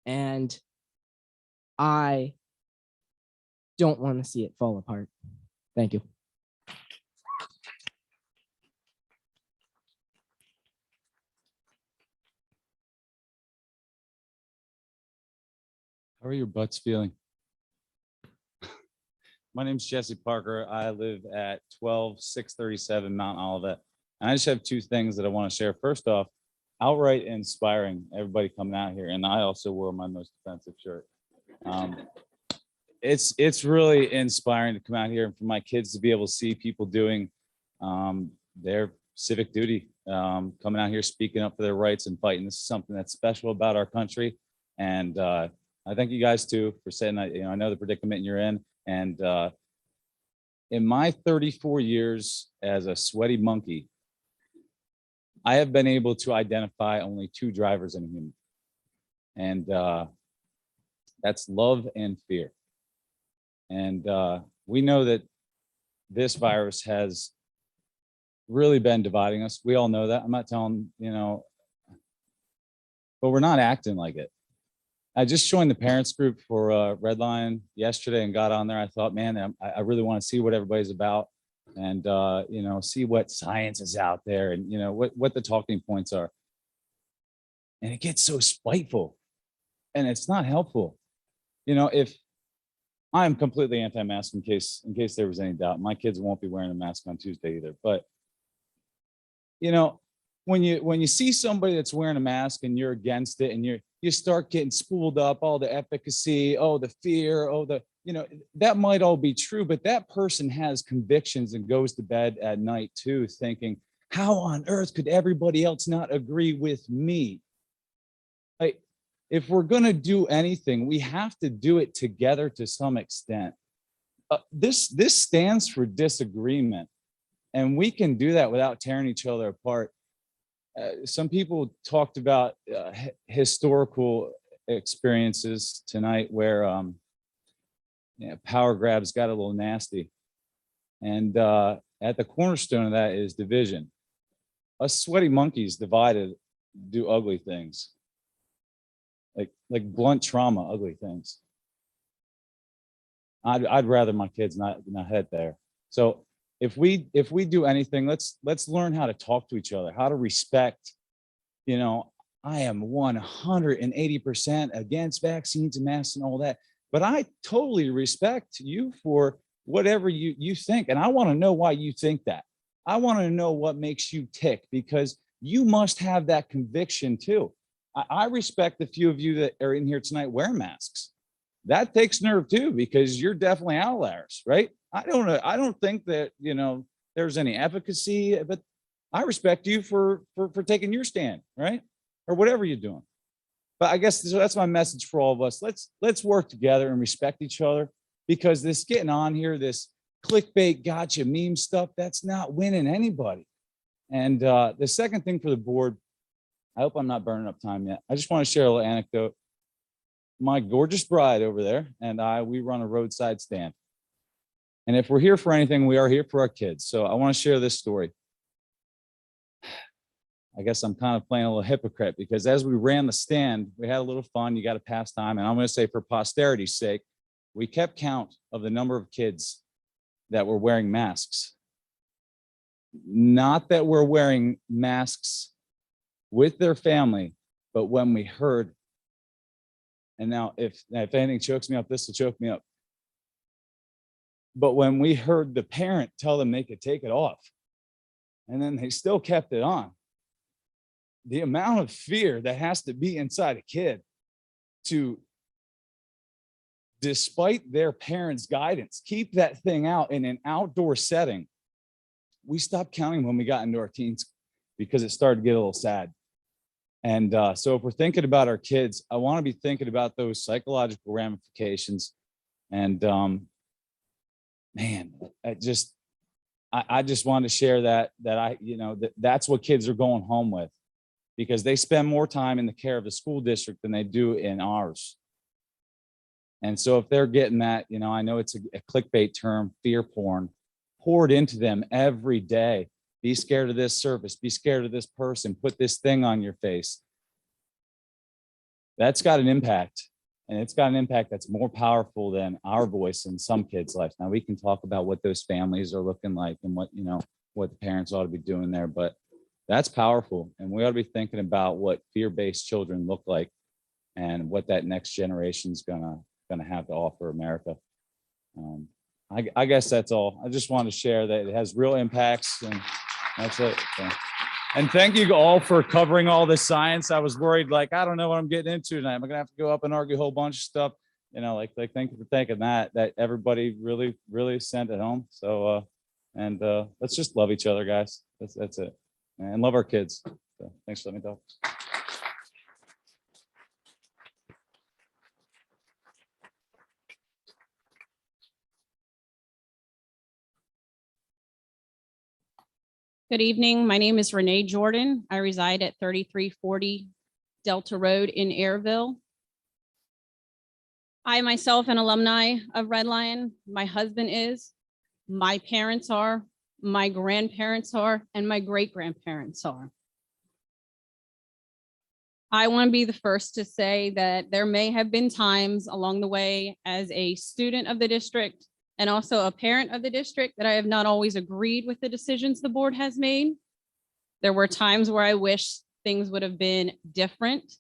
and I don't want to see it fall apart. Thank you. How are your butts feeling? My name's Jesse Parker. I live at 12637 Mount Olivet. And I just have two things that I want to share. First off, outright inspiring, everybody coming out here. And I also wore my most offensive shirt. it's really inspiring to come out here and for my kids to be able to see people doing their civic duty, coming out here, speaking up for their rights and fighting. This is something that's special about our country. And I thank you guys too for saying that. I know the predicament you're in. And in my 34 years as a sweaty monkey, I have been able to identify only 2 drivers in a human. And that's love and fear. And we know that this virus has really been dividing us. We all know that. I'm not telling, but we're not acting like it. I just joined the parents group for Red Lion yesterday and got on there. I thought, man, I really want to see what everybody's about and, see what science is out there and, what the talking points are. And it gets so spiteful and it's not helpful. If I'm completely anti-mask in case there was any doubt, my kids won't be wearing a mask on Tuesday either. But, when you see somebody that's wearing a mask and you're against it and you start getting spooled up, all the efficacy, the fear, that might all be true, but that person has convictions and goes to bed at night too, thinking, how on earth could everybody else not agree with me? Like, if we're going to do anything, we have to do it together to some extent. This stands for disagreement, and we can do that without tearing each other apart. Some people talked about historical experiences tonight where power grabs got a little nasty. And at the cornerstone of that is division. Us sweaty monkeys divided do ugly things. Like blunt trauma, ugly things. I'd rather my kids not head there. So if we do anything, let's learn how to talk to each other, how to respect. I am 180% against vaccines and masks and all that, but I totally respect you for whatever you think, and I want to know why you think that. I want to know what makes you tick, because you must have that conviction too. I respect the few of you that are in here tonight wear masks. That takes nerve too, because you're definitely outliers, right? I don't think that, there's any efficacy, but I respect you for taking your stand, right? Or whatever you're doing. But I guess that's my message for all of us. Let's work together and respect each other, because this getting on here, this clickbait gotcha meme stuff, that's not winning anybody. And the second thing for the board, I hope I'm not burning up time yet. I just want to share a little anecdote. My gorgeous bride over there and we run a roadside stand. And if we're here for anything, we are here for our kids. So I want to share this story. I guess I'm kind of playing a little hypocrite, because as we ran the stand, we had a little fun. You got to pass time. And I'm going to say, for posterity's sake, we kept count of the number of kids that were wearing masks. Not that we're wearing masks with their family, but when we heard, and now if anything chokes me up, this will choke me up. But when we heard the parent tell them they could take it off, and then they still kept it on, the amount of fear that has to be inside a kid to, despite their parents' guidance, keep that thing out in an outdoor setting. We stopped counting when we got into our teens, because it started to get a little sad. And so if we're thinking about our kids, I want to be thinking about those psychological ramifications. And man, I just wanted to share that that's what kids are going home with, because they spend more time in the care of the school district than they do in ours. And so if they're getting that, I know it's a clickbait term, fear porn, poured into them every day. Be scared of this service, be scared of this person, put this thing on your face. That's got an impact, and it's got an impact that's more powerful than our voice in some kids' lives. Now we can talk about what those families are looking like and what the parents ought to be doing there, but that's powerful. And we ought to be thinking about what fear-based children look like and what that next generation is gonna have to offer America. I guess that's all. I just want to share that it has real impacts, and that's it. So, and thank you all for covering all this science. I was worried, like, I don't know what I'm getting into tonight. I'm gonna have to go up and argue a whole bunch of stuff. you know, like thank you for thinking that everybody really sent it home. So, and let's just love each other, guys. That's it. And love our kids. So thanks for letting me talk. Good evening. My name is Renee Jordan. I reside at 3340 Delta Road in Airville. I myself an alumni of Red Lion. My husband is, my parents are, my grandparents are, and my great-grandparents are. I want to be the first to say that there may have been times along the way as a student of the district and also a parent of the district that I have not always agreed with the decisions the board has made. There were times where I wish things would have been different.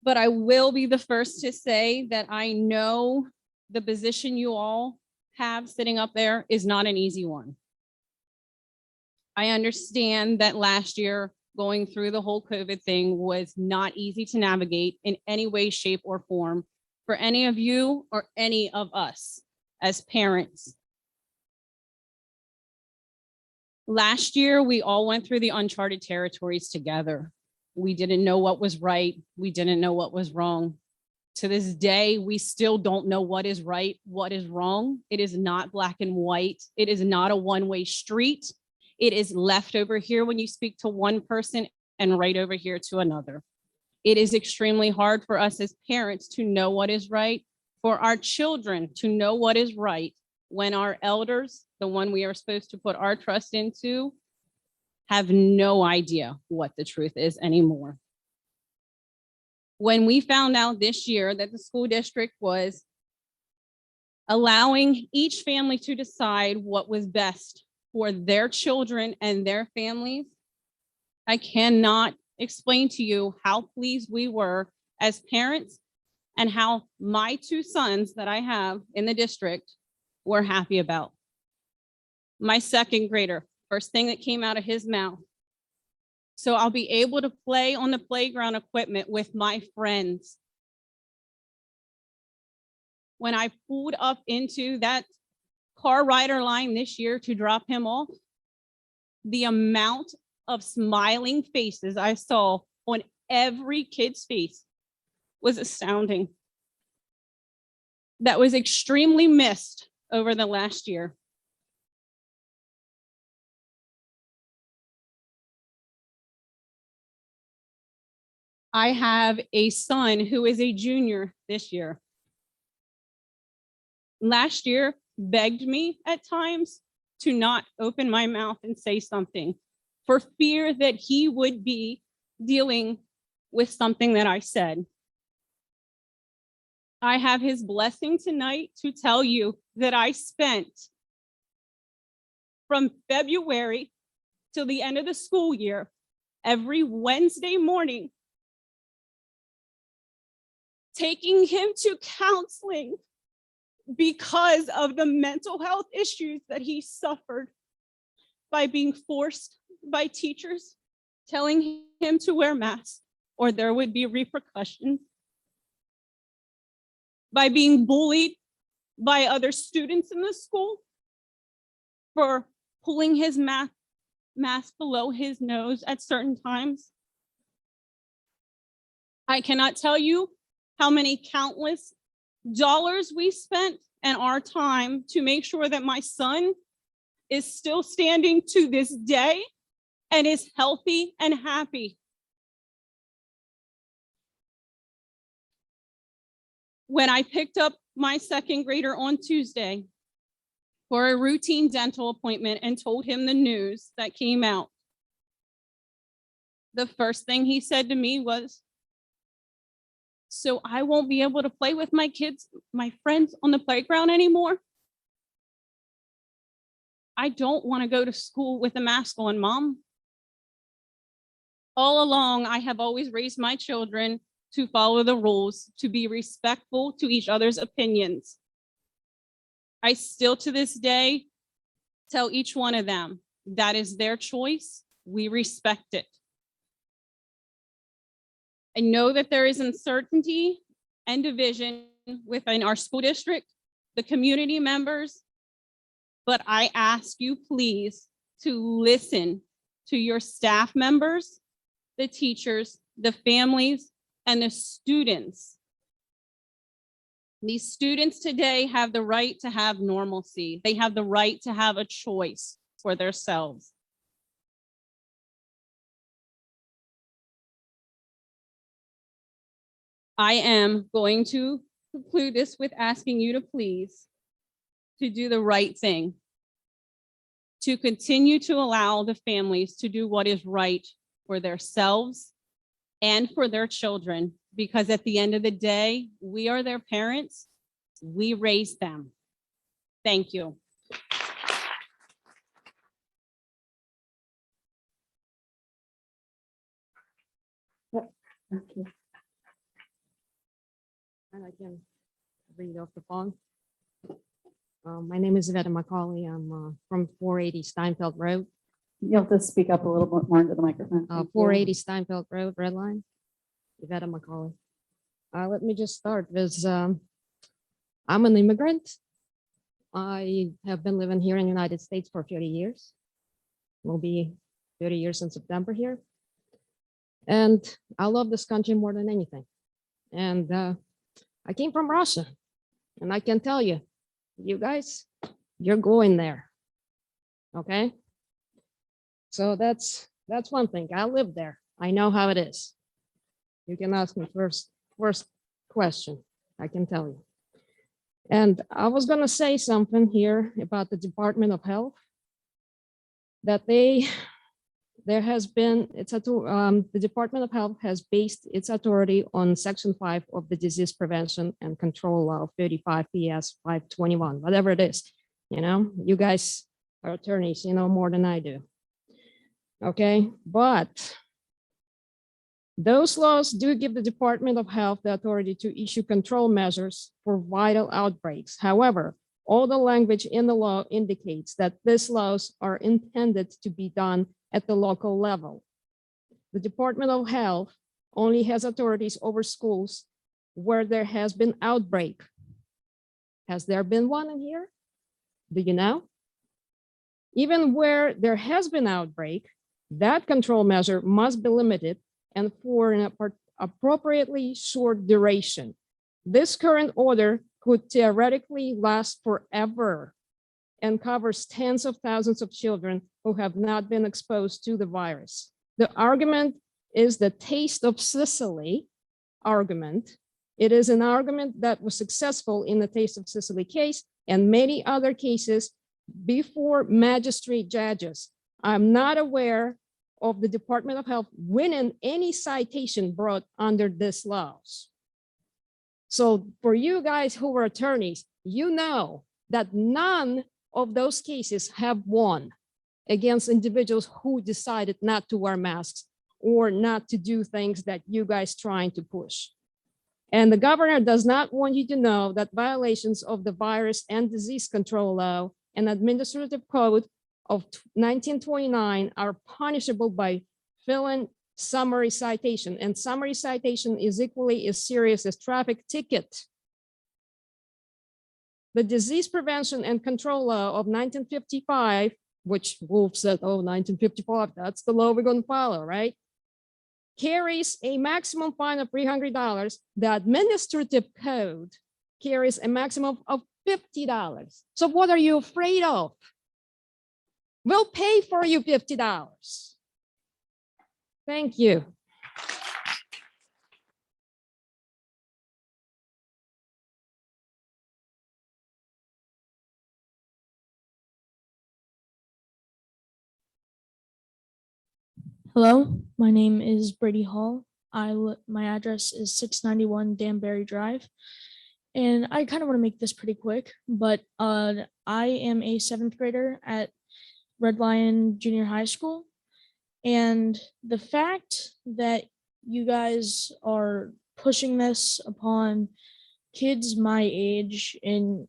But I will be the first to say that I know the position you all have sitting up there is not an easy one. I understand that last year going through the whole COVID thing was not easy to navigate in any way, shape, or form for any of you or any of us as parents. Last year, we all went through the uncharted territories together. We didn't know what was right. We didn't know what was wrong. To this day, we still don't know what is right, what is wrong. It is not black and white. It is not a one-way street. It is left over here when you speak to one person and right over here to another. It is extremely hard for us as parents to know what is right, for our children to know what is right when our elders, the one we are supposed to put our trust into, have no idea what the truth is anymore. When we found out this year that the school district was allowing each family to decide what was best for their children and their families, I cannot explain to you how pleased we were as parents and how my two sons that I have in the district were happy about. My second grader, first thing that came out of his mouth, so I'll be able to play on the playground equipment with my friends. When I pulled up into that car rider line this year to drop him off, the amount of smiling faces I saw on every kid's face was astounding. That was extremely missed over the last year. I have a son who is a junior this year. Last year, begged me at times to not open my mouth and say something for fear that he would be dealing with something that I said. I have his blessing tonight to tell you that I spent from February till the end of the school year, every Wednesday morning, taking him to counseling because of the mental health issues that he suffered by being forced by teachers telling him to wear masks or there would be repercussions, by being bullied by other students in the school for pulling his mask below his nose at certain times. I cannot tell you how many countless dollars we spent and our time to make sure that my son is still standing to this day and is healthy and happy. When I picked up my second grader on Tuesday for a routine dental appointment and told him the news that came out, the first thing he said to me was, "So I won't be able to play with my kids, my friends on the playground anymore? I don't want to go to school with a mask on, Mom." All along, I have always raised my children to follow the rules, to be respectful to each other's opinions. I still to this day tell each one of them, that is their choice, we respect it. I know that there is uncertainty and division within our school district, the community members. But I ask you please to listen to your staff members, the teachers, the families, and the students. These students today have the right to have normalcy. They have the right to have a choice for themselves. I am going to conclude this with asking you to please to do the right thing, to continue to allow the families to do what is right for themselves and for their children, because at the end of the day, we are their parents, we raise them. Thank you. Thank you. And I can read off the phone. My name is Yvette Macaulay. I'm from 480 Steinfeld Road. You'll have to speak up a little bit more into the microphone. Thank you. 480 Steinfeld Road, Red Line. Yvette Macaulay. Let me just start with, I'm an immigrant. I have been living here in the United States for 30 years. Will be 30 years in September here. And I love this country more than anything. And I came from Russia. And I can tell you, you guys, you're going there. Okay? So that's one thing. I live there. I know how it is. You can ask me first question, I can tell you. And I was gonna say something here about the Department of Health, that the Department of Health has based its authority on Section 5 of the Disease Prevention and Control Law 35 PS 521, whatever it is. You know, you guys are attorneys, you know more than I do. Okay, but those laws do give the Department of Health the authority to issue control measures for vital outbreaks. However, all the language in the law indicates that these laws are intended to be done at the local level. The Department of Health only has authorities over schools where there has been outbreak. Has there been one in here? Do you know? Even where there has been outbreak, that control measure must be limited and for an appropriately short duration. This current order could theoretically last forever and covers tens of thousands of children who have not been exposed to the virus. The argument is the taste of Sicily argument. It is an argument that was successful in the Taste of Sicily case and many other cases before magistrate judges. I'm not aware of the Department of Health winning any citation brought under these laws. So for you guys who are attorneys, you know that none of those cases have won against individuals who decided not to wear masks or not to do things that you guys trying to push. And the governor does not want you to know that violations of the Virus and Disease Control Law and Administrative Code of 1929 are punishable by filing summary citation, and summary citation is equally as serious as traffic ticket. The Disease Prevention and Control Law of 1955, which Wolf said, oh, 1955, that's the law we're going to follow, right? Carries a maximum fine of $300. The Administrative Code carries a maximum of $50. So what are you afraid of? We'll pay for you $50. Thank you. Hello, my name is Brady Hall. My address is 691 Danbury Drive. And I kind of want to make this pretty quick, but I am a 7th grader at Red Lion Junior High School. And the fact that you guys are pushing this upon kids my age, and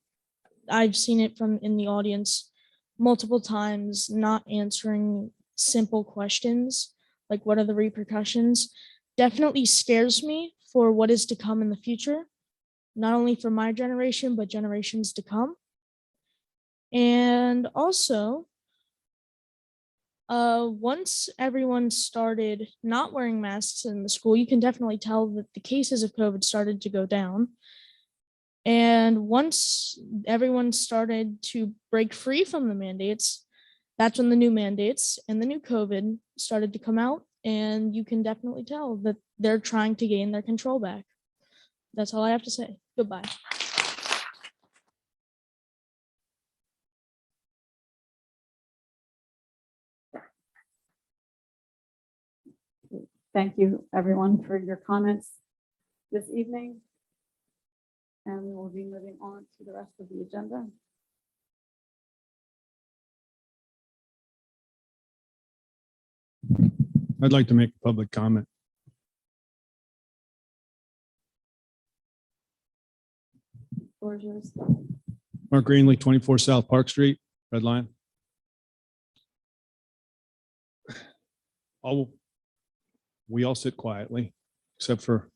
I've seen it from in the audience multiple times, not answering simple questions, like what are the repercussions, definitely scares me for what is to come in the future. not only for my generation, but generations to come. And also, once everyone started not wearing masks in the school, you can definitely tell that the cases of COVID started to go down. And once everyone started to break free from the mandates, that's when the new mandates and the new COVID started to come out. And you can definitely tell that they're trying to gain their control back. That's all I have to say. Goodbye. Thank you, everyone, for your comments this evening. And we'll be moving on to the rest of the agenda. I'd like to make a public comment. Floor is yours. Mark Greenlee, 24 South Park Street, Red Line. We all sit quietly, except for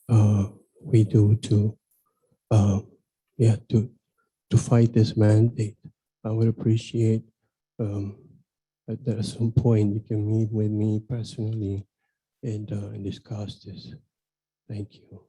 we do to yeah to fight this mandate. I would appreciate that at some point you can meet with me personally and discuss this. Thank you.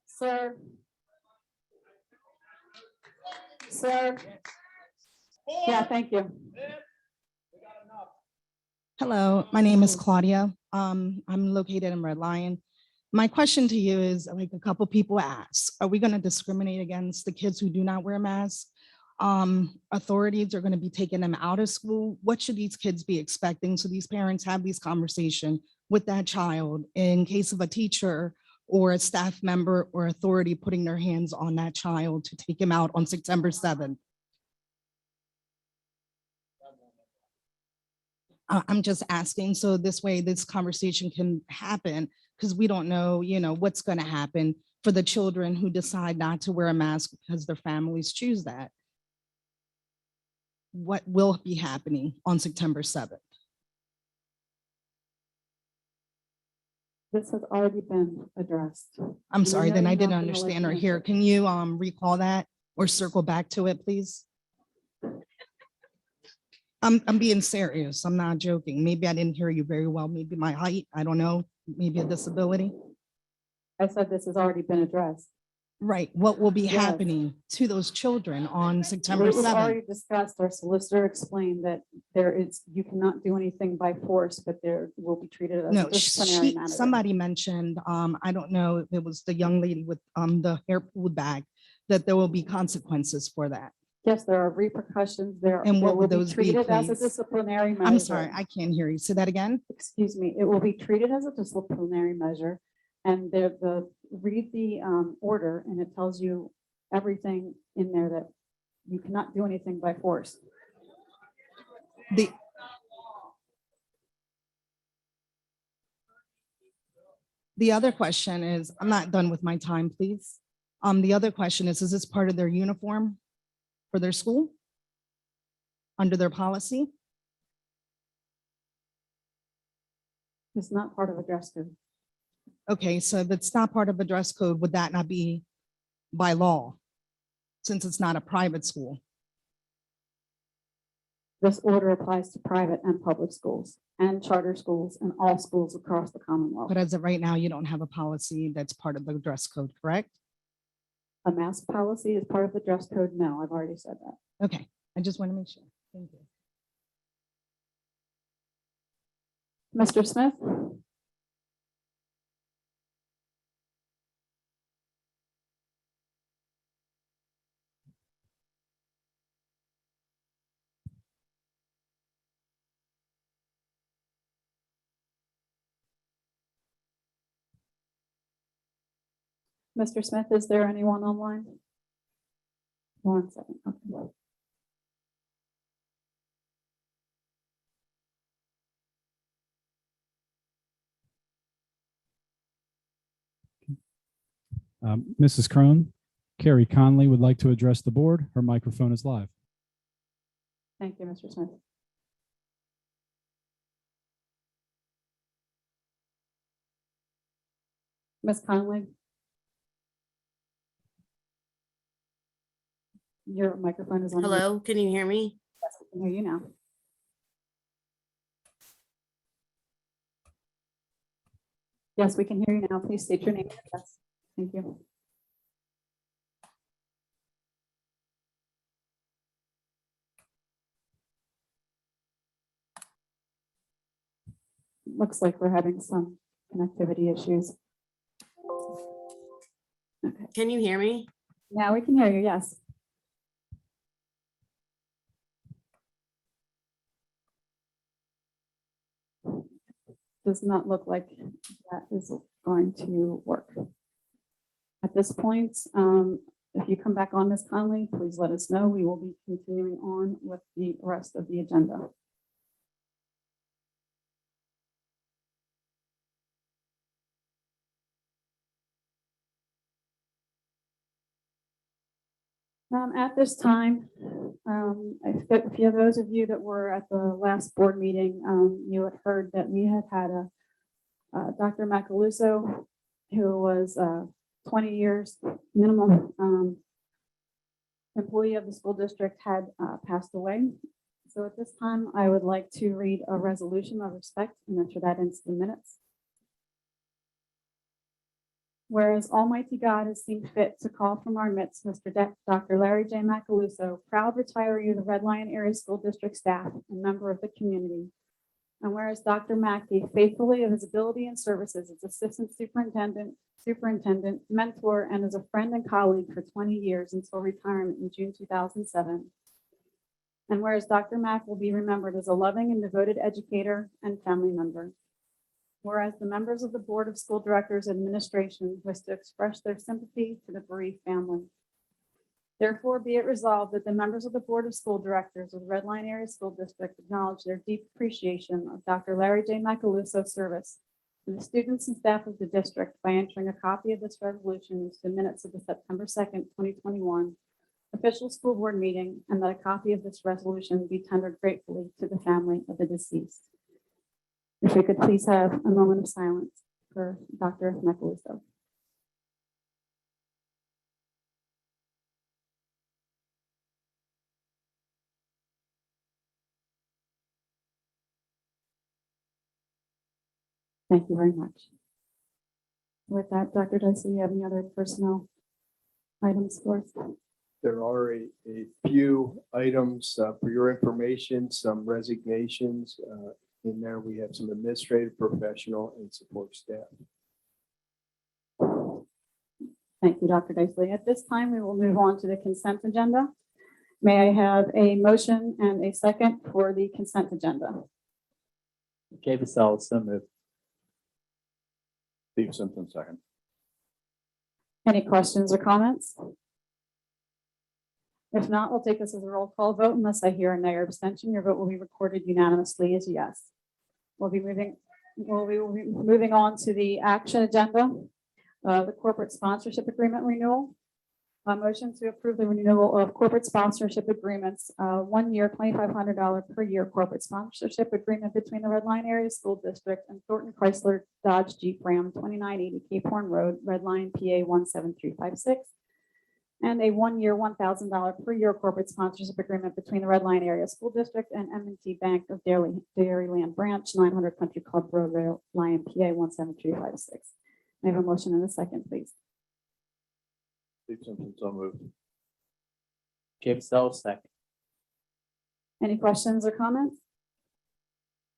Sir. Sir. Yeah, thank you. Hello, my name is Claudia. I'm located in Red Lion. My question to you is, like a couple people asked, are we going to discriminate against the kids who do not wear masks? Authorities are going to be taking them out of school. What should these kids be expecting? So these parents have these conversations with that child in case of a teacher or a staff member or authority putting their hands on that child to take him out on September 7th. I'm just asking, so this way this conversation can happen, because we don't know, what's going to happen for the children who decide not to wear a mask because their families choose that. What will be happening on September 7th? This has already been addressed. I'm sorry, then I didn't not gonna let understand you or answer. hear. Can you recall that or circle back to it, please? I'm being serious. I'm not joking. Maybe I didn't hear you very well. Maybe my height, I don't know, maybe a disability. I said this has already been addressed. Right. What will be Yes. happening to those children on September It was 7th? already discussed. Our solicitor explained that you cannot do anything by force, but there will be treated as No, a disciplinary matter. somebody mentioned, I don't know if it was the young lady with the hair pulled back, that there will be consequences for that. Yes, there are repercussions there. And It what will would be those be, treated as a please? disciplinary measure. I'm sorry, I can't hear you. Say that again. Excuse me, it will be treated as a disciplinary measure. And read the order, and it tells you everything in there that you cannot do anything by force. The other question is, I'm not done with my time, please. The other question is this part of their uniform for their school? Under their policy? It's not part of a dress code. Okay, so if it's not part of a dress code, would that not be by law? Since it's not a private school? This order applies to private and public schools and charter schools and all schools across the Commonwealth. But as of right now, you don't have a policy that's part of the dress code, correct? A mask policy is part of the dress code? No, I've already said that. Okay, I just want to make sure. Thank you. Mr. Smith? Mr. Smith, is there anyone online? 1 second. Okay. Mrs. Crone, Carrie Conley would like to address the board. Her microphone is live. Thank you, Mr. Smith. Ms. Conley? Your microphone is on. Hello, can you hear me? Yes, I can hear you now. Yes, we can hear you now. Please state your name. Yes, thank you. Looks like we're having some connectivity issues. Okay. Can you hear me? Now we can hear you, yes. Does not look like that is going to work. At this point, if you come back on, Ms. Conley, please let us know. We will be continuing on with the rest of the agenda. At this time, if you those of you that were at the last board meeting, you had heard that we had a Dr. Macaluso, who was 20 years minimum employee of the school district, had passed away. So at this time, I would like to read a resolution of respect and enter that into the minutes. Whereas Almighty God has seen fit to call from our midst Dr. Larry J. Macaluso, proud retiree of the Red Lion Area School District staff and member of the community. And whereas Dr. Mackey faithfully of his ability and services as assistant superintendent, mentor, and as a friend and colleague for 20 years until retirement in June 2007. And whereas Dr. Mack will be remembered as a loving and devoted educator and family member. Whereas the members of the Board of School Directors and Administration wish to express their sympathy to the bereaved family. Therefore, be it resolved that the members of the Board of School Directors of the Red Lion Area School District acknowledge their deep appreciation of Dr. Larry J. Macaluso's service to the students and staff of the district by entering a copy of this resolution into the minutes of the September 2nd, 2021 official school board meeting, and that a copy of this resolution be tendered gratefully to the family of the deceased. If we could please have a moment of silence for Dr. Macaluso. Thank you very much. With that, Dr. Dicey, you have any other personnel items for us? There are a few items for your information, some resignations. In there, we have some administrative, professional, and support staff. Thank you, Dr. Dicey. At this time, we will move on to the consent agenda. May I have a motion and a second for the consent agenda? Jay Vassell, so moved. Steve Simpson, second. Any questions or comments? If not, we'll take this as a roll call vote unless I hear a nay or abstention. Your vote will be recorded unanimously as yes. We'll be moving on to the action agenda, the corporate sponsorship agreement renewal. A motion to approve the renewal of corporate sponsorship agreements, 1 year, $2,500 per year corporate sponsorship agreement between the Red Lion Area School District and Thornton Chrysler Dodge Jeep Ram 2980 Cape Horn Road, Red Lion, PA 17356. And a 1 year, $1,000 per year corporate sponsorship agreement between the Red Lion Area School District and M&T Bank of Dairyland Branch, 900 Country Club Road, Red Lion, PA 17356. I have a motion and a second, please. Steve Simpson, so moved. Jay Vassell, second. Any questions or comments?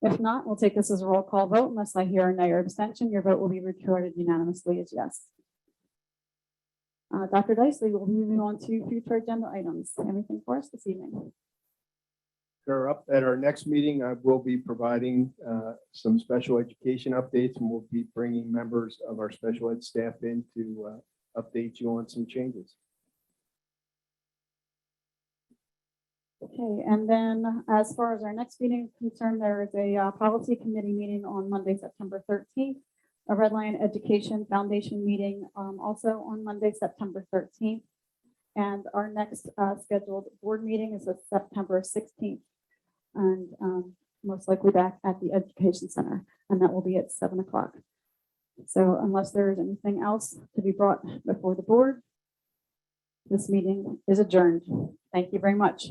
If not, we'll take this as a roll call vote unless I hear a nay or abstention. Your vote will be recorded unanimously as yes. Dr. Dicey, we'll be moving on to future agenda items. Anything for us this evening? Sure. Up at our next meeting, I will be providing some special education updates, and we'll be bringing members of our special ed staff in to update you on some changes. Okay, and then as far as our next meeting is concerned, there is a policy committee meeting on Monday, September 13th. A Red Lion Education Foundation meeting also on Monday, September 13th. And our next scheduled board meeting is September 16th. And most likely back at the Education Center, and that will be at 7 o'clock. So unless there is anything else to be brought before the board, this meeting is adjourned. Thank you very much.